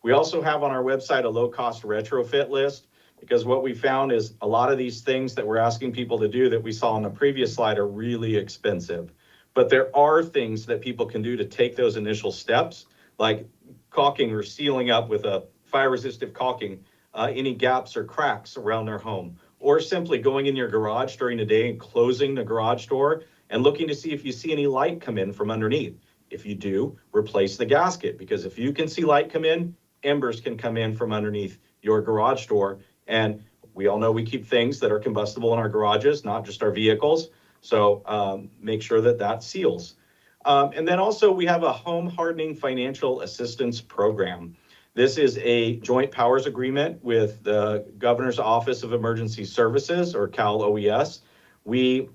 We also have on our website a low-cost retrofit list, because what we found is a lot of these things that we're asking people to do that we saw on the previous slide are really expensive. But there are things that people can do to take those initial steps, like caulking or sealing up with a fire-resistant caulking any gaps or cracks around their home, or simply going in your garage during the day and closing the garage door and looking to see if you see any light come in from underneath. If you do, replace the gasket, because if you can see light come in, embers can come in from underneath your garage door. And we all know we keep things that are combustible in our garages, not just our vehicles. So make sure that that seals. And then also we have a home hardening financial assistance program. This is a joint powers agreement with the Governor's Office of Emergency Services, or Cal OES. We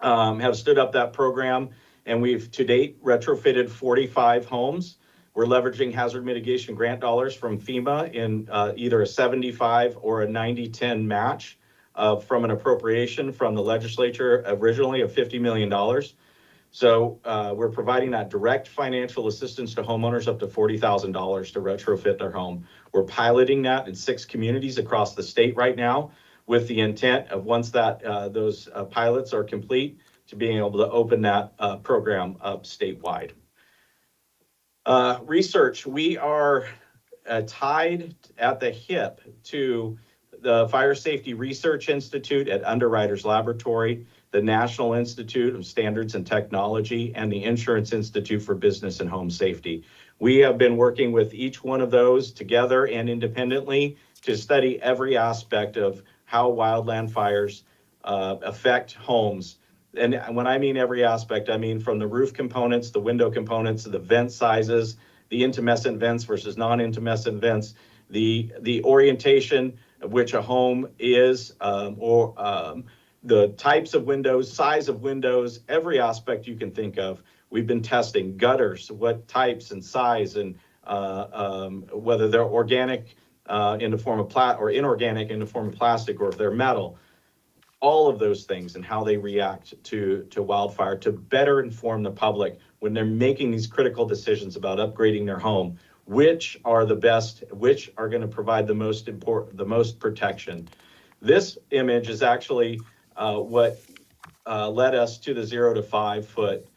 have stood up that program, and we've to date retrofitted 45 homes. We're leveraging hazard mitigation grant dollars from FEMA in either a 75 or a 90-10 match from an appropriation from the legislature originally of $50 million. So we're providing that direct financial assistance to homeowners up to $40,000 to retrofit their home. We're piloting that in 6 communities across the state right now, with the intent of once that those pilots are complete, to being able to open that program up statewide. Research, we are tied at the hip to the Fire Safety Research Institute at Underwriters Laboratory, the National Institute of Standards and Technology, and the Insurance Institute for Business and Home Safety. We have been working with each one of those together and independently to study every aspect of how wildland fires affect homes. And when I mean every aspect, I mean from the roof components, the window components, the vent sizes, the intumescent vents versus non-intumescent vents, the orientation of which a home is, the types of windows, size of windows, every aspect you can think of. We've been testing gutters, what types and size, and whether they're organic in the form of or inorganic in the form of plastic, or if they're metal. All of those things and how they react to wildfire, to better inform the public when they're making these critical decisions about upgrading their home, which are the best, which are going to provide the most protection. This image is actually what led us to the 0 to 5 foot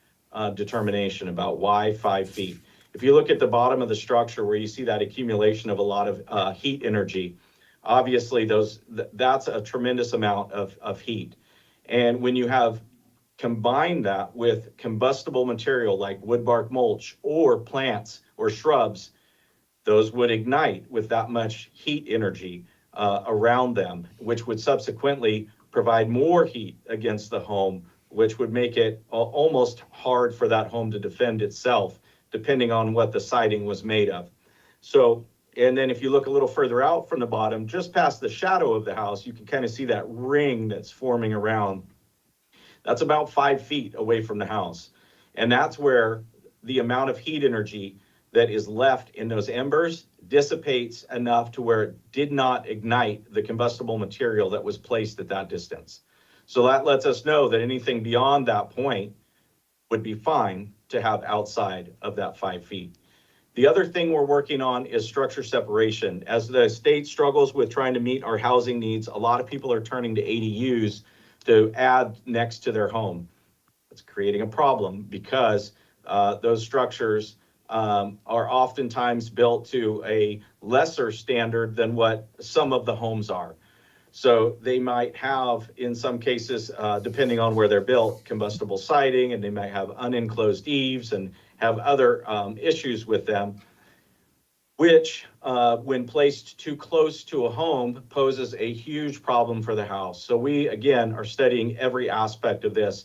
determination about why 5 feet. If you look at the bottom of the structure where you see that accumulation of a lot of heat energy, obviously that's a tremendous amount of heat. And when you have combined that with combustible material like wood bark mulch or plants or shrubs, those would ignite with that much heat energy around them, which would subsequently provide more heat against the home, which would make it almost hard for that home to defend itself, depending on what the siding was made of. So, and then if you look a little further out from the bottom, just past the shadow of the house, you can kind of see that ring that's forming around. That's about 5 feet away from the house. And that's where the amount of heat energy that is left in those embers dissipates enough to where it did not ignite the combustible material that was placed at that distance. So that lets us know that anything beyond that point would be fine to have outside of that 5 feet. The other thing we're working on is structure separation. As the state struggles with trying to meet our housing needs, a lot of people are turning to ADUs to add next to their home. It's creating a problem because those structures are oftentimes built to a lesser standard than what some of the homes are. So they might have, in some cases, depending on where they're built, combustible siding, and they might have unenclosed eaves and have other issues with them, which, when placed too close to a home, poses a huge problem for the house. So we, again, are studying every aspect of this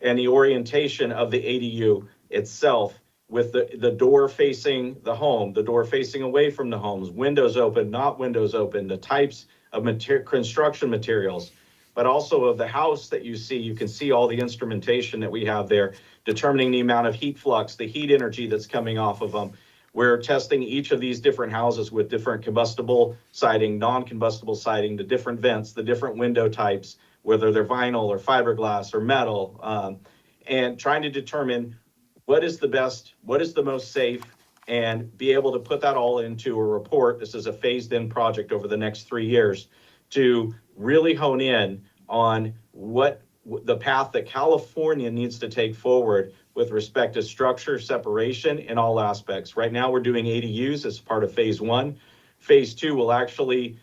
and the orientation of the ADU itself, with the door facing the home, the door facing away from the homes, windows open, not windows open, the types of construction materials, but also of the house that you see. You can see all the instrumentation that we have there, determining the amount of heat flux, the heat energy that's coming off of them. We're testing each of these different houses with different combustible siding, non-combustible siding, the different vents, the different window types, whether they're vinyl or fiberglass or metal, and trying to determine what is the best, what is the most safe, and be able to put that all into a report. This is a phased-in project over the next 3 years to really hone in on what the path that California needs to take forward with respect to structure separation in all aspects. Right now, we're doing ADUs as part of phase 1. Phase 2 will actually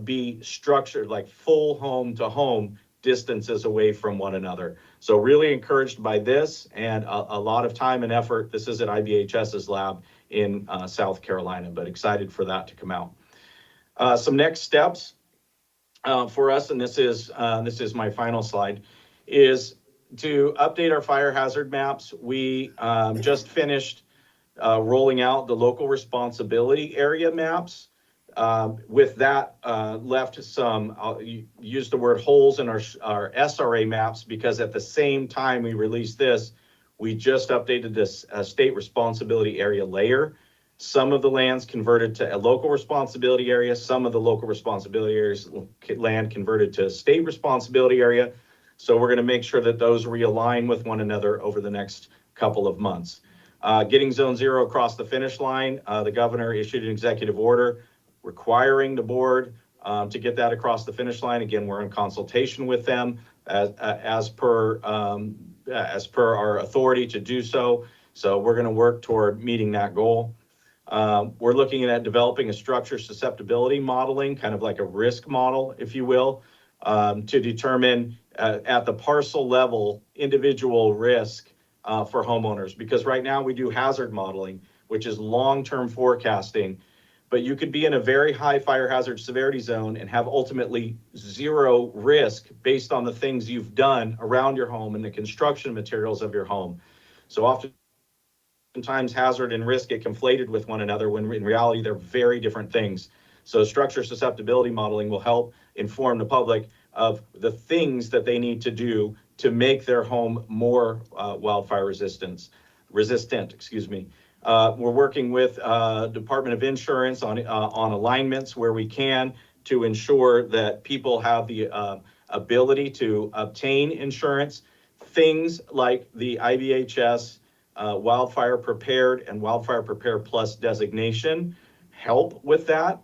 be structured like full home to home distances away from one another. So really encouraged by this and a lot of time and effort. This is at IBHS's lab in South Carolina, but excited for that to come out. Some next steps for us, and this is my final slide, is to update our fire hazard maps. We just finished rolling out the local responsibility area maps. With that, left some, I'll use the word holes in our SRA maps, because at the same time we released this, we just updated this state responsibility area layer. Some of the lands converted to a local responsibility area, some of the local responsibility areas land converted to state responsibility area. So we're going to make sure that those realign with one another over the next couple of months. Getting Zone 0 across the finish line, the governor issued an executive order requiring the board to get that across the finish line. Again, we're in consultation with them as per our authority to do so. So we're going to work toward meeting that goal. We're looking at developing a structure susceptibility modeling, kind of like a risk model, if you will, to determine at the parcel level individual risk for homeowners. Because right now we do hazard modeling, which is long-term forecasting, but you could be in a very high fire hazard severity zone and have ultimately zero risk based on the things you've done around your home and the construction materials of your home. So oftentimes hazard and risk get conflated with one another when in reality they're very different things. So structure susceptibility modeling will help inform the public of the things that they need to do to make their home more wildfire resistant. We're working with Department of Insurance on alignments where we can to ensure that people have the ability to obtain insurance. Things like the IBHS Wildfire Prepared and Wildfire Prepared Plus designation help with that.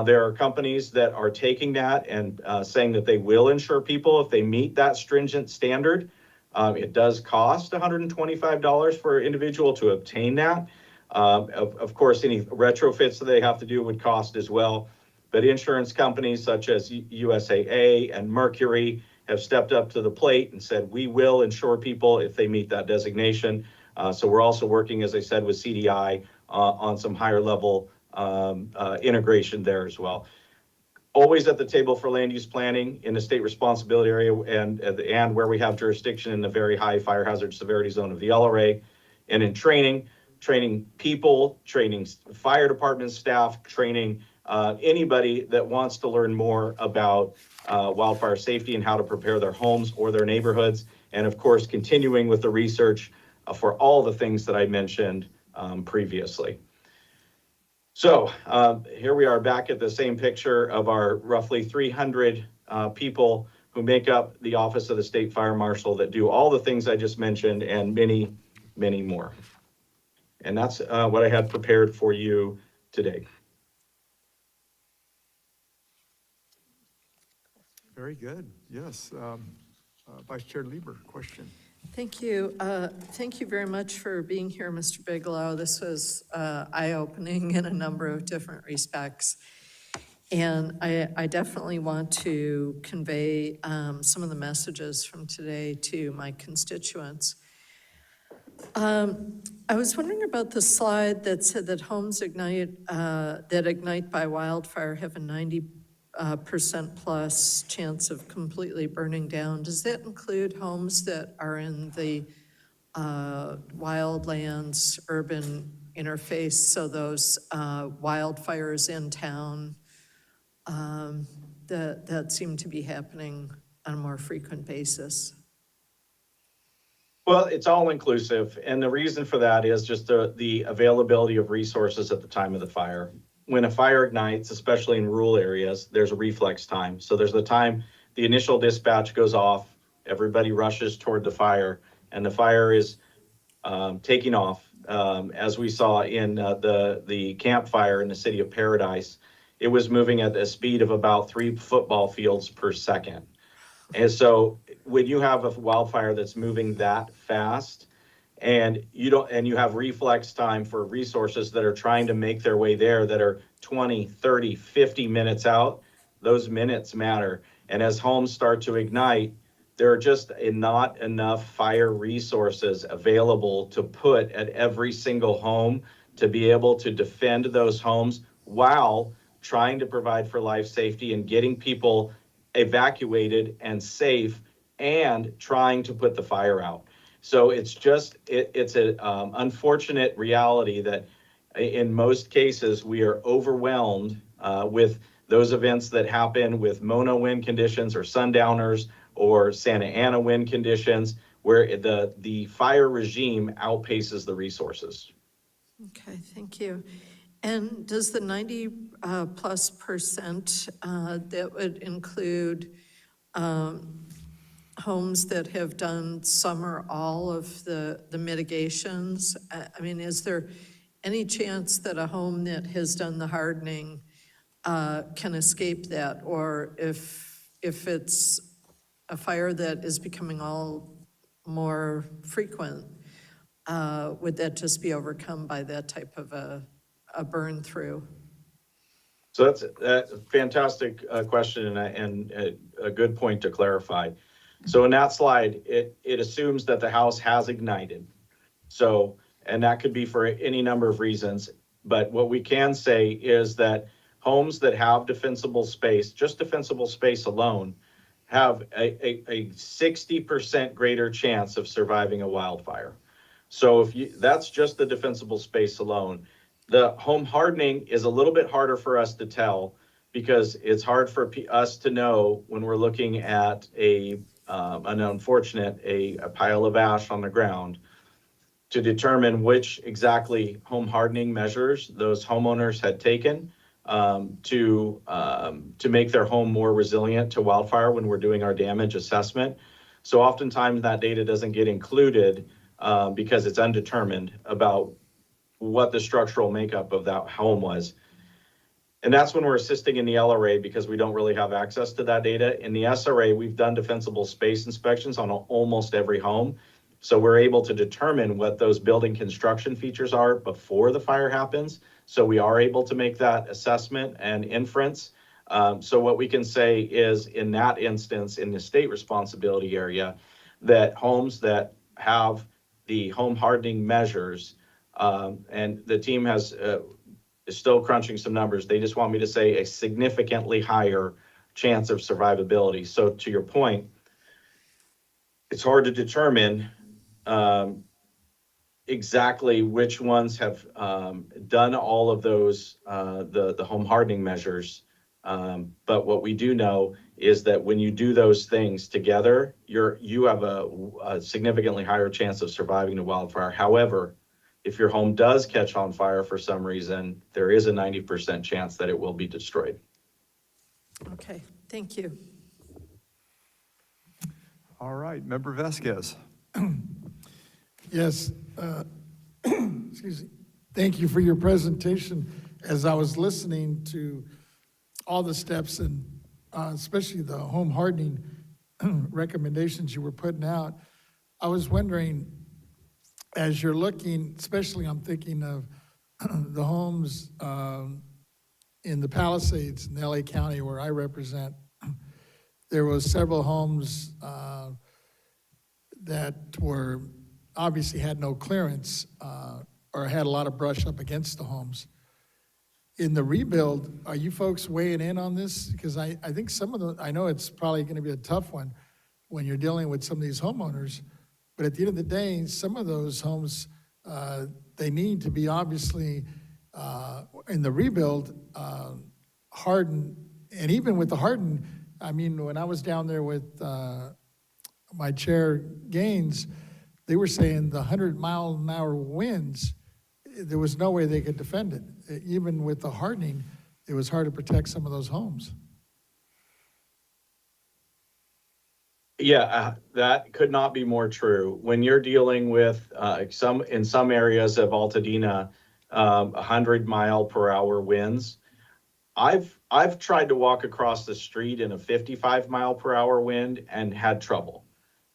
There are companies that are taking that and saying that they will insure people if they meet that stringent standard. It does cost $125 for an individual to obtain that. Of course, any retrofits that they have to do would cost as well. But insurance companies such as USAA and Mercury have stepped up to the plate and said, we will insure people if they meet that designation. So we're also working, as I said, with CDI on some higher level integration there as well. Always at the table for land use planning in the state responsibility area and where we have jurisdiction in the very high fire hazard severity zone of the LRA. And in training people, training fire department staff, training anybody that wants to learn more about wildfire safety and how to prepare their homes or their neighborhoods. And of course, continuing with the research for all the things that I mentioned previously. So here we are back at the same picture of our roughly 300 people who make up the Office of the State Fire Marshal that do all the things I just mentioned and many, many more. And that's what I had prepared for you today. Very good. Yes. Vice Chair Lieber, question. Thank you. Thank you very much for being here, Mr. Bigelow. This was eye-opening in a number of different respects. And I definitely want to convey some of the messages from today to my constituents. I was wondering about the slide that said that homes that ignite by wildfire have a 90% plus chance of completely burning down. Does that include homes that are in the wildlands urban interface? So those wildfires in town that seem to be happening on a more frequent basis? Well, it's all inclusive. And the reason for that is just the availability of resources at the time of the fire. When a fire ignites, especially in rural areas, there's a reflex time. So there's the time the initial dispatch goes off, everybody rushes toward the fire, and the fire is taking off. As we saw in the campfire in the city of Paradise, it was moving at a speed of about 3 football fields per second. And so when you have a wildfire that's moving that fast and you have reflex time for resources that are trying to make their way there that are 20, 30, 50 minutes out. Those minutes matter. And as homes start to ignite, there are just not enough fire resources available to put at every single home to be able to defend those homes while trying to provide for life safety and getting people evacuated and safe and trying to put the fire out. So it's an unfortunate reality that in most cases we are overwhelmed with those events that happen with mono wind conditions or sundowners or Santa Ana wind conditions where the fire regime outpaces the resources. Okay, thank you. And does the 90 plus percent, that would include homes that have done some or all of the mitigations? I mean, is there any chance that a home that has done the hardening can escape that? Or if it's a fire that is becoming all more frequent, would that just be overcome by that type of a burn through? So that's a fantastic question and a good point to clarify. So in that slide, it assumes that the house has ignited. So, and that could be for any number of reasons. But what we can say is that homes that have defensible space, just defensible space alone, have a 60% greater chance of surviving a wildfire. So that's just the defensible space alone. The home hardening is a little bit harder for us to tell because it's hard for us to know when we're looking at an unfortunate, a pile of ash on the ground to determine which exactly home hardening measures those homeowners had taken to make their home more resilient to wildfire when we're doing our damage assessment. So oftentimes that data doesn't get included because it's undetermined about what the structural makeup of that home was. And that's when we're assisting in the LRA because we don't really have access to that data. In the SRA, we've done defensible space inspections on almost every home. So we're able to determine what those building construction features are before the fire happens. So we are able to make that assessment and inference. So what we can say is in that instance, in the state responsibility area, that homes that have the home hardening measures, and the team is still crunching some numbers. They just want me to say a significantly higher chance of survivability. So to your point, it's hard to determine exactly which ones have done all of those, the home hardening measures. But what we do know is that when you do those things together, you have a significantly higher chance of surviving a wildfire. However, if your home does catch on fire for some reason, there is a 90% chance that it will be destroyed. Okay, thank you. All right, Member Vasquez. Yes, excuse me. Thank you for your presentation. As I was listening to all the steps and especially the home hardening recommendations you were putting out, I was wondering, as you're looking, especially I'm thinking of the homes in the Palisades in LA County where I represent, there was several homes that were obviously had no clearance or had a lot of brush up against the homes. In the rebuild, are you folks weighing in on this? Because I think some of the, I know it's probably going to be a tough one when you're dealing with some of these homeowners, but at the end of the day, some of those homes, they need to be obviously in the rebuild hardened. And even with the hardened, I mean, when I was down there with my chair Gaines, they were saying the 100-mile-an-hour winds, there was no way they could defend it. Even with the hardening, it was hard to protect some of those homes. Yeah, that could not be more true. When you're dealing with in some areas of Altadena, 100-mile-per-hour winds, I've tried to walk across the street in a 55-mile-per-hour wind and had trouble.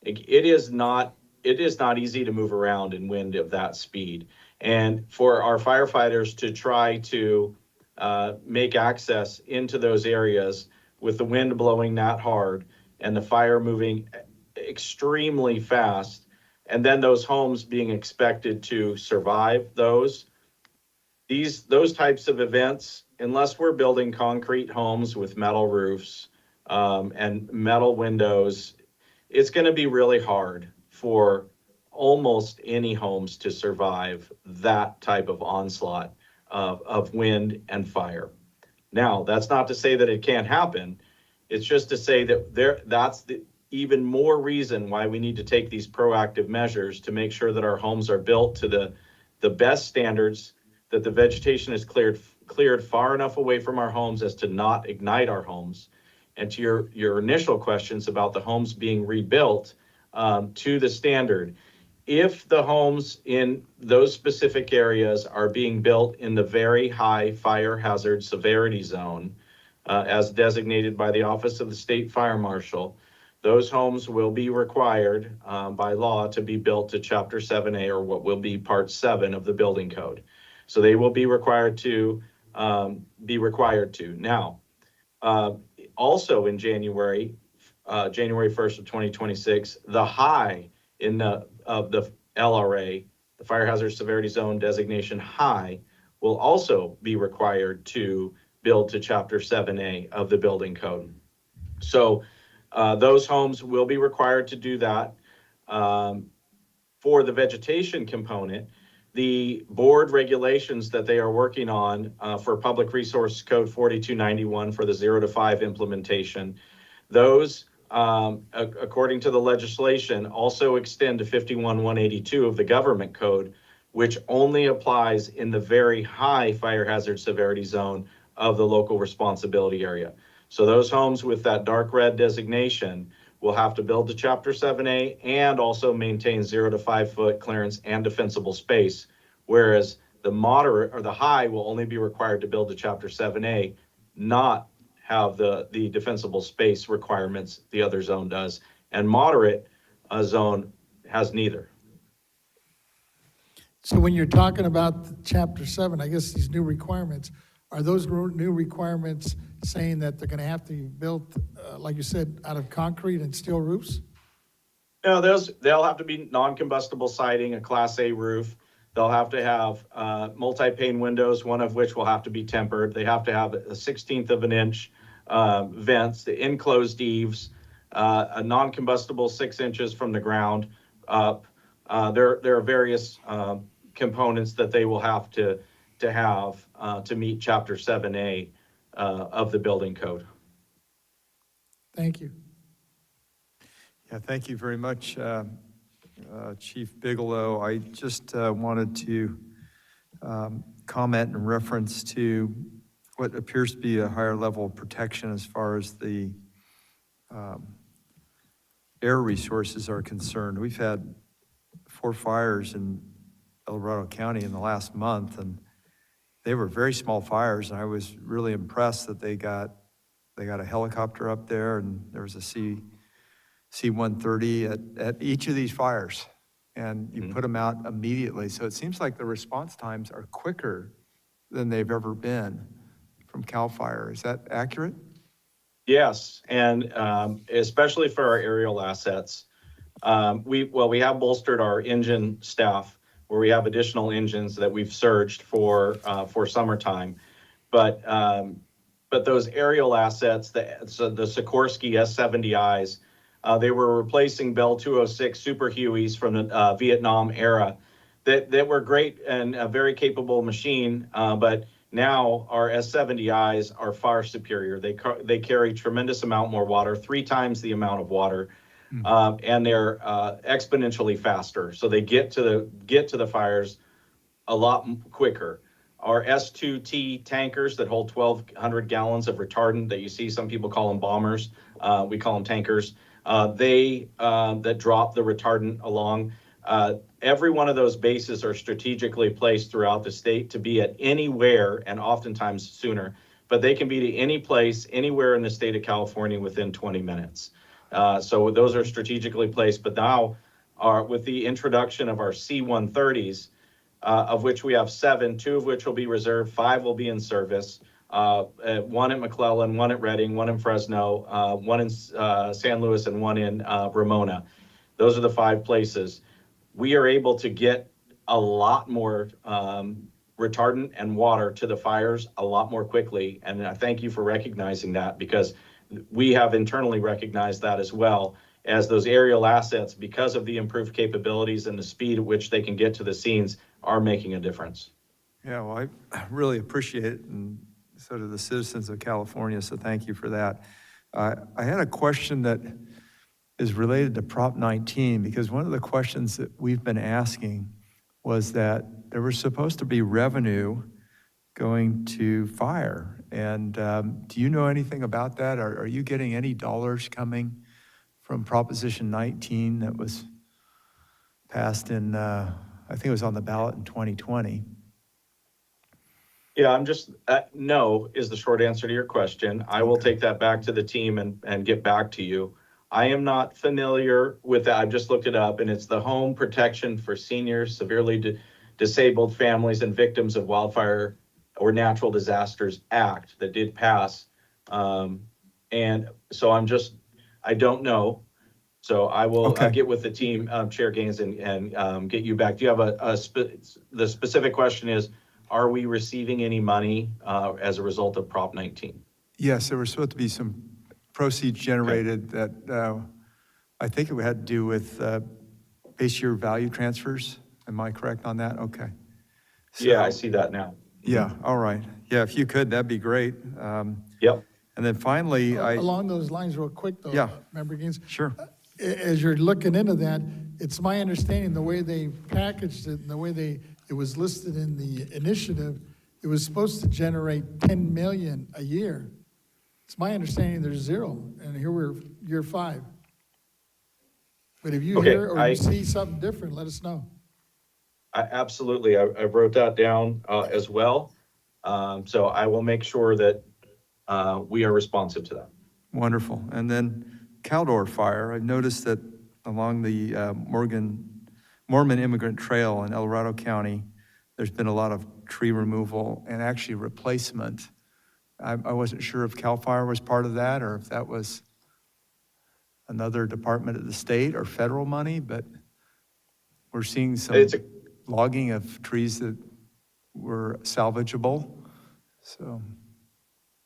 It is not it is not easy to move around in wind of that speed. And for our firefighters to try to make access into those areas with the wind blowing that hard and the fire moving extremely fast, and then those homes being expected to survive those types of events, unless we're building concrete homes with metal roofs and metal windows, it's going to be really hard for almost any homes to survive that type of onslaught of wind and fire. Now, that's not to say that it can't happen. It's just to say that that's the even more reason why we need to take these proactive measures to make sure that our homes are built to the best standards, that the vegetation is cleared far enough away from our homes as to not ignite our homes. And to your initial questions about the homes being rebuilt to the standard, if the homes in those specific areas are being built in the very high fire hazard severity zone, as designated by the Office of the State Fire Marshal, those homes will be required by law to be built to Chapter 7A, or what will be Part 7 of the Building Code. So they will be required to Now, also in January 1st of 2026, the high of the LRA, the Fire Hazard Severity Zone designation high, will also be required to build to Chapter 7A of the Building Code. So those homes will be required to do that. For the vegetation component, the board regulations that they are working on for Public Resource Code 4291 for the 0 to 5 implementation, those, according to the legislation, also extend to 51182 of the government code, which only applies in the very high fire hazard severity zone of the local responsibility area. So those homes with that dark red designation will have to build to Chapter 7A and also maintain 0 to 5 foot clearance and defensible space, whereas the moderate or the high will only be required to build to Chapter 7A, not have the defensible space requirements the other zone does, and moderate zone has neither. So when you're talking about Chapter 7, I guess these new requirements, are those new requirements saying that they're going to have to be built, like you said, out of concrete and steel roofs? No, they'll have to be non-combustible siding, a Class A roof. They'll have to have multi-pane windows, one of which will have to be tempered. They have to have a 1/16 of an inch vents, the enclosed eaves, a non-combustible 6 inches from the ground up. There are various components that they will have to have to meet Chapter 7A of the building code. Thank you. Yeah, thank you very much, Chief Bigelow. I just wanted to comment in reference to what appears to be a higher level of protection as far as the air resources are concerned. We've had 4 fires in El Dorado County in the last month, and they were very small fires, and I was really impressed that they got a helicopter up there, and there was a C-130 at each of these fires, and you put them out immediately. So it seems like the response times are quicker than they've ever been from CAL FIRE. Is that accurate? Yes, and especially for our aerial assets. We have bolstered our engine staff where we have additional engines that we've surged for summertime. But those aerial assets, the Sikorsky S-70Is, they were replacing Bell 206 Super Hueys from the Vietnam era that were great and a very capable machine, but now our S-70Is are far superior. They carry tremendous amount more water, 3 times the amount of water, and they're exponentially faster. So they get to the fires a lot quicker. Our S2T tankers that hold 1,200 gallons of retardant that you see, some people call them bombers, we call them tankers. That drop the retardant along. Every one of those bases are strategically placed throughout the state to be at anywhere, and oftentimes sooner, but they can be to any place, anywhere in the state of California within 20 minutes. So those are strategically placed, but now with the introduction of our C-130s, of which we have 7, 2 of which will be reserved, 5 will be in service. One at McClellan, one at Reading, one in Fresno, one in San Luis, and one in Ramona. Those are the 5 places. We are able to get a lot more retardant and water to the fires a lot more quickly. And I thank you for recognizing that, because we have internally recognized that as well, as those aerial assets, because of the improved capabilities and the speed at which they can get to the scenes, are making a difference. Yeah, well, I really appreciate it, and so do the citizens of California, so thank you for that. I had a question that is related to Prop 19, because one of the questions that we've been asking was that there was supposed to be revenue going to fire. And do you know anything about that? Are you getting any dollars coming from Proposition 19 that was passed in, I think it was on the ballot in 2020? Yeah, I'm just, no is the short answer to your question. I will take that back to the team and get back to you. I am not familiar with that. I've just looked it up, and it's the Home Protection for Seniors, Severely Disabled Families and Victims of Wildfire or Natural Disasters Act that did pass. And so I don't know. So I will get with the team, Chair Gaines, and get you back. Do you have the specific question is, are we receiving any money as a result of Prop 19? Yes, there was supposed to be some proceeds generated that I think it had to do with base year value transfers. Am I correct on that? Okay. So, yeah, I see that now. Yeah, all right. Yeah, if you could, that'd be great. Yep. And then finally, Along those lines, real quick though, Yeah. Member Gaines. Sure. As you're looking into that, it's my understanding, the way they packaged it and the way it was listed in the initiative, it was supposed to generate 10 million a year. It's my understanding there's 0, and here we're year 5. But if you hear or you see something different, let us know. Absolutely. I wrote that down as well. So I will make sure that we are responsive to that. Wonderful. And then Caldor Fire, I've noticed that along the Mormon Immigrant Trail in El Dorado County, there's been a lot of tree removal and actually replacement. I wasn't sure if CAL FIRE was part of that or if that was another department of the state or federal money, but we're seeing some logging of trees that were salvageable. So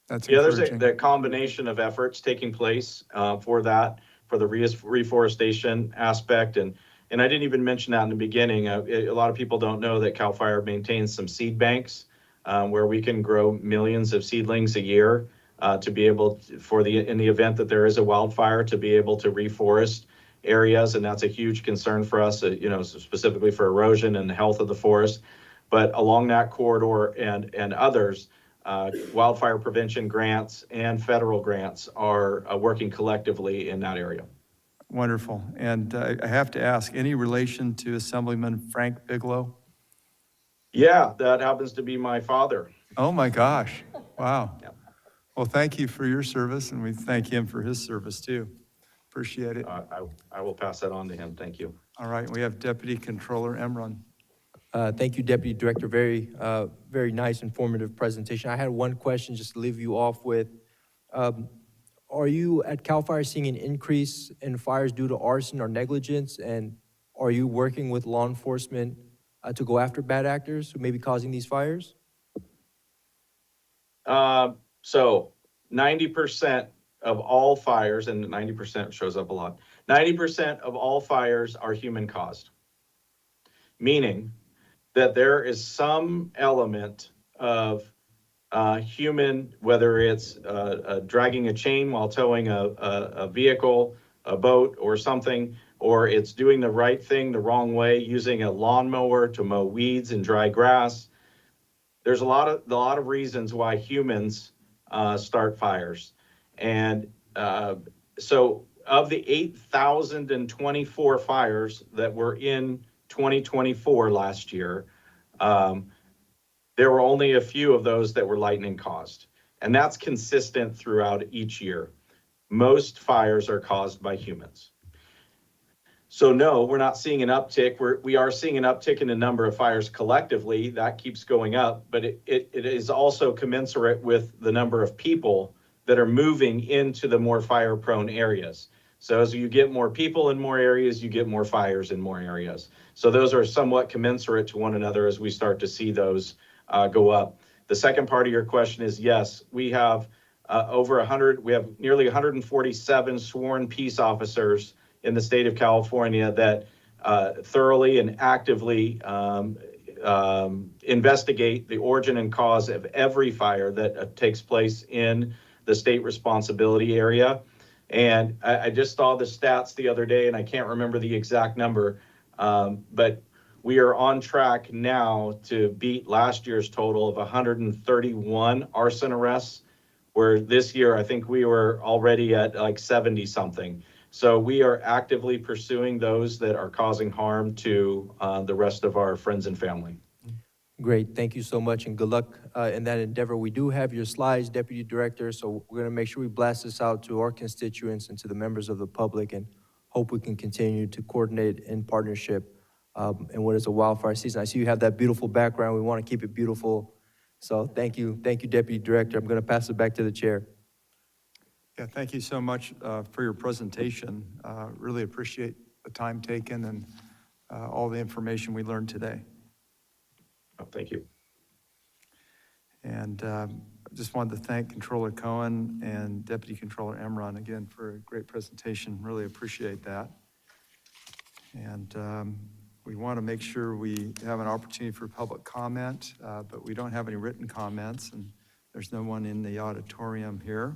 that's encouraging. There's a combination of efforts taking place for that, for the reforestation aspect. And I didn't even mention that in the beginning. A lot of people don't know that CAL FIRE maintains some seed banks where we can grow millions of seedlings a year to be able in the event that there is a wildfire, to be able to reforest areas. And that's a huge concern for us, specifically for erosion and the health of the forest. But along that corridor and others, wildfire prevention grants and federal grants are working collectively in that area. Wonderful. And I have to ask, any relation to Assemblyman Frank Bigelow? Yeah, that happens to be my father. Oh my gosh. Wow. Yeah. Well, thank you for your service, and we thank him for his service too. Appreciate it. I will pass that on to him. Thank you. All right, we have Deputy Controller Emron. Thank you, Deputy Director. Very nice, informative presentation. I had one question just to leave you off with. Are you at CAL FIRE seeing an increase in fires due to arson or negligence? And are you working with law enforcement to go after bad actors who may be causing these fires? So 90% of all fires, and 90% shows up a lot, 90% of all fires are human caused. Meaning that there is some element of human, whether it's dragging a chain while towing a vehicle, a boat or something, or it's doing the right thing the wrong way, using a lawnmower to mow weeds and dry grass. There's a lot of reasons why humans start fires. And so of the 8,024 fires that were in 2024 last year, there were only a few of those that were lightning caused. And that's consistent throughout each year. Most fires are caused by humans. So no, we're not seeing an uptick. We are seeing an uptick in the number of fires collectively. That keeps going up, but it is also commensurate with the number of people that are moving into the more fire-prone areas. So as you get more people in more areas, you get more fires in more areas. So those are somewhat commensurate to one another as we start to see those go up. The second part of your question is, yes, we have over 100, we have nearly 147 sworn peace officers in the state of California that thoroughly and actively investigate the origin and cause of every fire that takes place in the state responsibility area. And I just saw the stats the other day, and I can't remember the exact number, but we are on track now to beat last year's total of 131 arson arrests, where this year I think we were already at like 70 something. So we are actively pursuing those that are causing harm to the rest of our friends and family. Great, thank you so much, and good luck in that endeavor. We do have your slides, Deputy Director, so we're gonna make sure we blast this out to our constituents and to the members of the public, and hope we can continue to coordinate in partnership in what is a wildfire season. I see you have that beautiful background. We wanna keep it beautiful. So thank you, Deputy Director. I'm gonna pass it back to the chair. Yeah, thank you so much for your presentation. Really appreciate the time taken and all the information we learned today. Oh, thank you. And I just wanted to thank Controller Cohen and Deputy Controller Emron again for a great presentation. Really appreciate that. And we want to make sure we have an opportunity for public comment, but we don't have any written comments, and there's no one in the auditorium here.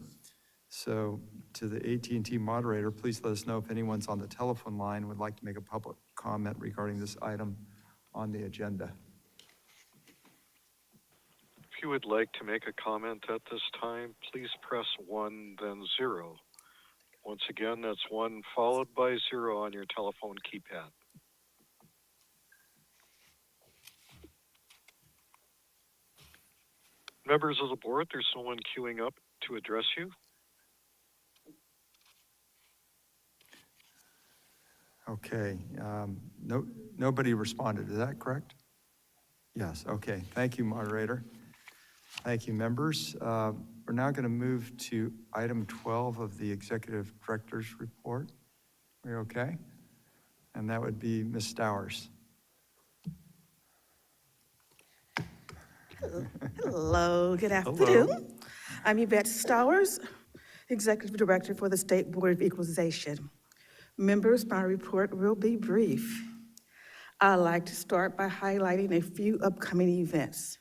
So to the AT&T moderator, please let us know if anyone's on the telephone line would like to make a public comment regarding this item on the agenda. If you would like to make a comment at this time, please press 1, then 0. Once again, that's 1 followed by 0 on your telephone keypad. Members of the board, there's someone queuing up to address you. Okay, nobody responded, is that correct? Yes, okay, thank you, moderator. Thank you, members. We're now going to move to item 12 of the executive director's report. Are we okay? And that would be Ms. Stowers. Hello, good afternoon. I'm Yvette Stowers, Executive Director for the State Board of Equalization. Members, my report will be brief. I'd like to start by highlighting a few upcoming events.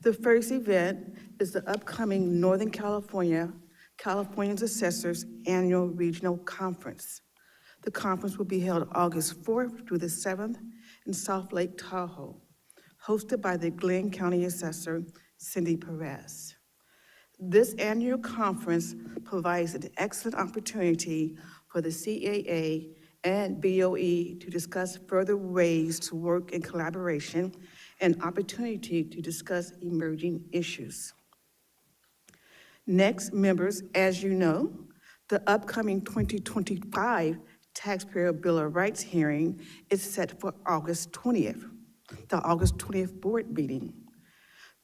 The first event is the upcoming Northern California's Assessors Annual Regional Conference. The conference will be held August 4th through the 7th in South Lake Tahoe, hosted by the Glenn County Assessor, Cindy Perez. This annual conference provides an excellent opportunity for the CAA and BOE to discuss further ways to work in collaboration and opportunity to discuss emerging issues. Next, members, as you know, the upcoming 2025 Taxpayer Bill of Rights hearing is set for August 20th, the August 20th board meeting.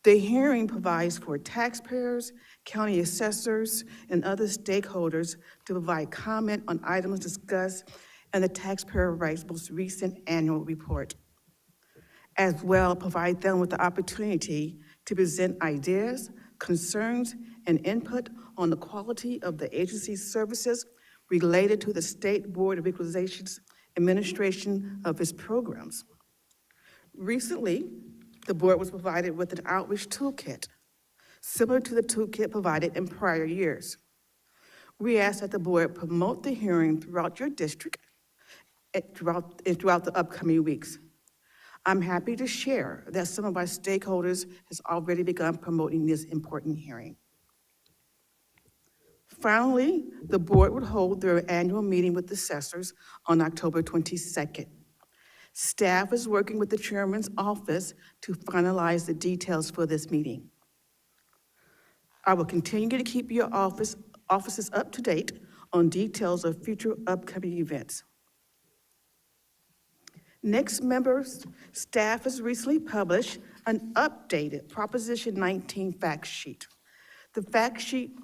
The hearing provides for taxpayers, county assessors, and other stakeholders to provide comment on items discussed in the Taxpayer Rights most recent annual report. As well, provide them with the opportunity to present ideas, concerns, and input on the quality of the agency's services related to the State Board of Equalization's administration of its programs. Recently, the board was provided with an outreach toolkit, similar to the toolkit provided in prior years. We ask that the board promote the hearing throughout your district and throughout the upcoming weeks. I'm happy to share that some of our stakeholders has already begun promoting this important hearing. Finally, the board would hold their annual meeting with assessors on October 22nd. Staff is working with the chairman's office to finalize the details for this meeting. I will continue to keep your offices up to date on details of future upcoming events. Next, members, staff has recently published an updated Proposition 19 fact sheet. The fact sheet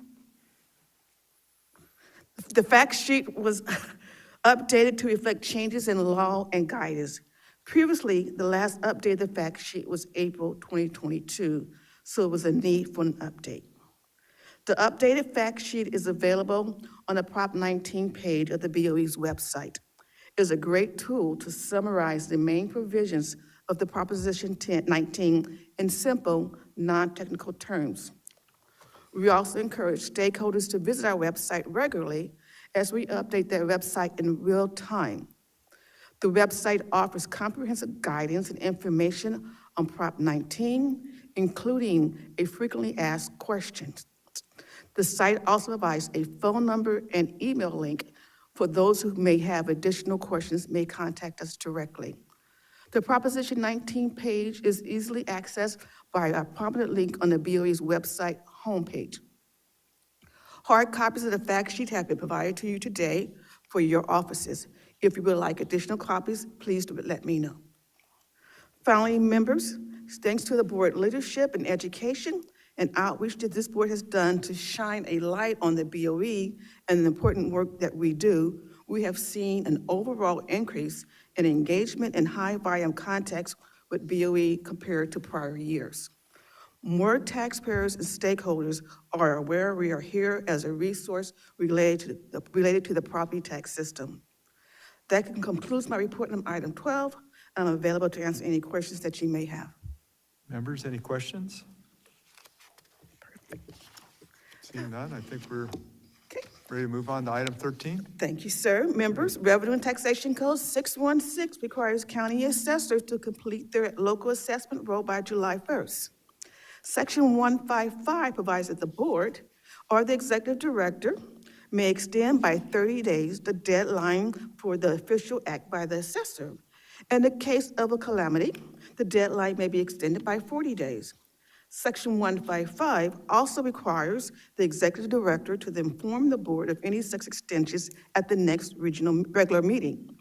was updated to reflect changes in law and guidance. Previously, the last updated fact sheet was April 2022, so it was a need for an update. The updated fact sheet is available on the Prop 19 page of the BOE's website. It is a great tool to summarize the main provisions of the Proposition 19 in simple, non-technical terms. We also encourage stakeholders to visit our website regularly as we update their website in real time. The website offers comprehensive guidance and information on Prop 19, including a frequently asked questions. The site also provides a phone number and email link for those who may have additional questions may contact us directly. The Proposition 19 page is easily accessed by a prominent link on the BOE's website homepage. Hard copies of the fact sheet have been provided to you today for your offices. If you would like additional copies, please let me know. Finally, members, thanks to the board leadership and education and outreach that this board has done to shine a light on the BOE and the important work that we do, we have seen an overall increase in engagement and high volume contacts with BOE compared to prior years. More taxpayers and stakeholders are aware we are here as a resource related to the property tax system. That concludes my report on item 12. I'm available to answer any questions that you may have. Members, any questions? Seeing none, I think we're ready to move on to item 13. Thank you, sir. Members, Revenue and Taxation Code 616 requires county assessors to complete their local assessment role by July 1st. Section 155 provides that the board or the executive director may extend by 30 days the deadline for the official act by the assessor. In the case of a calamity, the deadline may be extended by 40 days. Section 155 also requires the executive director to inform the board of any such extensions at the next regular meeting.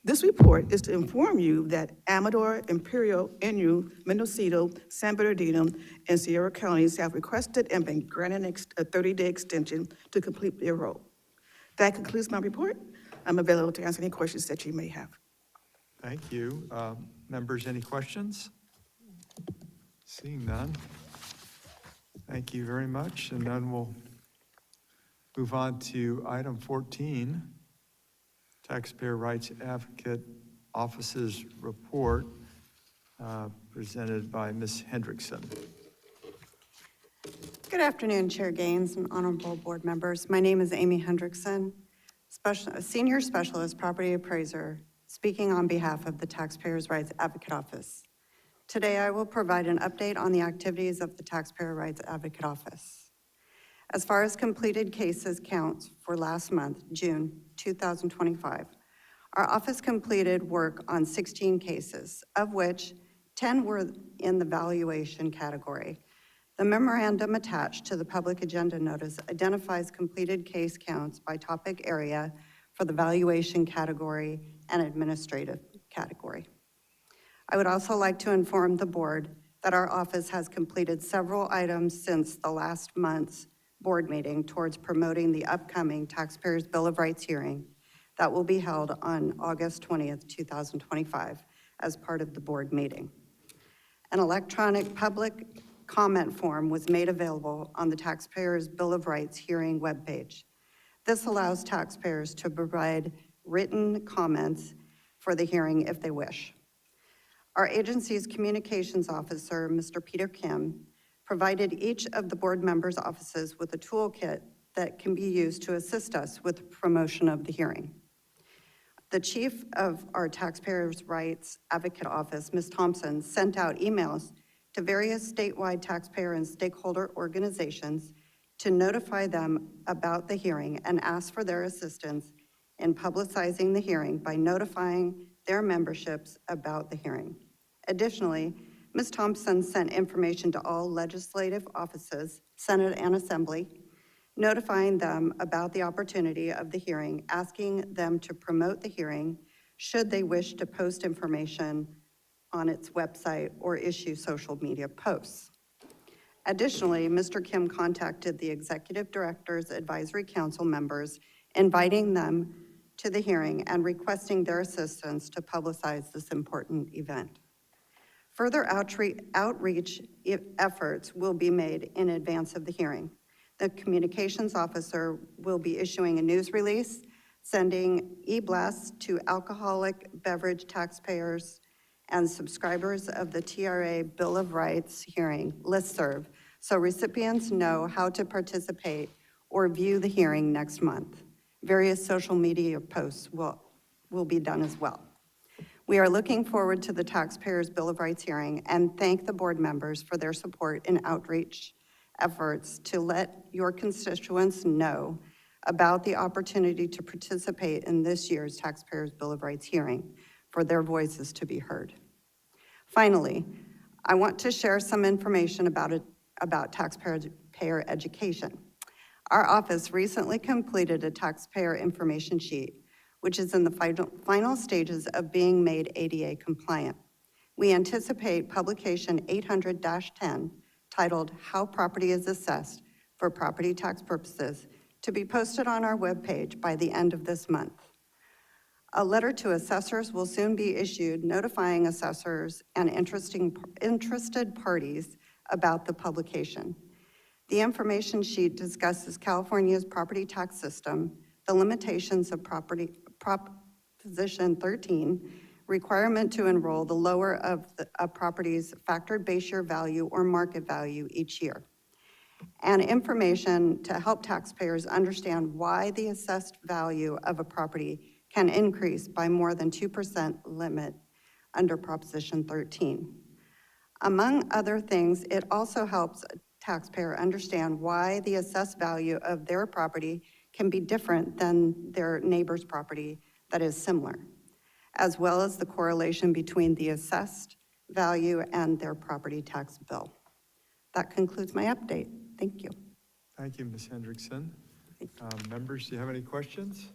This report is to inform you that Amador, Imperial, Inyo, Mendocino, San Bernardino, and Sierra counties have requested and been granted a 30-day extension to complete their role. That concludes my report. I'm available to answer any questions that you may have. Thank you. Members, any questions? Seeing none. Thank you very much. And then we'll move on to item 14, Taxpayer Rights Advocate Office's report, presented by Ms. Hendrickson. Good afternoon, Chair Gaines and honorable board members. My name is Amy Hendrickson, Senior Specialist Property Appraiser, speaking on behalf of the Taxpayers Rights Advocate Office. Today, I will provide an update on the activities of the Taxpayer Rights Advocate Office. As far as completed cases counts for last month, June 2025, our office completed work on 16 cases, of which 10 were in the valuation category. The memorandum attached to the public agenda notice identifies completed case counts by topic area for the valuation category and administrative category. I would also like to inform the board that our office has completed several items since the last month's board meeting towards promoting the upcoming Taxpayers Bill of Rights hearing that will be held on August 20th, 2025 as part of the board meeting. An electronic public comment form was made available on the Taxpayers Bill of Rights hearing webpage. This allows taxpayers to provide written comments for the hearing if they wish. Our agency's communications officer, Mr. Peter Kim, provided each of the board members' offices with a toolkit that can be used to assist us with promotion of the hearing. The chief of our Taxpayers Rights Advocate Office, Ms. Thompson, sent out emails to various statewide taxpayer and stakeholder organizations to notify them about the hearing and ask for their assistance in publicizing the hearing by notifying their memberships about the hearing. Additionally, Ms. Thompson sent information to all legislative offices, Senate and Assembly, notifying them about the opportunity of the hearing, asking them to promote the hearing should they wish to post information on its website or issue social media posts. Additionally, Mr. Kim contacted the Executive Director's Advisory Council members, inviting them to the hearing and requesting their assistance to publicize this important event. Further outreach efforts will be made in advance of the hearing. The communications officer will be issuing a news release, sending e-blasts to alcoholic beverage taxpayers and subscribers of the TRA Bill of Rights hearing listserv, so recipients know how to participate or view the hearing next month. Various social media posts will be done as well. We are looking forward to the Taxpayers Bill of Rights hearing and thank the board members for their support in outreach efforts to let your constituents know about the opportunity to participate in this year's Taxpayers Bill of Rights hearing, for their voices to be heard. Finally, I want to share some information about taxpayer education. Our office recently completed a taxpayer information sheet, which is in the final stages of being made ADA compliant. We anticipate publication 800-10, titled How Property is Assessed for Property Tax Purposes, to be posted on our webpage by the end of this month. A letter to assessors will soon be issued notifying assessors and interested parties about the publication. The information sheet discusses California's property tax system, the limitations of Proposition 13, requirement to enroll the lower of a property's factored base year value or market value each year, and information to help taxpayers understand why the assessed value of a property can increase by more than 2% limit under Proposition 13. Among other things, it also helps a taxpayer understand why the assessed value of their property can be different than their neighbor's property that is similar, as well as the correlation between the assessed value and their property tax bill. That concludes my update. Thank you. Thank you, Ms. Hendrickson. Members, do you have any questions?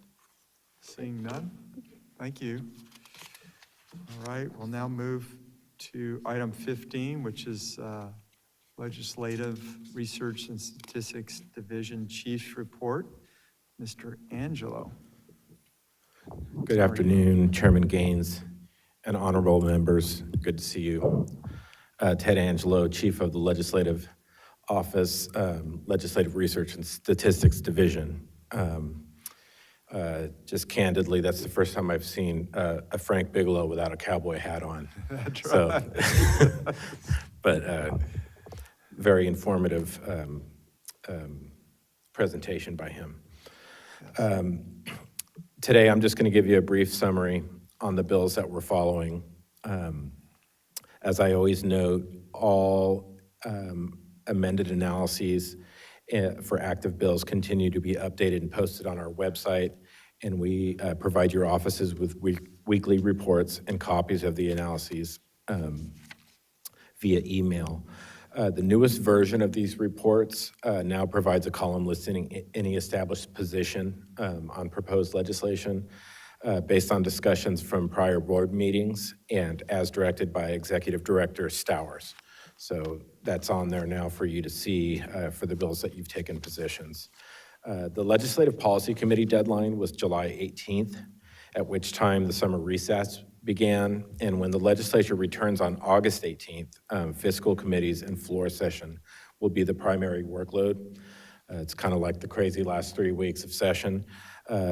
Seeing none, thank you. All right, we'll now move to item 15, which is Legislative Research and Statistics Division Chief's Report. Mr. Angelo. Good afternoon, Chairman Gaines and honorable members. Good to see you. Ted Angelo, Chief of the Legislative Office, Legislative Research and Statistics Division. Just candidly, that's the first time I've seen a Frank Bigelow without a cowboy hat on. That's so, right. But very informative presentation by him. Today, I'm just going to give you a brief summary on the bills that we're following. As I always note, all amended analyses for active bills continue to be updated and posted on our website, and we provide your offices with weekly reports and copies of the analyses via email. The newest version of these reports now provides a column listing any established position on proposed legislation based on discussions from prior board meetings and as directed by Executive Director Stowers. So that's on there now for you to see for the bills that you've taken positions. The Legislative Policy Committee deadline was July 18th, at which time the summer recess began, and when the legislature returns on August 18th, fiscal committees and floor session will be the primary workload. It's kind of like the crazy last 3 weeks of session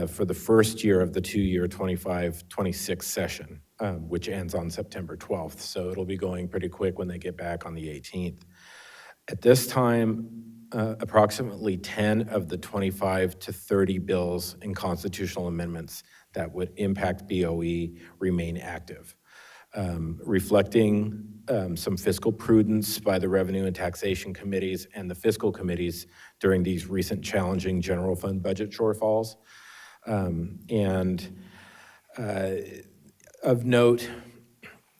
for the first year of the two-year 25-26 session, which ends on September 12th. So it'll be going pretty quick when they get back on the 18th. At this time, approximately 10 of the 25 to 30 bills and constitutional amendments that would impact BOE remain active, reflecting some fiscal prudence by the Revenue and Taxation Committees and the fiscal committees during these recent challenging general fund budget shortfalls. Of note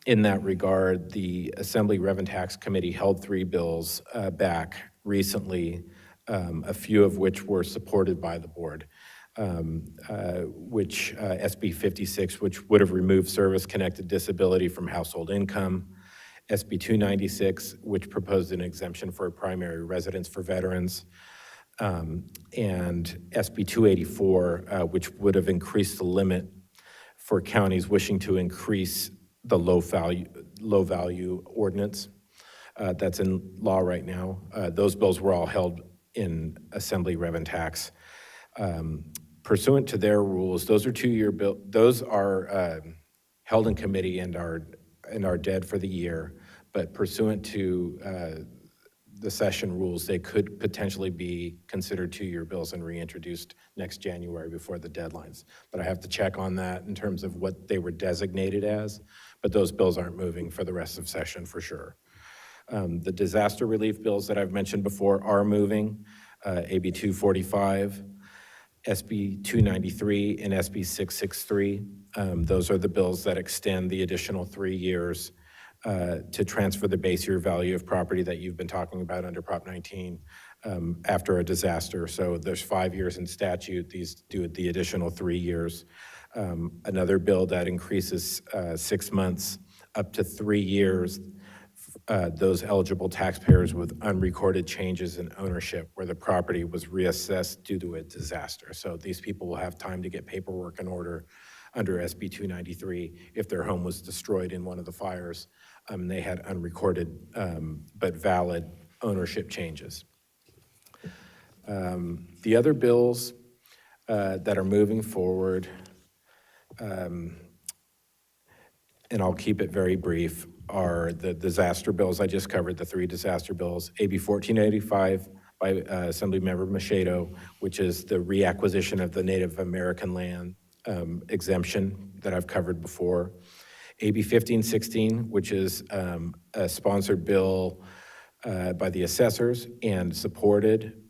in that regard, the Assembly Rev and Tax Committee held 3 bills back recently, a few of which were supported by the board. which SB 56, which would have removed service-connected disability from household income. SB 296, which proposed an exemption for primary residence for veterans. And SB 284, which would have increased the limit for counties wishing to increase the low value ordinance that's in law right now. Those bills were all held in Assembly Rev and Tax. Pursuant to their rules, those are two-year bill. Those are held in committee and are dead for the year. But pursuant to the session rules, they could potentially be considered two-year bills and reintroduced next January before the deadlines. But I have to check on that in terms of what they were designated as. But those bills aren't moving for the rest of session for sure. The disaster relief bills that I've mentioned before are moving. AB 245, SB 293, and SB 663. Those are the bills that extend the additional 3 years to transfer the base year value of property that you've been talking about under Prop 19 after a disaster. So there's 5 years in statute. These do the additional 3 years. Another bill that increases 6 months up to 3 years, those eligible taxpayers with unrecorded changes in ownership where the property was reassessed due to a disaster. So these people will have time to get paperwork in order under SB 293 if their home was destroyed in one of the fires. They had unrecorded but valid ownership changes. The other bills that are moving forward, and I'll keep it very brief, are the disaster bills. I just covered the 3 disaster bills. AB 1485 by Assemblymember Machado, which is the reacquisition of the Native American land exemption that I've covered before. AB 1516, which is a sponsored bill by the assessors and supported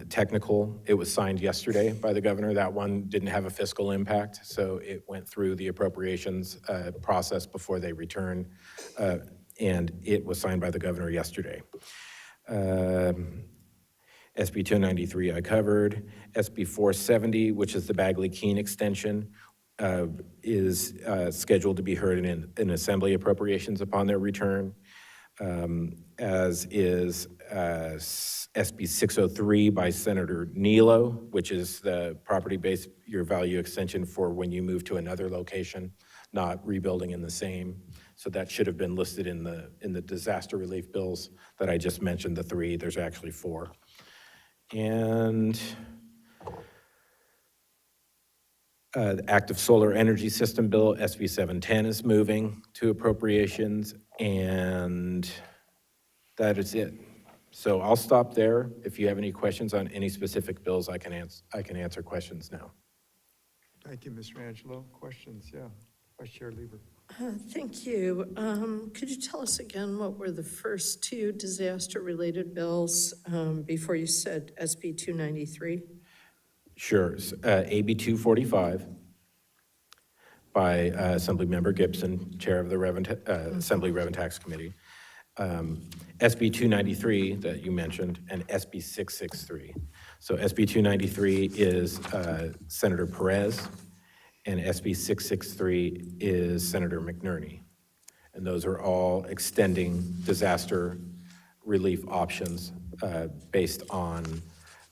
technical. It was signed yesterday by the governor. That one didn't have a fiscal impact, so it went through the appropriations process before they returned, and it was signed by the governor yesterday. SB 293 I covered. SB 470, which is the Bagley-Keene extension, is scheduled to be heard in Assembly appropriations upon their return, as is SB 603 by Senator Nilo, which is the property-based year value extension for when you move to another location, not rebuilding in the same. So that should have been listed in the disaster relief bills that I just mentioned, the 3. There's actually 4. And the active solar energy system bill, SB 710, is moving to appropriations, and that is it. So I'll stop there. If you have any questions on any specific bills, I can answer questions now. Thank you, Mr. Angelo. Questions? Yeah, Vice Chair Lieber. Thank you. Could you tell us again what were the first 2 disaster-related bills before you said SB 293? Sure. AB 245 by Assemblymember Gibson, Chair of the Assembly Rev and Tax Committee. SB 293 that you mentioned, and SB 663. So SB 293 is Senator Perez, and SB 663 is Senator McNerney. And those are all extending disaster relief options based on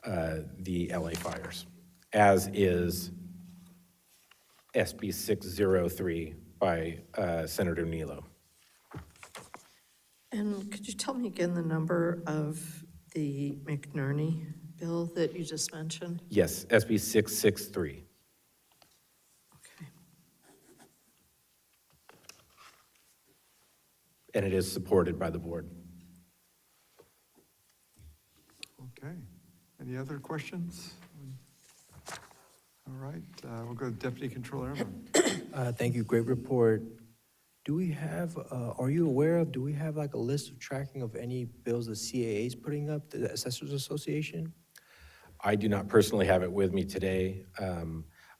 the LA fires, as is SB 603 by Senator Nilo. And could you tell me again the number of the McNerney bill that you just mentioned? Yes, SB 663. Okay. And it is supported by the board. Okay. Any other questions? All right, we'll go to Deputy Controller Emmerich. Thank you, great report. Do we have, are you aware of, do we have like a list of tracking of any bills the CAA is putting up, the Assessors Association? I do not personally have it with me today.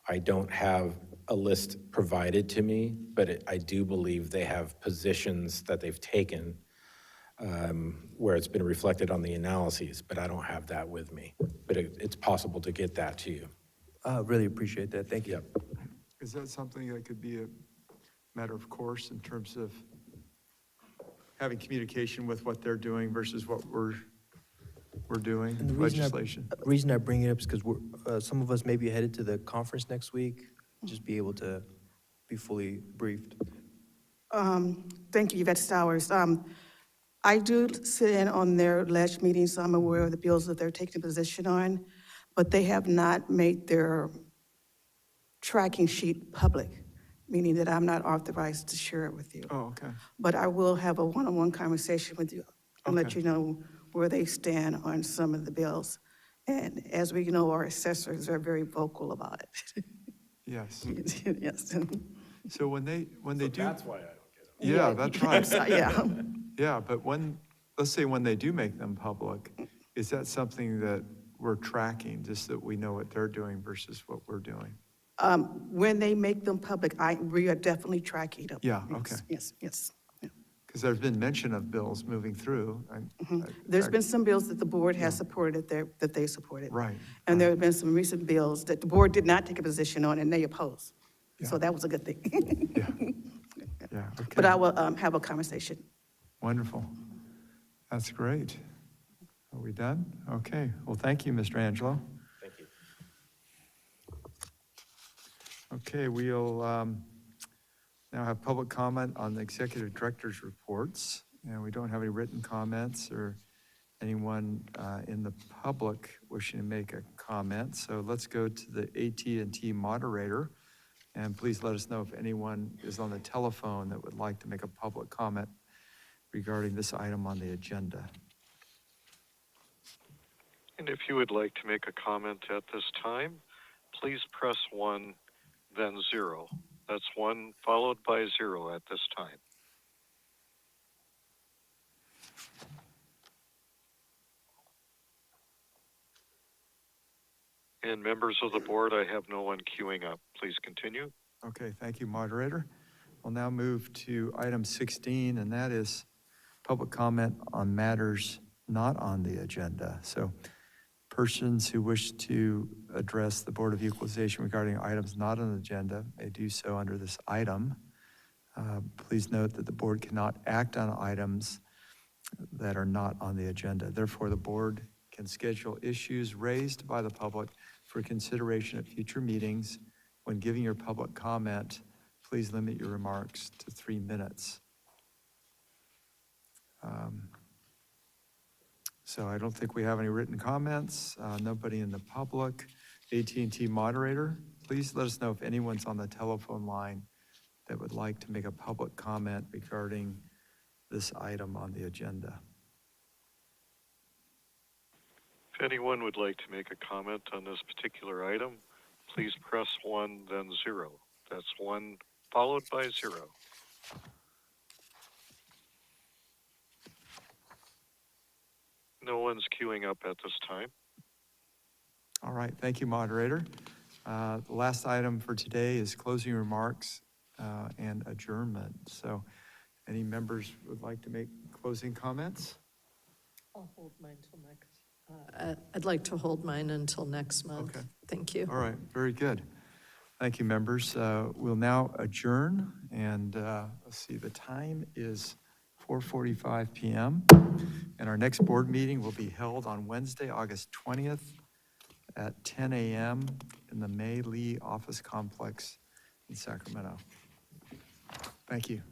I don't have a list provided to me, but I do believe they have positions that they've taken where it's been reflected on the analyses, but I don't have that with me. But it's possible to get that to you. Really appreciate that. Thank you. Is that something that could be a matter of course in terms of having communication with what they're doing versus what we're doing, And the legislation? reason I bring it up is because some of us may be headed to the conference next week, just be able to be fully briefed. Thank you, Yvette Stowers. I do sit in on their ledge meetings, so I'm aware of the bills that they're taking a position on, but they have not made their tracking sheet public, meaning that I'm not authorized to share it with you. Oh, okay. But I will have a one-on-one conversation with you and let Okay. you know where they stand on some of the bills. And as we know, our assessors are very vocal about it. Yes. Yes. So when they do. That's why I don't get it. Yeah, Yeah, that's I'm right. sorry, yeah. Yeah, but let's say when they do make them public, is that something that we're tracking, just that we know what they're doing versus what we're doing? When they make them public, we are definitely tracking them. Yeah, Yes, okay. Yes, yes. Because there's been mention of bills moving through. There's been some bills that the board has supported that they supported. Right. And there have been some recent bills that the board did not take a position on and they opposed. So Yeah. that was a good thing. Yeah, okay. But I will have a conversation. Wonderful. That's great. Are we done? Okay. Well, thank you, Mr. Angelo. Thank you. Okay, we'll now have public comment on the executive director's reports. And we don't have any written comments or anyone in the public wishing to make a comment. So let's go to the AT&T moderator. And please let us know if anyone is on the telephone that would like to make a public comment regarding this item on the agenda. And if you would like to make a comment at this time, please press 1, then 0. That's 1 followed by 0 at this time. And members of the board, I have no one queuing up. Please continue. Okay, thank you, moderator. We'll now move to item 16, and that is public comment on matters not on the agenda. So persons who wish to address the Board of Equalization regarding items not on the agenda may do so under this item. Please note that the board cannot act on items that are not on the agenda. Therefore, the board can schedule issues raised by the public for consideration at future meetings. When giving your public comment, please limit your remarks to 3 minutes. So I don't think we have any written comments, nobody in the public. AT&T moderator, please let us know if anyone's on the telephone line that would like to make a public comment regarding this item on the agenda. If anyone would like to make a comment on this particular item, please press 1, then 0. That's 1 followed by 0. No one's queuing up at this time. All right, thank you, moderator. The last item for today is closing remarks and adjournment. So any members would like to make closing comments? I'll hold mine till next. I'd like to hold mine until next month. Okay. Thank you. All right, very good. Thank you, members. We'll now adjourn, and let's see, the time is 4:45 p.m. And our next board meeting will be held on Wednesday, August 20th at 10 a.m. in the May Lee Office Complex in Sacramento. Thank you.